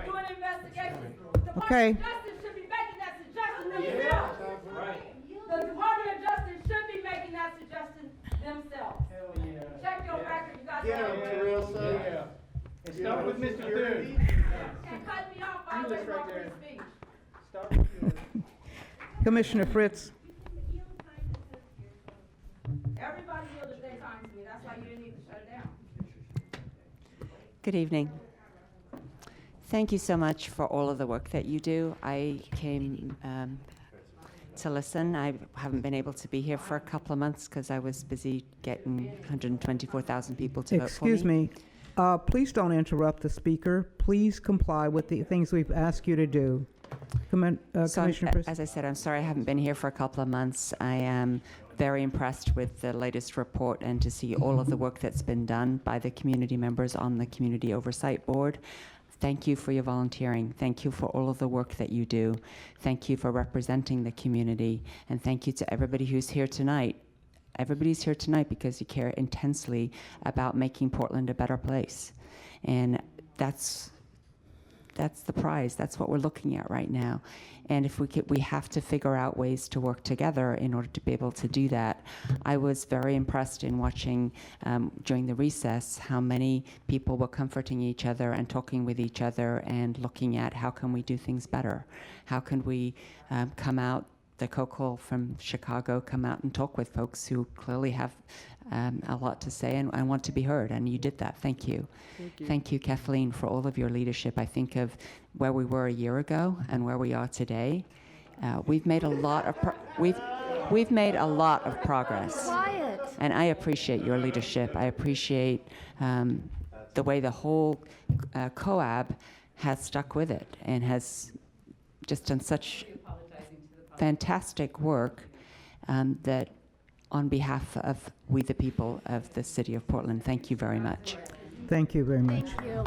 Do an investigation. Okay. The Department of Justice should be making that suggestion themselves. The Department of Justice should be making that suggestion themselves. Check your record, you guys. Get him, Teresa. And start with Mr. Thune. And cut me off by way of free speech. Start with Thune. Commissioner Fritz. Everybody yielded their time to me. That's why you didn't need to shut it down. Good evening. Thank you so much for all of the work that you do. I came to listen. I haven't been able to be here for a couple of months because I was busy getting 124,000 people to vote for me. Excuse me. Please don't interrupt the speaker. Please comply with the things we've asked you to do. Commissioner Fritz. As I said, I'm sorry I haven't been here for a couple of months. I am very impressed with the latest report and to see all of the work that's been done by the community members on the Community Oversight Board. Thank you for your volunteering. Thank you for all of the work that you do. Thank you for representing the community. And thank you to everybody who's here tonight. Everybody's here tonight because you care intensely about making Portland a better place. And that's the prize. That's what we're looking at right now. And if we have to figure out ways to work together in order to be able to do that. I was very impressed in watching during the recess how many people were comforting each other and talking with each other and looking at how can we do things better? How can we come out, the Coco from Chicago, come out and talk with folks who clearly have a lot to say and want to be heard, and you did that. Thank you. Thank you, Kathleen, for all of your leadership. I think of where we were a year ago and where we are today. We've made a lot of we've made a lot of progress, and I appreciate your leadership. I appreciate the way the whole COAB has stuck with it and has just done such fantastic work that on behalf of we the people of the city of Portland, thank you very much. Thank you very much. Thank you.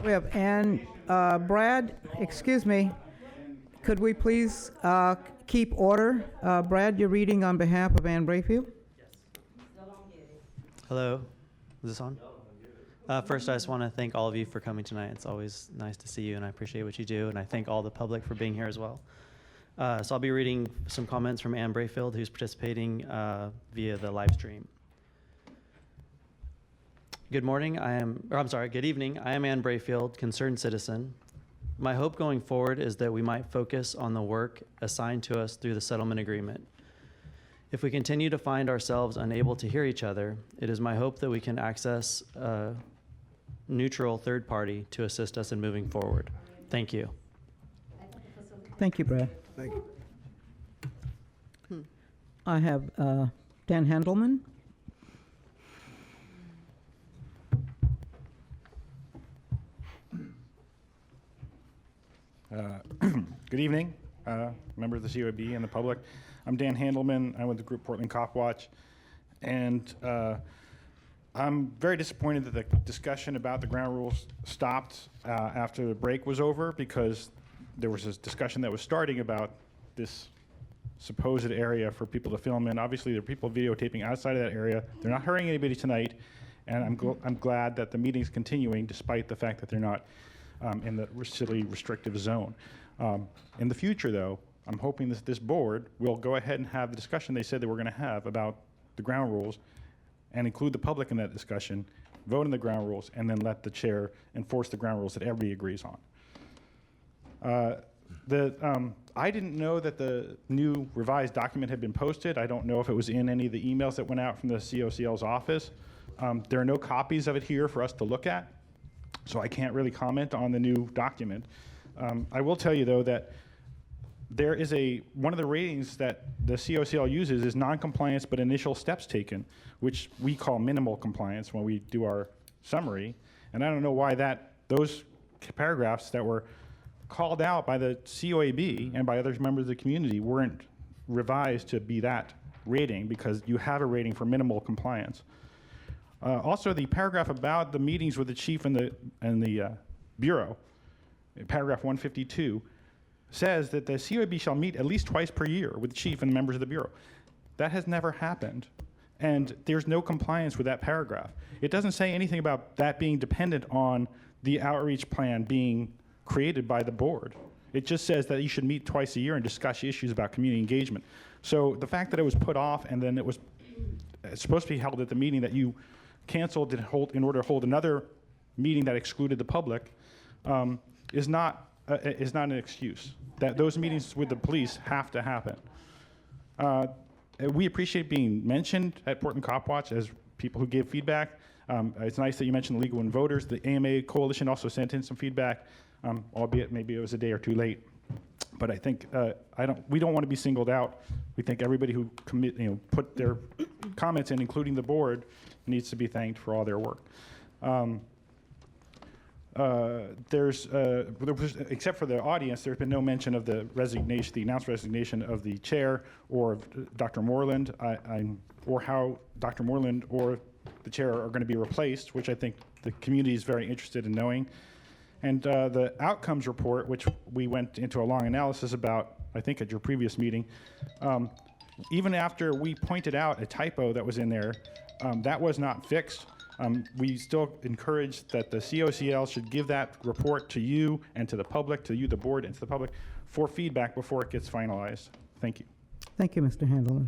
We have Ann, Brad, excuse me. Could we please keep order? Brad, you're reading on behalf of Ann Brayfield? Hello, is this on? First, I just want to thank all of you for coming tonight. It's always nice to see you, and I appreciate what you do, and I thank all the public for being here as well. So I'll be reading some comments from Ann Brayfield, who's participating via the live stream. Good evening. I am Ann Brayfield, concerned citizen. My hope going forward is that we might focus on the work assigned to us through the settlement agreement. If we continue to find ourselves unable to hear each other, it is my hope that we can access a neutral third party to assist us in moving forward. Thank you. Thank you, Brad. Thank you. I have Dan Handelman. Good evening, members of the COAB and the public. I'm Dan Handelman. I'm with the group Portland Cop Watch. And I'm very disappointed that the discussion about the ground rules stopped after the break was over, because there was this discussion that was starting about this supposed area for people to film in. Obviously, there are people videotaping outside of that area. They're not hurting anybody tonight. And I'm glad that the meeting's continuing despite the fact that they're not in the city restrictive zone. In the future, though, I'm hoping that this board will go ahead and have the discussion they said they were going to have about the ground rules and include the public in that discussion, vote on the ground rules, and then let the chair enforce the ground rules that everybody agrees on. I didn't know that the new revised document had been posted. I don't know if it was in any of the emails that went out from the COCL's office. There are no copies of it here for us to look at, so I can't really comment on the new document. I will tell you, though, that there is one of the ratings that the COCL uses is non-compliance but initial steps taken, which we call minimal compliance when we do our summary. And I don't know why those paragraphs that were called out by the COAB and by other members of the community weren't revised to be that rating, because you have a rating for minimal compliance. Also, the paragraph about the meetings with the chief and the bureau, paragraph 152, says that the COAB shall meet at least twice per year with the chief and members of the bureau. That has never happened, and there's no compliance with that paragraph. It doesn't say anything about that being dependent on the outreach plan being created by the board. It just says that you should meet twice a year and discuss issues about community engagement. So the fact that it was put off and then it's supposed to be held at the meeting that you canceled in order to hold another meeting that excluded the public is not an excuse. That those meetings with the police have to happen. We appreciate being mentioned at Portland Cop Watch as people who give feedback. It's nice that you mentioned the Legal Women Voters. The AMA Coalition also sent in some feedback, albeit maybe it was a day or two late. But I think we don't want to be singled out. We think everybody who put their comments in, including the board, needs to be thanked for all their work. Except for the audience, there's been no mention of the announced resignation of the chair or of Dr. Moreland, or how Dr. Moreland or the chair are going to be replaced, which I think the community is very interested in knowing. And the outcomes report, which we went into a long analysis about, I think at your previous meeting, even after we pointed out a typo that was in there, that was not fixed. We still encourage that the COCL should give that report to you and to the public, to you, the board, and to the public, for feedback before it gets finalized. Thank you. Thank you, Mr. Handelman.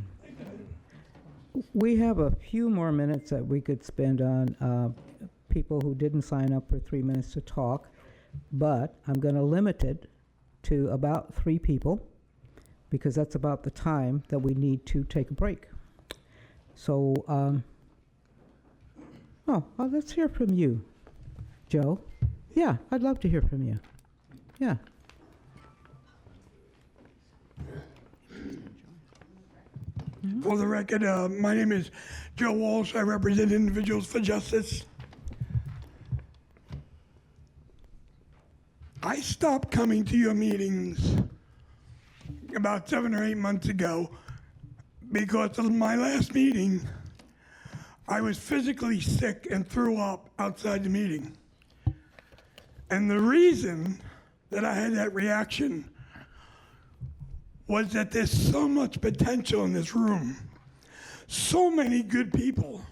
We have a few more minutes that we could spend on people who didn't sign up for 3 minutes to talk, but I'm going to limit it to about 3 people, because that's about the time that we need to take a break. So, let's hear from you, Joe. Yeah, I'd love to hear from you. Yeah. For the record, my name is Joe Walsh. I represent Individuals for Justice. I stopped coming to your meetings about 7 or 8 months ago because of my last meeting. I was physically sick and threw up outside the meeting. And the reason that I had that reaction was that there's so much potential in this room, so many good people,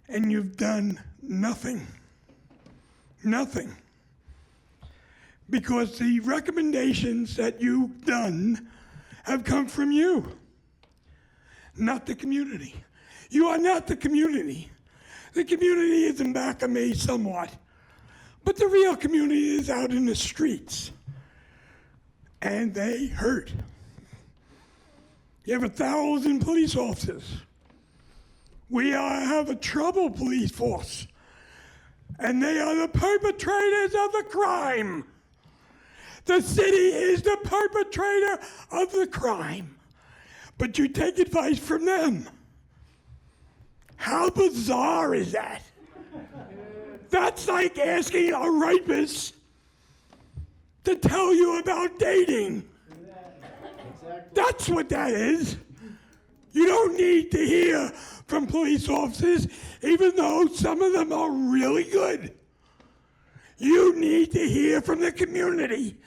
and you've done nothing. Nothing. Because the recommendations that you've done have come from you, not the community. You are not the community. The community is in back of me somewhat, but the real community is out in the streets, and they hurt. You have 1,000 police officers. We have a troubled police force, and they are the perpetrators of the crime. The city is the perpetrator of the crime, but you take advice from them. How bizarre is that? That's like asking a rapist to tell you about dating. That's what that is. You don't need to hear from police officers, even though some of them are really good. You need to hear from the community.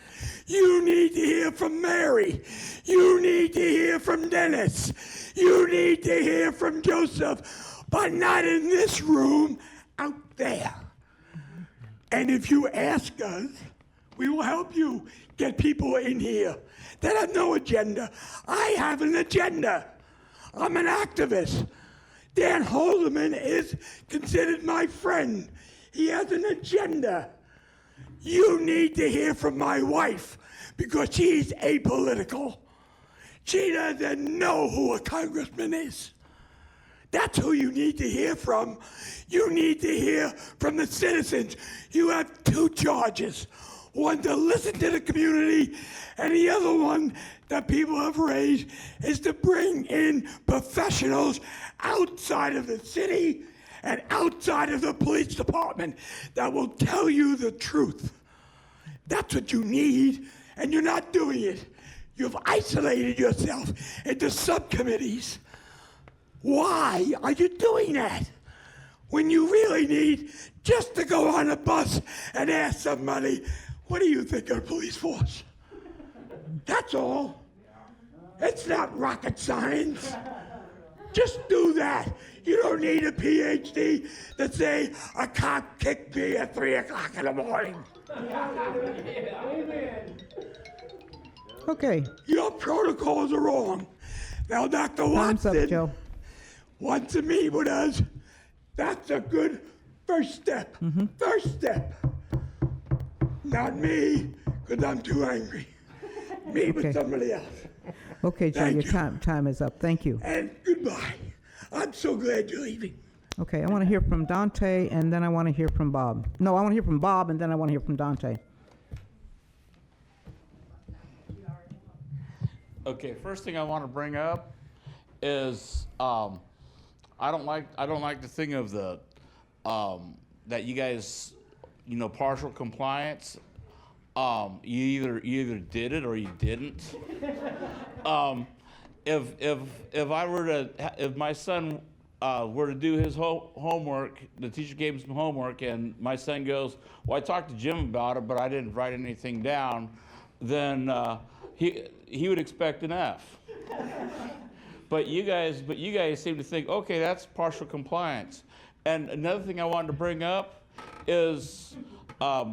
You need to hear from Mary. You need to hear from Dennis. You need to hear from Joseph. but not in this room, out there. And if you ask us, we will help you get people in here that have no agenda. I have an agenda. I'm an activist. Dan Haldeman is considered my friend. He has an agenda. You need to hear from my wife because she's apolitical. She doesn't know who a congressman is. That's who you need to hear from. You need to hear from the citizens. You have two charges. One, to listen to the community, and the other one that people have raised is to bring in professionals outside of the city and outside of the police department that will tell you the truth. That's what you need, and you're not doing it. You've isolated yourself into subcommittees. Why are you doing that? When you really need just to go on a bus and ask somebody, what do you think of the police force? That's all. It's not rocket science. Just do that. You don't need a PhD to say a cop kicked me at 3 o'clock in the morning. Okay. Your protocols are wrong. Now, Dr. Time's up, Watson Joe. wants to meet with us. That's a good first step. First step. Not me, because I'm too angry. Meet with somebody else. Okay, Joe, Thank your you. time is up. Thank you. And goodbye. I'm so glad you're leaving. Okay, I want to hear from Dante, and then I want to hear from Bob. No, I want to hear from Bob, and then I want to hear from Dante. Okay, first thing I want to bring up is I don't like the thing of the that you guys, partial compliance. You either did it or you didn't. If my son were to do his homework, the teacher gave him some homework, and my son goes, "Well, I talked to Jim about it, but I didn't write anything down," then he would expect an F. But you guys seem to think, okay, that's partial compliance. And another thing I wanted to bring up is a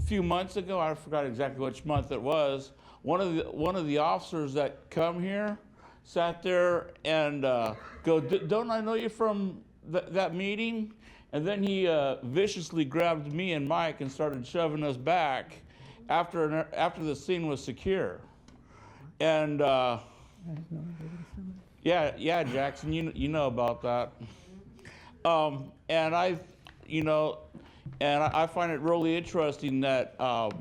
few months ago, I forgot exactly which month it was, one of the officers that come here sat there and go, "Don't I know you from that meeting?" And then he viciously grabbed me and Mike and started shoving us back after the scene was secure. And yeah, Jackson, you know about that. And I find it really interesting that an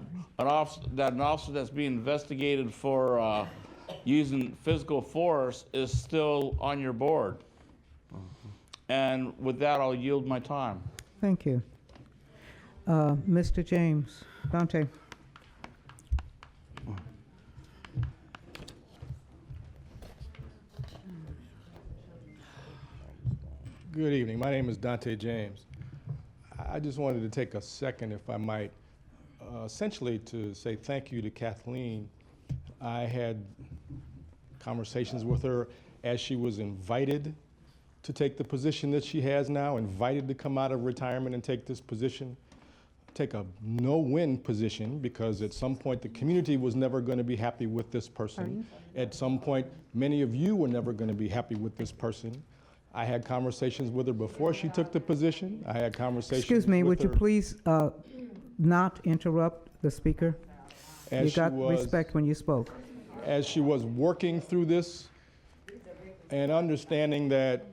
officer that's being investigated for using physical force is still on your board. And with that, I'll yield my time. Thank you. Mr. James, Dante. Good evening. My name is Dante James. I just wanted to take a second, if I might, essentially to say thank you to Kathleen. I had conversations with her as she was invited to take the position that she has now, invited to come out of retirement and take this position, take a no-win position, because at some point the community was never going to be happy with this person. At some point, many of you were never going to be happy with this person. I had conversations with her before she took the position. I had conversations Excuse me, with would you her please not interrupt the speaker? as You she got was- respect when you spoke. as she was working through this and understanding that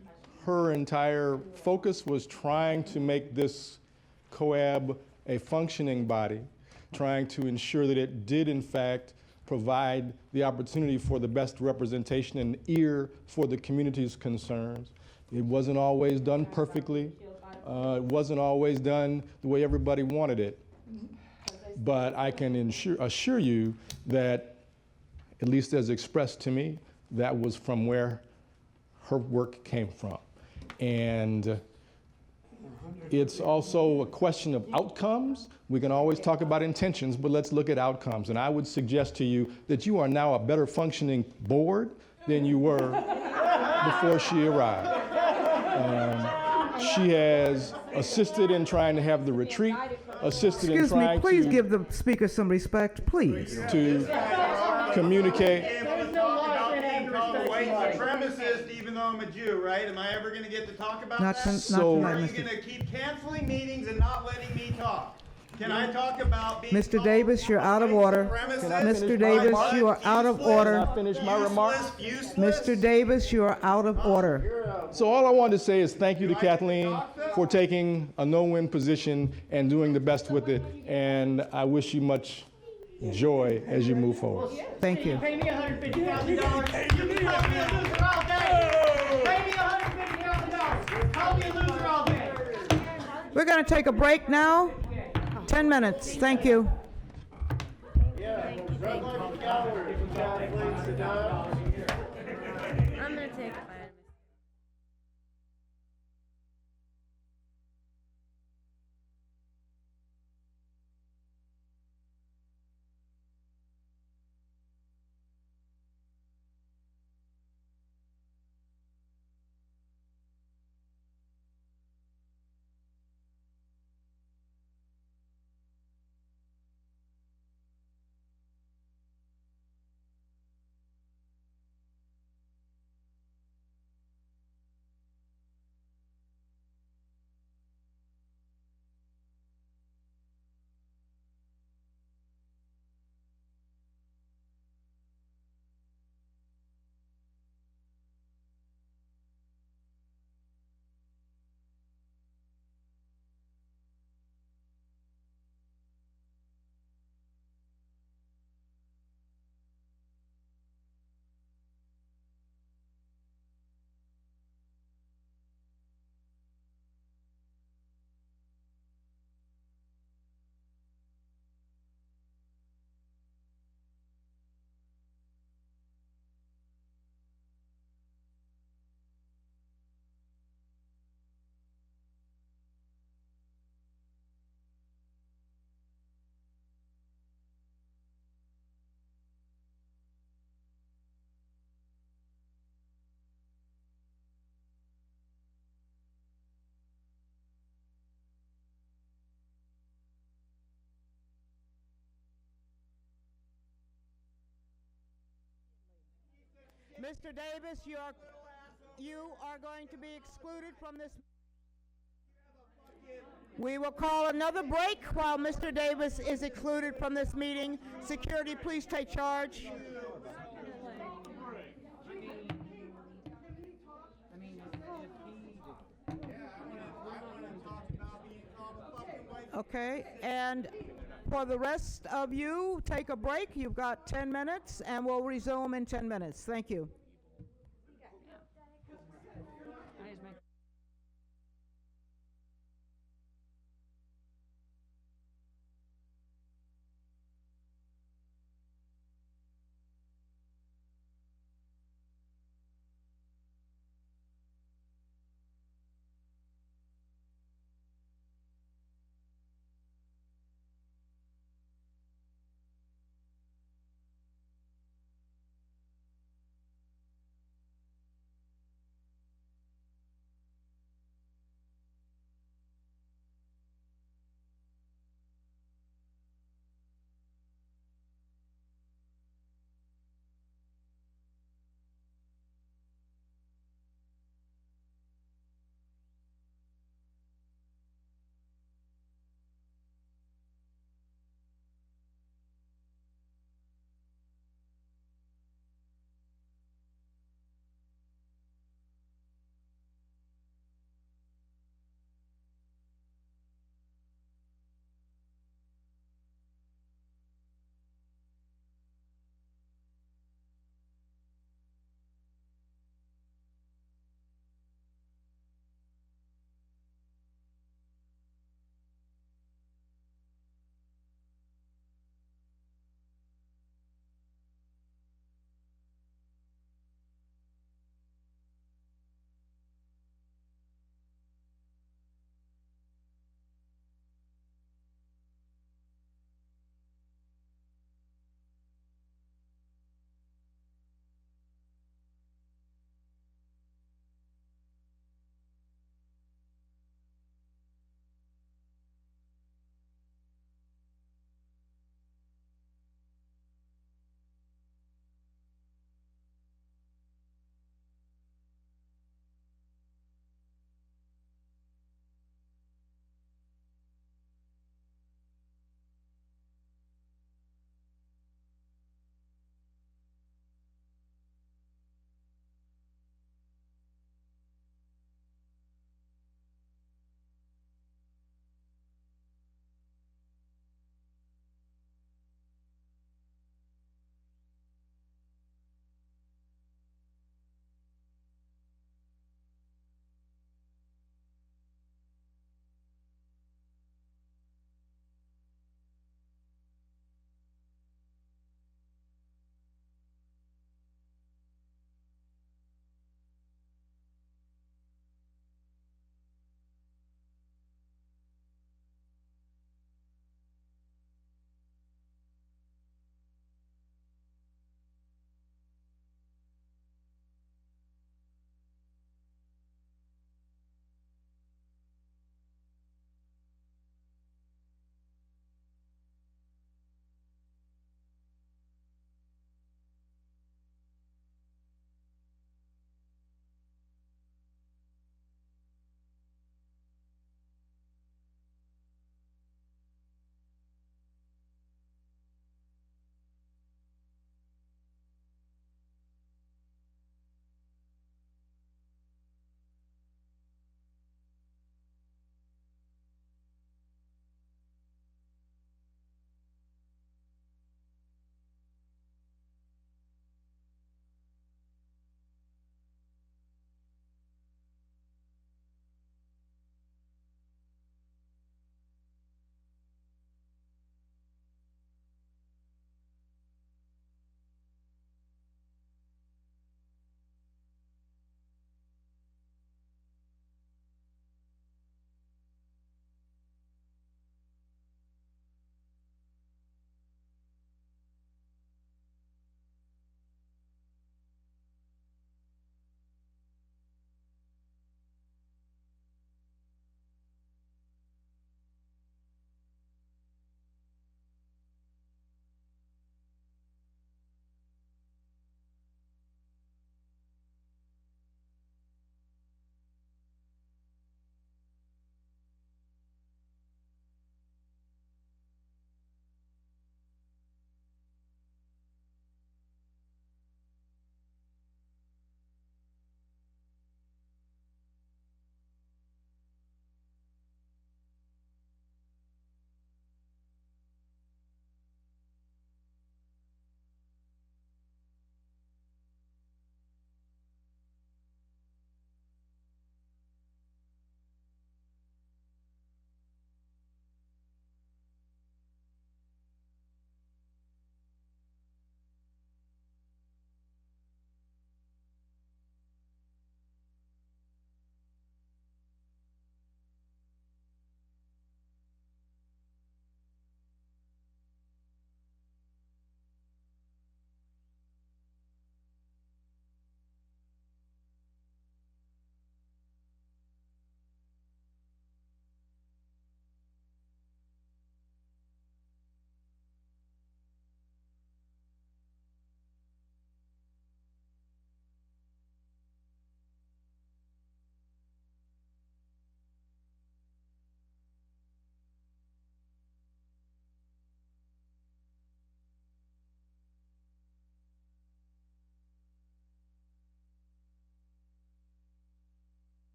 her entire focus was trying to make this COAB a functioning body, trying to ensure that it did in fact provide the opportunity for the best representation and ear for the community's concerns. It wasn't always done perfectly. It wasn't always done the way everybody wanted it. But I can assure you that, at least as expressed to me, that was from where her work came from. And it's also a question of outcomes. We can always talk about intentions, but let's look at outcomes. And I would suggest to you that you are now a better functioning board than you were before she arrived. She has assisted in trying to have the retreat, assisted in Excuse me, trying please to, give the speaker some respect, please. to communicate. White supremacist, even though I'm a Jew, right? Am I ever going to get to talk about Not that? ton- not So- tonight, Are you Mr. going to keep canceling meetings and not letting me talk? Can I talk about being Mr. called Davis, you're out of white order. supremacist? Can I finish Mr. my Davis, remarks? you are out of order. Can I finish my remarks? Useless? Mr. Davis, you are out of order. So all I wanted to say is thank you to Kathleen for taking a no-win position and doing the best with it. And I wish you much joy as you move forward. Thank you. Pay me $150,000. You can call me a loser all day. Pay me $150,000. Call me a loser all day. We're going to take a break now. 10 minutes. Thank you. I'm gonna take a bite. Mr. Davis, you are going to be excluded from this. We will call another break while Mr. Davis is excluded from this meeting. Security, please take charge. Okay, and for the rest of you, take a break. You've got 10 minutes, and we'll resume in 10 minutes. Thank you.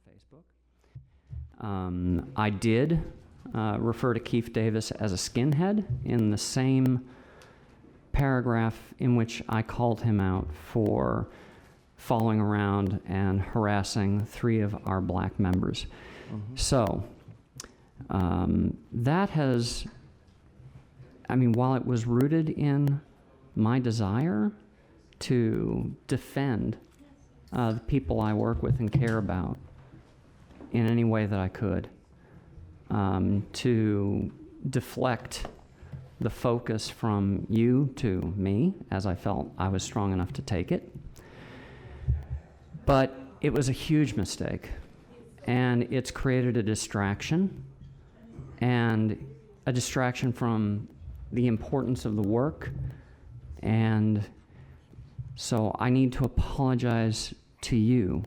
Facebook. I did refer to Keith Davis as a skinhead in the same paragraph in which I called him out for following around and harassing 3 of our black members. So that has, I mean, while it was rooted in my desire to defend the people I work with and care about in any way that I could, to deflect the focus from you to me, as I felt I was strong enough to take it. But it was a huge mistake, and it's created a distraction, and a distraction from the importance of the work. And so I need to apologize to you.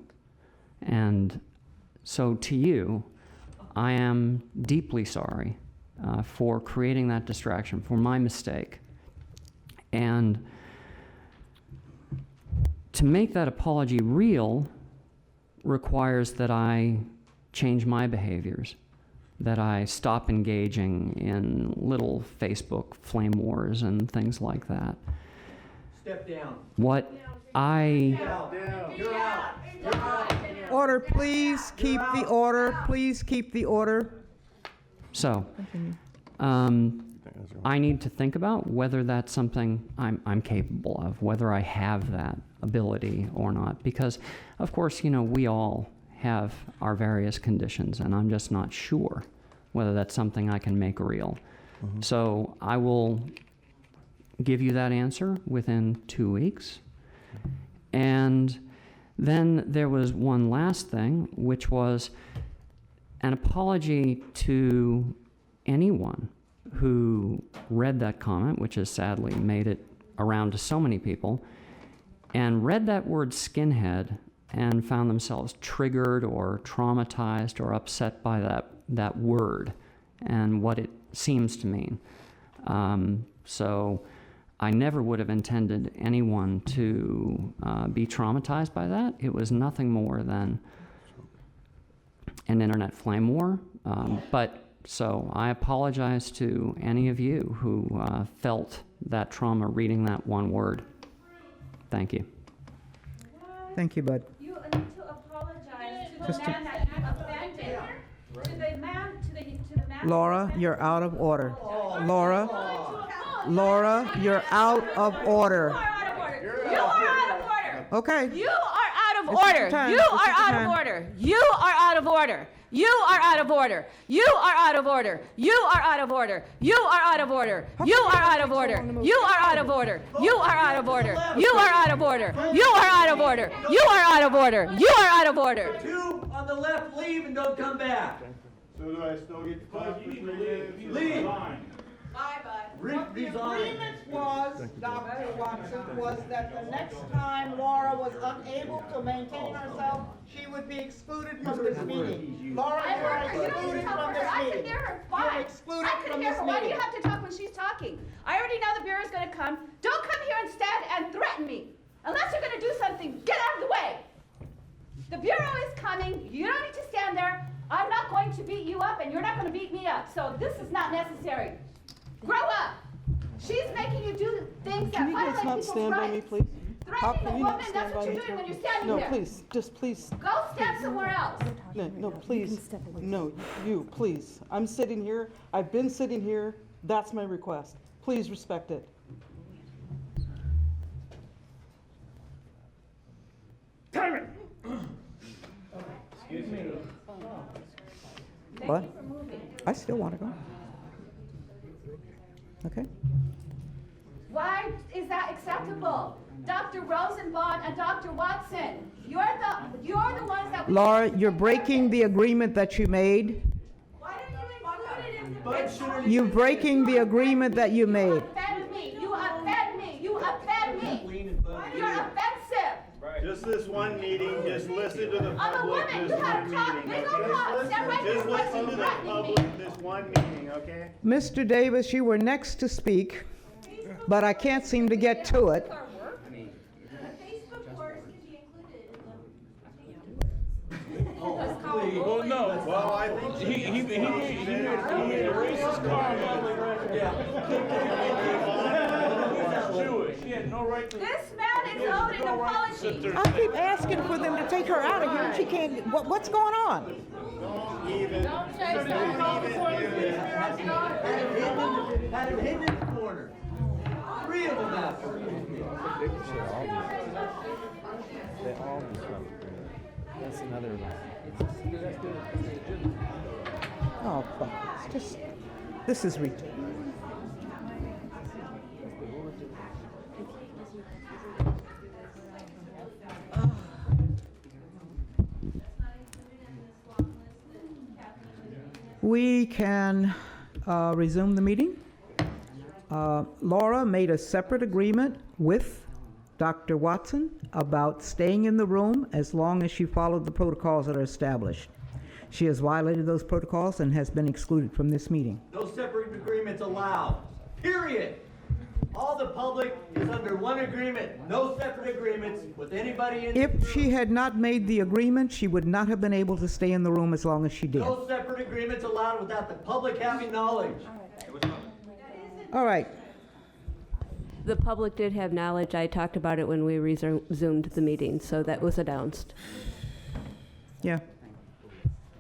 And so to you, I am deeply sorry for creating that distraction, for my mistake. And to make that apology real requires that I change my behaviors, that I stop engaging in little Facebook flame wars and things like that. Step down. What I... You're out. You're out. Order, please. Keep the order. Please keep the order. So, I need to think about whether that's something I'm capable of, whether I have that ability or not. Because, of course, you know, we all have our various conditions, and I'm just not sure whether that's something I can make real. So I will give you that answer within 2 weeks. And then there was one last thing, which was an apology to anyone who read that comment, which has sadly made it around to so many people, and read that word skinhead and found themselves triggered or traumatized or upset by that word and what it seems to mean. So I never would have intended anyone to be traumatized by that. It was nothing more than an internet flame war. So I apologize to any of you who felt that trauma reading that one word. Thank you. Thank you, Bud. You need to apologize to the man that you offended. To the man, to the man. Laura, you're out of order. Laura, you're out of order. You are out of order. Okay. You are out of This is order. your time. You This is are your out time. of order. You are out of order. You are out of order. You are out of order. You are out of order. You are out of order. You are out of order. You are out of order. You are out of order. You are out of order. You are out of order. You are out of order. You are out of order. 2 on the left, leave and don't come back. So do I still get to talk for 3 minutes? Leave. Bye, bud. Resign. The agreement was, Dr. Watson, was that the next time Laura was unable to maintain herself, she would be excluded from this meeting. Laura, you are excluded from this I can meeting. hear her. You're Fine. excluded I can from hear this her. Why do you meeting. have to talk when she's talking? I already know the bureau's going to come. Don't come here and stand and threaten me. Unless you're going to do something, get out of the way. The bureau is coming. You don't need to stand there. I'm not going to beat you up, and you're not going to beat me up. So this is not necessary. Grow up. She's making you do things Can that you guys violate not people's stand by rights. me, please? Threatening a Can you not woman, stand that's by what you're me? doing when you're standing No, there. please, just please. Go stand somewhere else. No, please. No, you, please. I'm sitting here. I've been sitting here. That's my request. Please respect it. Excuse me. What? I still want to go. Okay. Why is that acceptable? Dr. Rosenbaum and Dr. Watson, you're the ones that. Laura, you're breaking the agreement that you made. Why don't you include it in the? You're breaking the agreement that you made. Offend me. You offend me. You offend me. You're offensive. Just this one meeting, just listen to the I'm a public, woman. this You have one talk. meeting. They don't talk. Stand right Just there. listen to the public, this one meeting, okay? Mr. Davis, you were next to speak, but I can't seem to get to it. Facebook words can be included in the. Well, no. Well, I think he made a racist comment. Jewish. He had no right to. This man is owed an apology. I keep asking for them to take her out of here, and she can't. What's going on? Had him hidden in the corner. 3 of them after. They all disrupt. That's another one. Oh, fuck. It's just, this is ridiculous. We can resume the meeting. Laura made a separate agreement with Dr. Watson about staying in the room as long as she followed the protocols that are established. She has violated those protocols and has been excluded from this meeting. No separate agreements allowed. Period. All the public is under one agreement. No separate agreements with anybody in the room. If she had not made the agreement, she would not have been able to stay in the room as long as she did. No separate agreements allowed without the public having knowledge. All right. The public did have knowledge. I talked about it when we resumed the meeting, so that was announced. Yeah.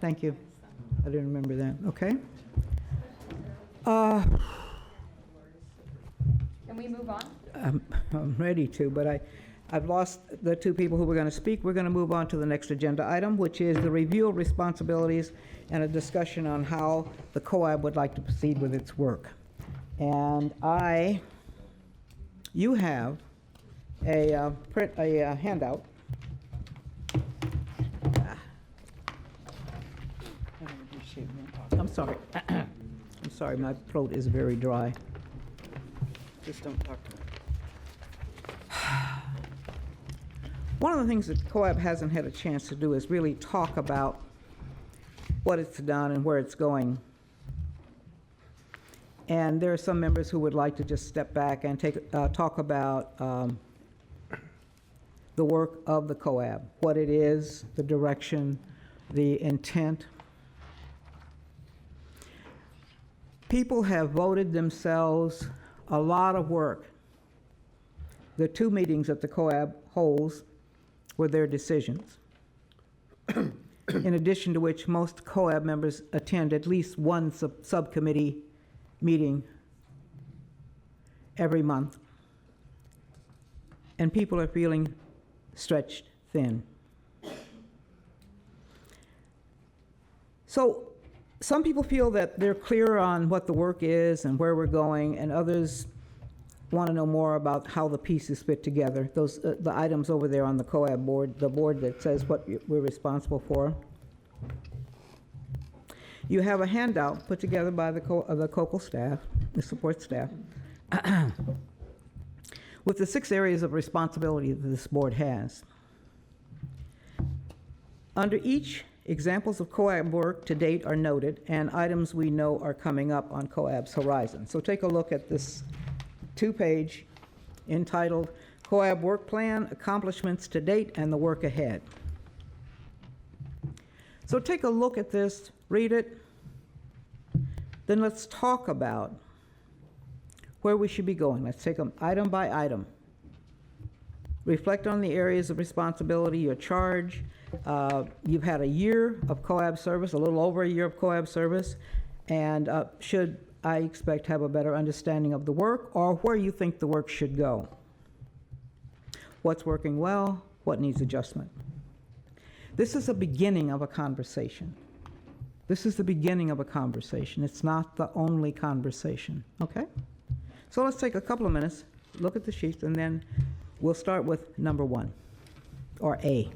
Thank you. I didn't remember that. Okay. Can we move on? I'm ready to, but I've lost the 2 people who were going to speak. We're going to move on to the next agenda item, which is the review of responsibilities and a discussion on how the COAB would like to proceed with its work. And you have a handout. I'm sorry. I'm sorry, my throat is very dry. Just don't talk to me. One of the things that COAB hasn't had a chance to do is really talk about what it's done and where it's going. And there are some members who would like to just step back and talk about the work of the COAB, what it is, the direction, the intent. People have voted themselves a lot of work. The 2 meetings that the COAB holds were their decisions. In addition to which, most COAB members attend at least one subcommittee meeting every month. And people are feeling stretched thin. So some people feel that they're clear on what the work is and where we're going, and others want to know more about how the pieces fit together. Those the items over there on the COAB board, the board that says what we're responsible for. You have a handout put together by the COCL staff, the support staff, with the 6 areas of responsibility that this board has. Under each, examples of COAB work to date are noted, and items we know are coming up on COAB's horizon. So take a look at this 2-page entitled COAB Work Plan, Accomplishments to Date, and the Work Ahead. So take a look at this, read it, then let's talk about where we should be going. Let's take them item by item. Reflect on the areas of responsibility, your charge. You've had a year of COAB service, a little over a year of COAB service, and should, I expect, have a better understanding of the work or where you think the work should go. What's working well, what needs adjustment. This is the beginning of a conversation. This is the beginning of a conversation. It's not the only conversation, okay? So let's take a couple of minutes, look at the sheets, and then we'll start with number 1, or A.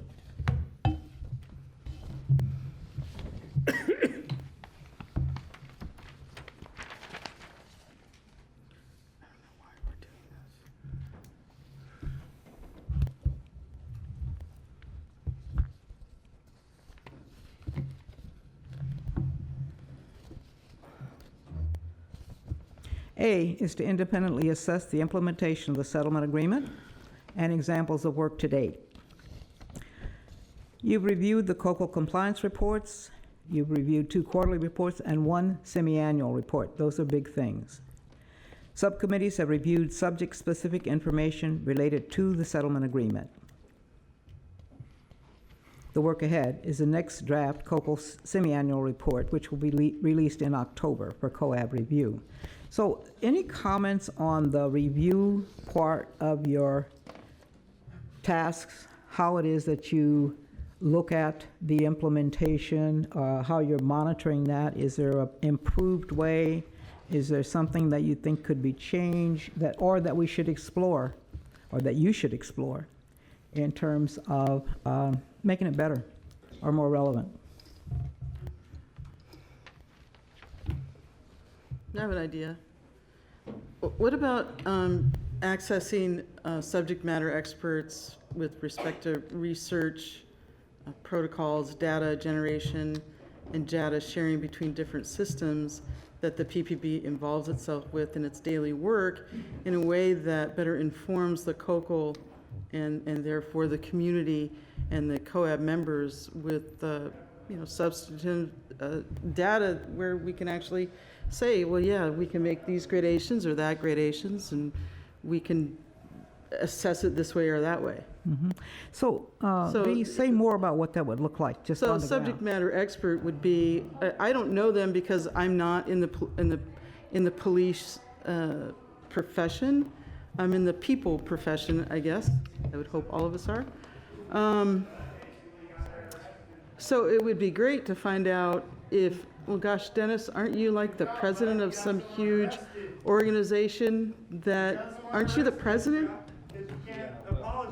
A is to independently assess the implementation of the settlement agreement and examples of work to date. You've reviewed the COCO compliance reports. You've reviewed 2 quarterly reports and 1 semi-annual report. Those are big things. Subcommittees have reviewed subject-specific information related to the settlement agreement. The work ahead is the next draft COCO semi-annual report, which will be released in October for COAB review. So any comments on the review part of your tasks, how it is that you look at the implementation, how you're monitoring that? Is there an improved way? Is there something that you think could be changed or that we should explore, or that you should explore in terms of making it better or more relevant? I have an idea. What about accessing subject matter experts with respect to research, protocols, data generation, and data sharing between different systems that the PPB involves itself with in its daily work in a way that better informs the COCO and therefore the community and the COAB members with substantive data where we can actually say, well, yeah, we can make these gradations or that gradations, and we can assess it this way or that way. Mm-hmm. So, say more about what that would look like, just so on the subject ground. matter expert would be, I don't know them because I'm not in the police profession. I'm in the people profession, I guess. I would hope all of us are. So it would be great to find out if, well, gosh, Dennis, aren't you like the president of some huge organization aren't you the president?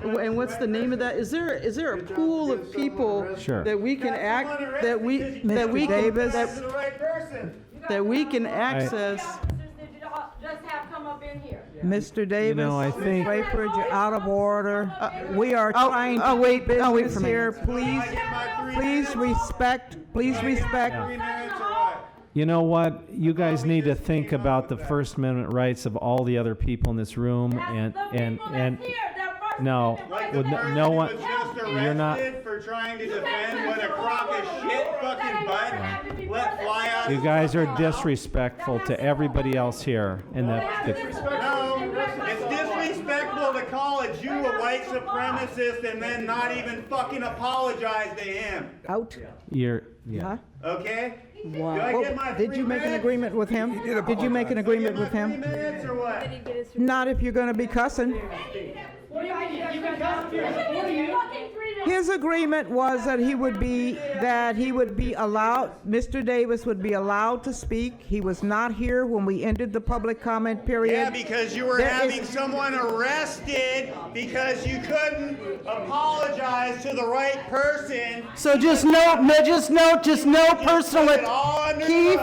And what's the name of that? Is there a pool of people Sure. that we can that we can access? Just have come up in here. Mr. Davis, I think- Ms. Rayford, you're out of order. We are trying to wait do for business me. here. Please respect. You know what? You guys need to think about the First Amendment rights of all the other people in this room, and no, with no one. You're not. For trying to defend what a crock of shit fucking butt let fly out. You guys are disrespectful to everybody else here, and No, it's disrespectful to call a Jew a white supremacist and then not even fucking apologize to him. Out. Yeah. Okay? Wow. Do I get my Did you make an agreement with him? Did you make an agreement with him? 3 minutes or what? Not if you're going to be cussing. His agreement was that he would be allowed, Mr. Davis would be allowed to speak. He was not here when we ended the public comment period. Yeah, because you were having someone arrested because you couldn't apologize to the right person. So just no personal. Keith.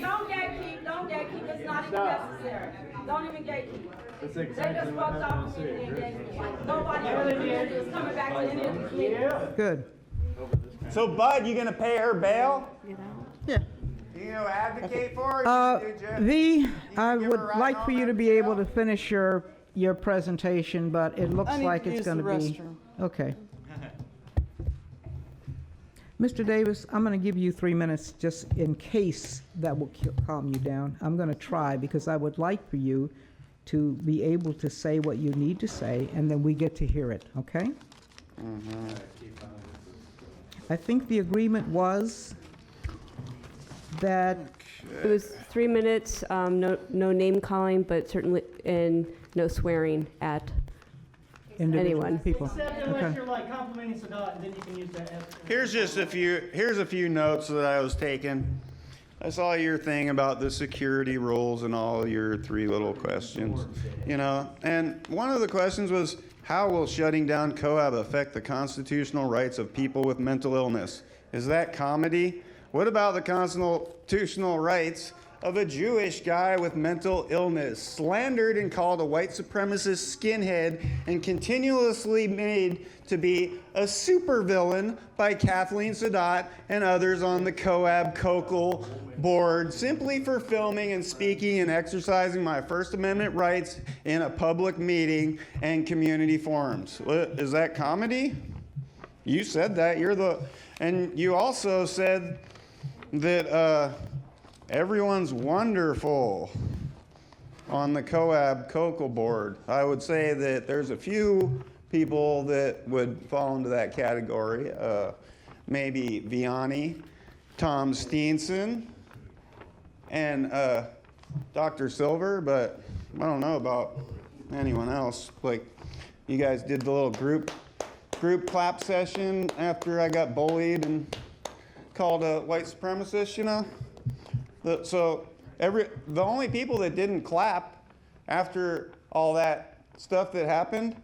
Don't gatekeep, it's not even necessary. Don't even gatekeep. They just fucked off with me and gatekeep. Nobody is coming back to any of the meetings. Good. So, Bud, you gonna pay her bail? Yeah. You gonna advocate for her? V, I would like for you to be able to finish your presentation, but it looks I need like to it's use going the to be. restroom. Okay. Mr. Davis, I'm going to give you 3 minutes just in case that will calm you down. I'm going to try because I would like for you to be able to say what you need to say, and then we get to hear it, okay? I think the agreement was that It was 3 minutes, no name calling, but certainly, and no swearing at individual anyone. people. Except unless you're like complimenting Sadat, and then you can use that as. Here's a few notes that I was taking. I saw your thing about the security rules and all your 3 little questions, and one of the questions was, how will shutting down COAB affect the constitutional rights of people with mental illness? Is that comedy? What about the constitutional rights of a Jewish guy with mental illness, slandered and called a white supremacist skinhead and continuously made to be a supervillain by Kathleen Sadat and others on the COAB COCL board simply for filming and speaking and exercising my First Amendment rights in a public meeting and community forums? Is that comedy? You said that. And you also said that everyone's wonderful on the COAB COCO board. I would say that there's a few people that would fall into that category. Maybe Vianney, Tom Steenson, and Dr. Silver, but I don't know about anyone else. Like, you guys did the little group clap session after I got bullied and called a white supremacist, you know? So the only people that didn't clap after all that stuff that happened,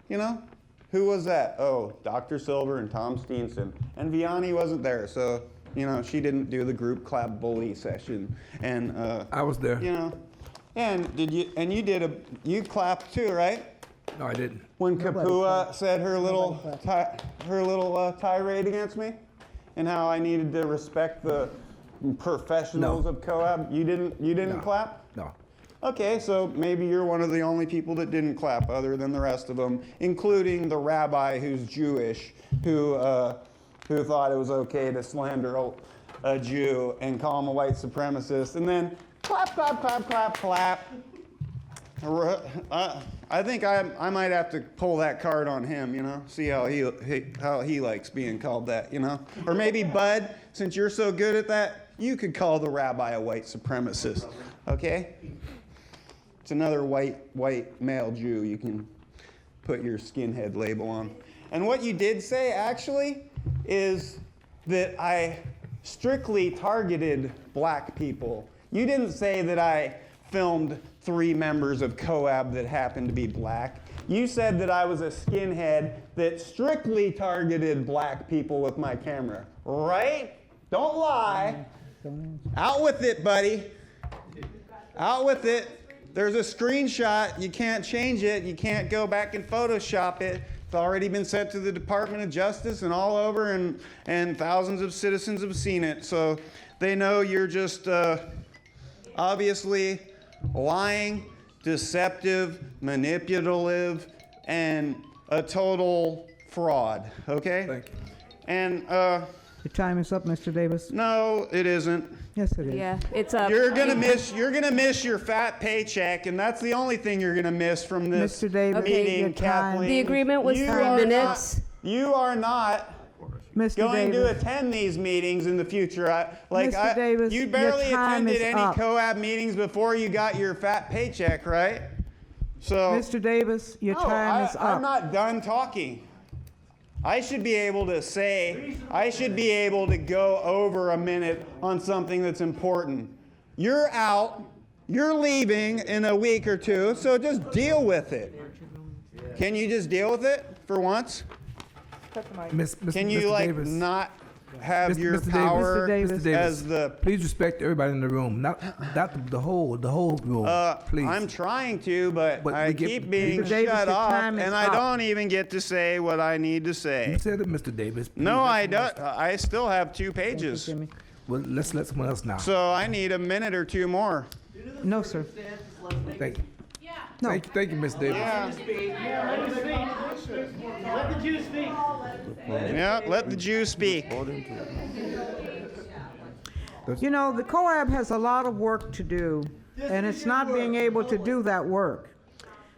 you know, who was that? Oh, Dr. Silver and Tom Steenson. And Vianney wasn't there, so, you know, she didn't do the group clap bully session. And I was there. You know, and you clapped too, right? No, I didn't. When Kapua said her little tirade against me, and how I needed to respect the professionals of COAB, you didn't clap? No. Okay, so maybe you're one of the only people that didn't clap, other than the rest of them, including the rabbi who's Jewish, who thought it was okay to slander a Jew and call him a white supremacist, and then clap, clap, clap, clap, clap. I think I might have to pull that card on him, you know, see how he likes being called that, you know? Or maybe Bud, since you're so good at that, you could call the rabbi a white supremacist, okay? It's another white male Jew you can put your skinhead label on. And what you did say, actually, is that I strictly targeted black people. You didn't say that I filmed 3 members of COAB that happened to be black. You said that I was a skinhead that strictly targeted black people with my camera, right? Don't lie. Out with it, buddy. Out with it. There's a screenshot. You can't change it. You can't go back and Photoshop it. It's already been sent to the Department of Justice and all over, and thousands of citizens have seen it. So they know you're just obviously lying, deceptive, manipulative, and a total fraud, okay? Thank you. And Your time is up, Mr. Davis. no, it isn't. Yes, it is. Yeah, it's up. You're gonna miss your fat paycheck, and that's the only thing you're gonna miss from this Mr. Davis, meeting, your time. Kathleen. The agreement was You 3 are minutes. You are not Mr. going Davis. to attend these meetings in the future. Mr. Davis, you your barely time attended is any up. COAB meetings before you got your fat paycheck, right? So, Mr. Davis, your time is up. I'm not done talking. I should be able to go over a minute on something that's important. You're out. You're leaving in a week or two, so just deal with it. Can you just deal with it for once? Can you not have your power as the? Please respect everybody in the room, not the whole room. Please. I'm trying to, but I keep being Mr. Davis, shut your off, time is and I up. don't even get to say what I need to say. You said it, Mr. Davis. No, I don't. I still have 2 pages. Well, let's let someone else now. So I need a minute or 2 more. No, sir. Thank you. No. Thank you, Ms. Davis. Let the Jews speak. Yeah, let the Jews speak. You know, the COAB has a lot of work to do, and it's not being able to do that work.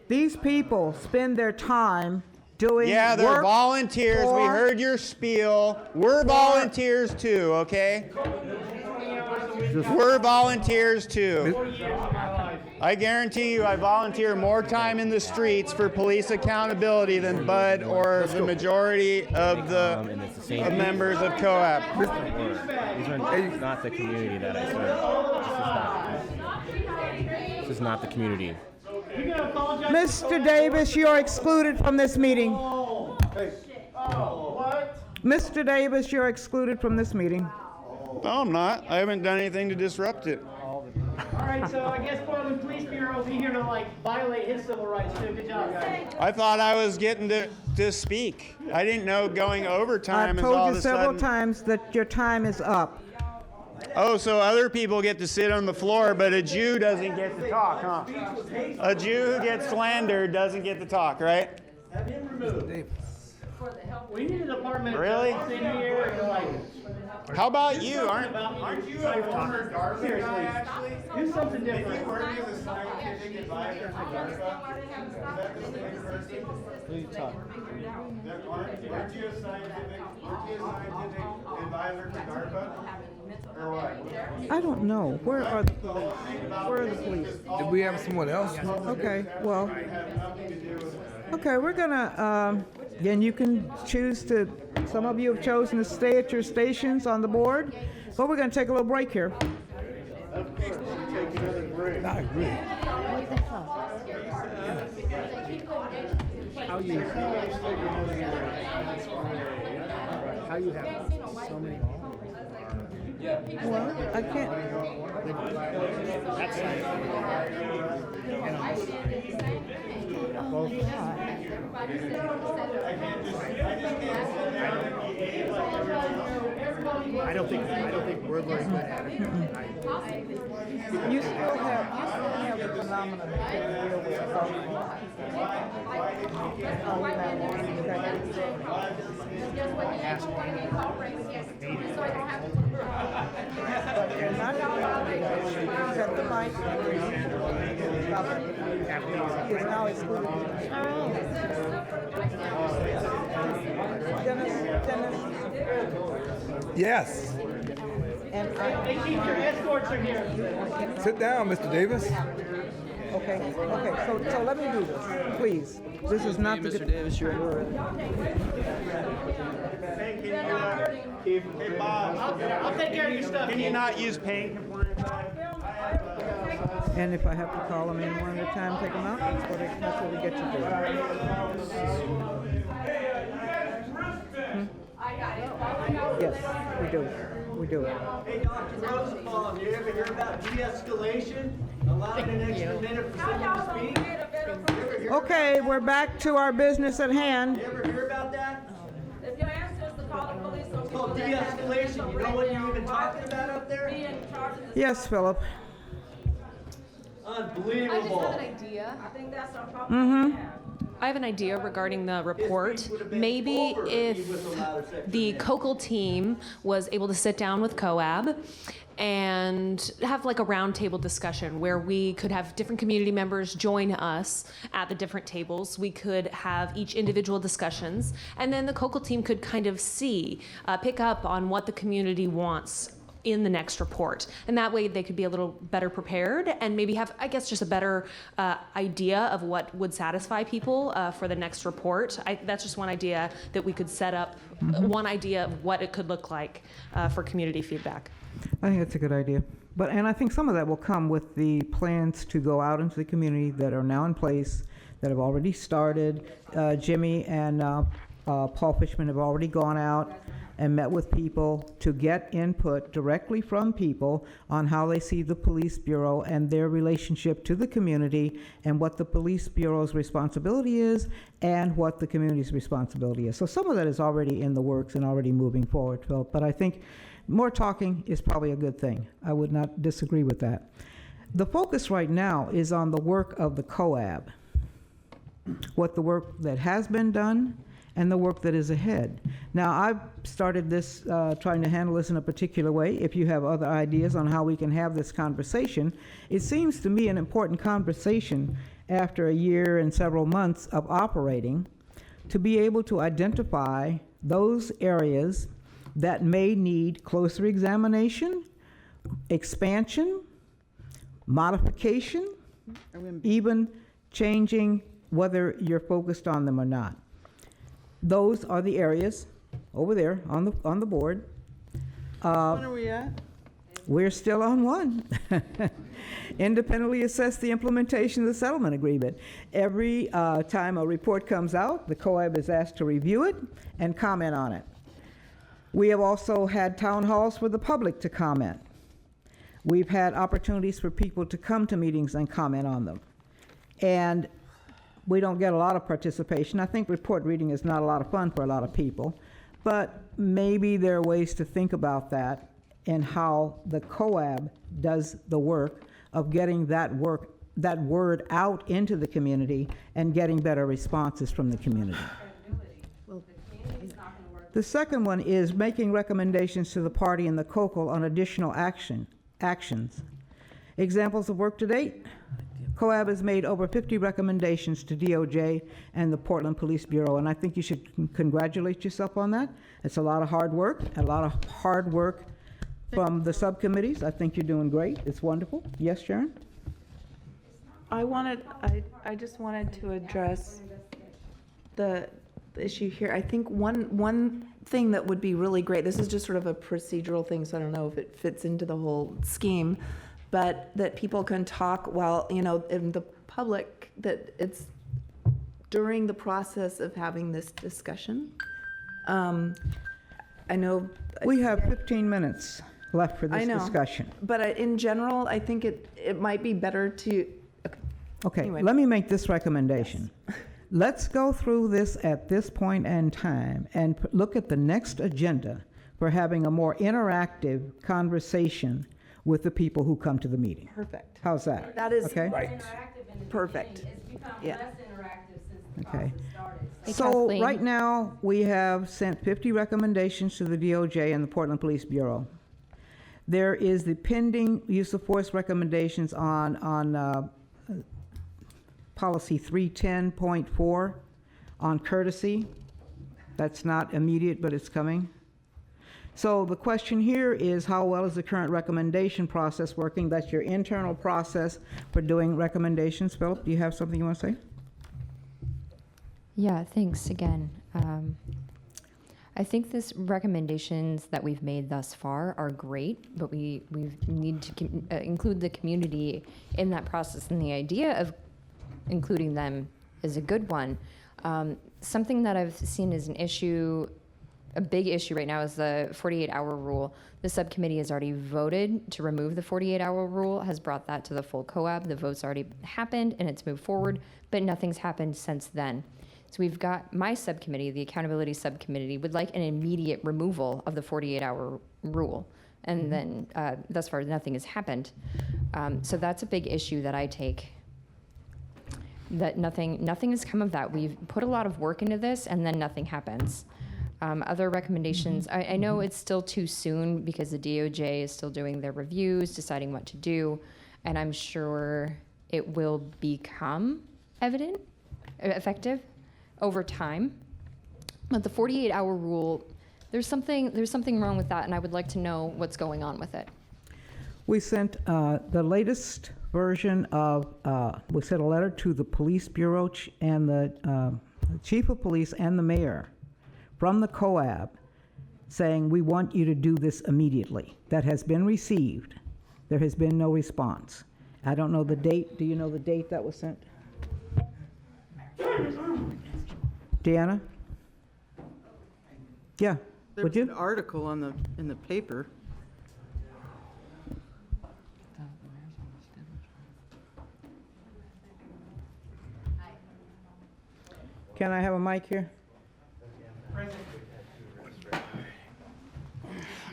These people spend their time doing Yeah, they're work volunteers. We for- heard your spiel. We're volunteers too, okay? We're volunteers too. I guarantee you I volunteer more time in the streets for police accountability than Bud or the majority of the members of COAB. These are not the community that I serve. This is not the community. Mr. Davis, you're excluded from this meeting. Mr. Davis, you're excluded from this meeting. No, I'm not. I haven't done anything to disrupt it. All right, so I guess Portland Police Bureau will be here to violate his civil rights too. Good job, guys. I thought I was getting to speak. I didn't know going overtime I've is all told of you a several sudden. times that your time is up. Oh, so other people get to sit on the floor, but a Jew doesn't get to talk, huh? A Jew who gets slandered doesn't get to talk, right? Have him removed. We need a department. Really? In here and like. How about you? Aren't you a former DARPA guy, actually? Do something Did different. you work as a scientific advisor for DARPA? Is that the same person? What are you talking? Aren't you a scientific advisor for DARPA? Or what? I don't know. Where are the police? Where are the police? Did we have someone else? Okay, well, okay, we're gonna, again, you can choose to, some of you have chosen to stay at your stations on the board, but we're gonna take a little break here. I agree. How you have so many. Well, I can't. That's I don't think we're very good at it. You still have the phenomenon that you can deal with. But you're not except the mic. He is now excluded. Dennis. Yes. And They keep your escorts are here. Sit down, Mr. Davis. Okay, so let me do this, please. This is not the good. Davis, you're Hey, Bob. I'll take care of your stuff. Can you not use pain? And if I have to call them in one at a time, take them out, that's what we get to do. Yes, we do. Hey, Dr. Rosenbaum, you ever hear about de-escalation? Allowing an extra minute for someone to speak? You ever hear Okay, we're back to our business at hand. You ever hear about that? If your answer is to call the police on It's called de-escalation. You know what you're even talking about up there? Yes, Philip. Unbelievable. I just have an idea. I think that's our problem. I have an idea regarding the report. Maybe if the COCL team was able to sit down with COAB and have like a roundtable discussion where we could have different community members join us at the different tables. We could have each individual discussions, and then the COCL team could kind of pick up on what the community wants in the next report. And that way they could be a little better prepared and maybe have, I guess, just a better idea of what would satisfy people for the next report. That's just one idea that we could set up, one idea of what it could look like for community feedback. I think that's a good idea. And I think some of that will come with the plans to go out into the community that are now in place, that have already started. Jimmy and Paul Fishman have already gone out and met with people to get input directly from people on how they see the police bureau and their relationship to the community and what the police bureau's responsibility is and what the community's responsibility is. So some of that is already in the works and already moving forward, Phil. But I think more talking is probably a good thing. I would not disagree with that. The focus right now is on the work of the COAB, what the work that has been done and the work that is ahead. Now, I've started this, trying to handle this in a particular way. If you have other ideas on how we can have this conversation, it seems to me an important conversation after a year and several months of operating to be able to identify those areas that may need closer examination, expansion, modification, even changing whether you're focused on them or not. Those are the areas over there on the board. When are we at? We're still on one. Independently assess the implementation of the settlement agreement. Every time a report comes out, the COAB is asked to review it and comment on it. We have also had town halls for the public to comment. We've had opportunities for people to come to meetings and comment on them. And we don't get a lot of participation. I think report reading is not a lot of fun for a lot of people, but maybe there are ways to think about that and how the COAB does the work of getting that word out into the community and getting better responses from the community. The second one is making recommendations to the party and the COCO on additional actions. Examples of work to date. COAB has made over 50 recommendations to DOJ and the Portland Police Bureau, and I think you should congratulate yourself on that. It's a lot of hard work, from the subcommittees. I think you're doing great. It's wonderful. Yes, Sharon? I just wanted to address the issue here. I think one thing that would be really great, this is just sort of a procedural thing, so I don't know if it fits into the whole scheme, but that people can talk while, in the public, that it's during the process of having this discussion. I know. We have 15 minutes left for this discussion. But in general, I think it might be better to. Okay, anyway. Let me make this recommendation. Yes. Let's go through this at this point in time and look at the next agenda for having a more interactive conversation with the people who come to the meeting. Perfect. How's that? That is okay? Right. Perfect. Yeah. Okay. So right now, we have sent 50 recommendations to the DOJ and the Portland Police Bureau. There is the pending use of force recommendations on policy 310.4 on courtesy. That's not immediate, but it's coming. So the question here is, how well is the current recommendation process working? That's your internal process for doing recommendations. Philip, do you have something you want to say? Yeah, thanks again. I think these recommendations that we've made thus far are great, but we need to include the community in that process, and the idea of including them is a good one. Something that I've seen as an issue, a big issue right now, is the 48-hour rule. The subcommittee has already voted to remove the 48-hour rule, has brought that to the full COAB. The vote's already happened and it's moved forward, but nothing's happened since then. So we've got my subcommittee, the accountability subcommittee, would like an immediate removal of the 48-hour rule. And then thus far, nothing has happened. So that's a big issue that I take. That nothing has come of that. We've put a lot of work into this, and then nothing happens. Other recommendations, I know it's still too soon because the DOJ is still doing their reviews, deciding what to do, and I'm sure it will become effective over time. But the 48-hour rule, there's something wrong with that, and I would like to know what's going on with it. We sent the latest version of, we sent a letter to the police bureau and the chief of police and the mayor from the COAB saying, we want you to do this immediately. That has been received. There has been no response. I don't know the date. Do you know the date that was sent? Deanna? Yeah, There would was you? an article in the paper. Can I have a mic here?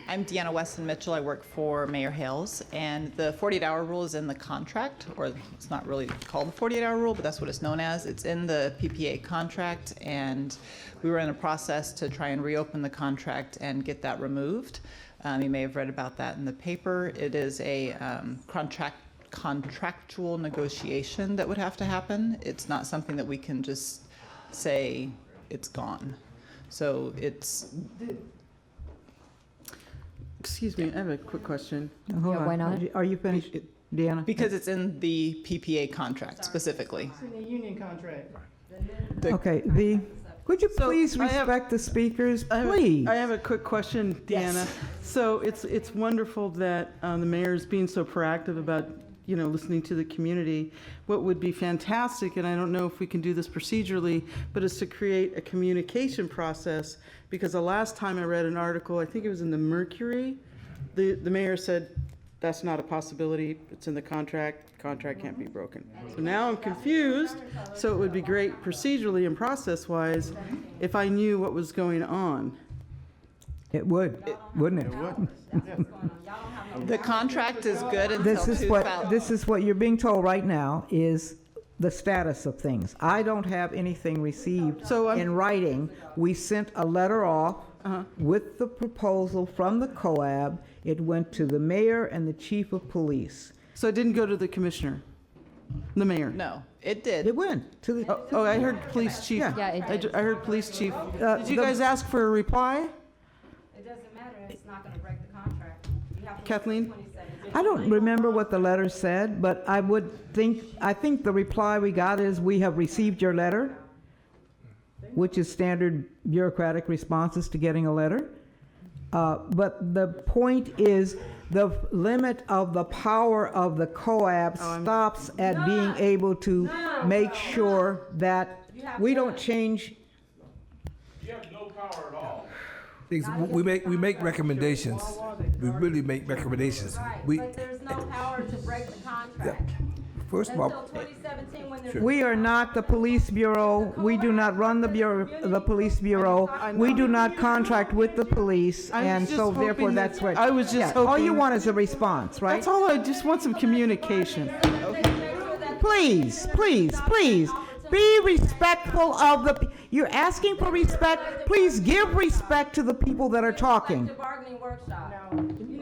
I'm Deanna Weston Mitchell. I work for Mayor Hales, and the 48-hour rule is in the contract, or it's not really called the 48-hour rule, but that's what it's known as. It's in the PPA contract, and we were in a process to try and reopen the contract and get that removed. You may have read about that in the paper. It is a contractual negotiation that would have to happen. It's not something that we can just say it's gone. So it's. Excuse me, I have a quick question. Hold on. why not? Are you finished, Deanna? Because it's in the PPA contract specifically. It's in the union contract. Okay, could you please respect the speakers, please? I have a quick question, Deanna. Yes. So it's wonderful that the mayor's being so proactive about listening to the community. What would be fantastic, and I don't know if we can do this procedurally, but is to create a communication process, because the last time I read an article, I think it was in the Mercury, the mayor said, that's not a possibility, it's in the contract can't be broken. So now I'm confused, so it would be great procedurally and process-wise if I knew what was going on. It would, wouldn't it? It would. The contract is good until This is what you're being told right now is the status of things. I don't have anything received in writing. We sent a letter off With the proposal from the COAB, it went to the mayor and the chief of police. So it didn't go to the commissioner, the mayor? No, it did. It went to the. Oh, I heard police chief. Yeah. Yeah, it did. I heard police chief. Did you the- guys ask for a reply? It doesn't matter, it's not gonna break the contract. You have to Kathleen? I don't remember what the letter said, but I think the reply we got is, we have received your letter, which is standard bureaucratic responses to getting a letter. But the point is, the limit of the power of the COAB stops at being able to make sure that we don't change. You have no power at all. We make recommendations. We really make recommendations. We, But there's no power to break the contract. first of all, Until 2017, when there's. We are not the police bureau. We do not run the police bureau. We do not contract with the police, I was and just so therefore hoping that- that's right. I was just Yeah, all you hoping- want is a response, right? That's all, I just want some communication. Please, please, please, be respectful of the, you're asking for respect, please give respect to the people that are talking. The bargaining workshop.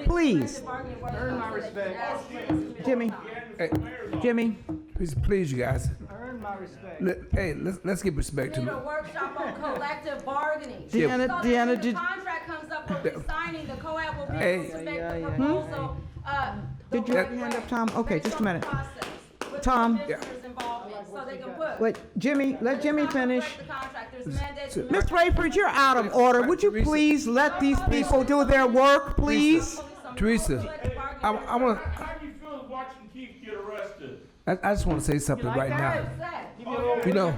Please. Earn my respect. Jimmy, Jimmy, please, you guys. Earn my respect. Hey, let's give respect We need to. a workshop on collective bargaining. Deanna- So that Deanna, when the did- contract comes up for re-signing, the COAB will be Hey. able to make the proposal. did you have your hand up, Tom? Okay, just a minute. Tom. So they can put. Wait, Jimmy, let Jimmy finish. The contract, there's mandates. and Ms. Rayford, you're out of order. Would you please let these people do their work, please? Teresa, I want How do you feel watching Keith get arrested? I just want to say something right now. You know,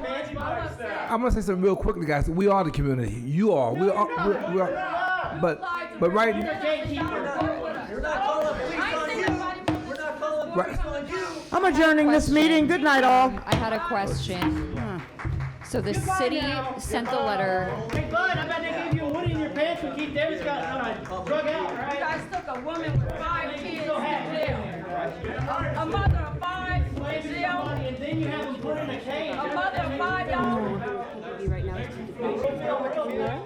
I'm gonna say something real quickly, guys. We are the community. You are. We are. But right. Right. I'm adjourning this meeting. Good night, all. I had a question. So the city sent the letter. Hey, bud, I bet they gave you a wood in your pants when Keith Davis got drug out, right? You guys took a woman with 5 kids So in happy. jail. A mother of 5 in jail. And then you have him put in a cage. A mother of 5, y'all. Right now.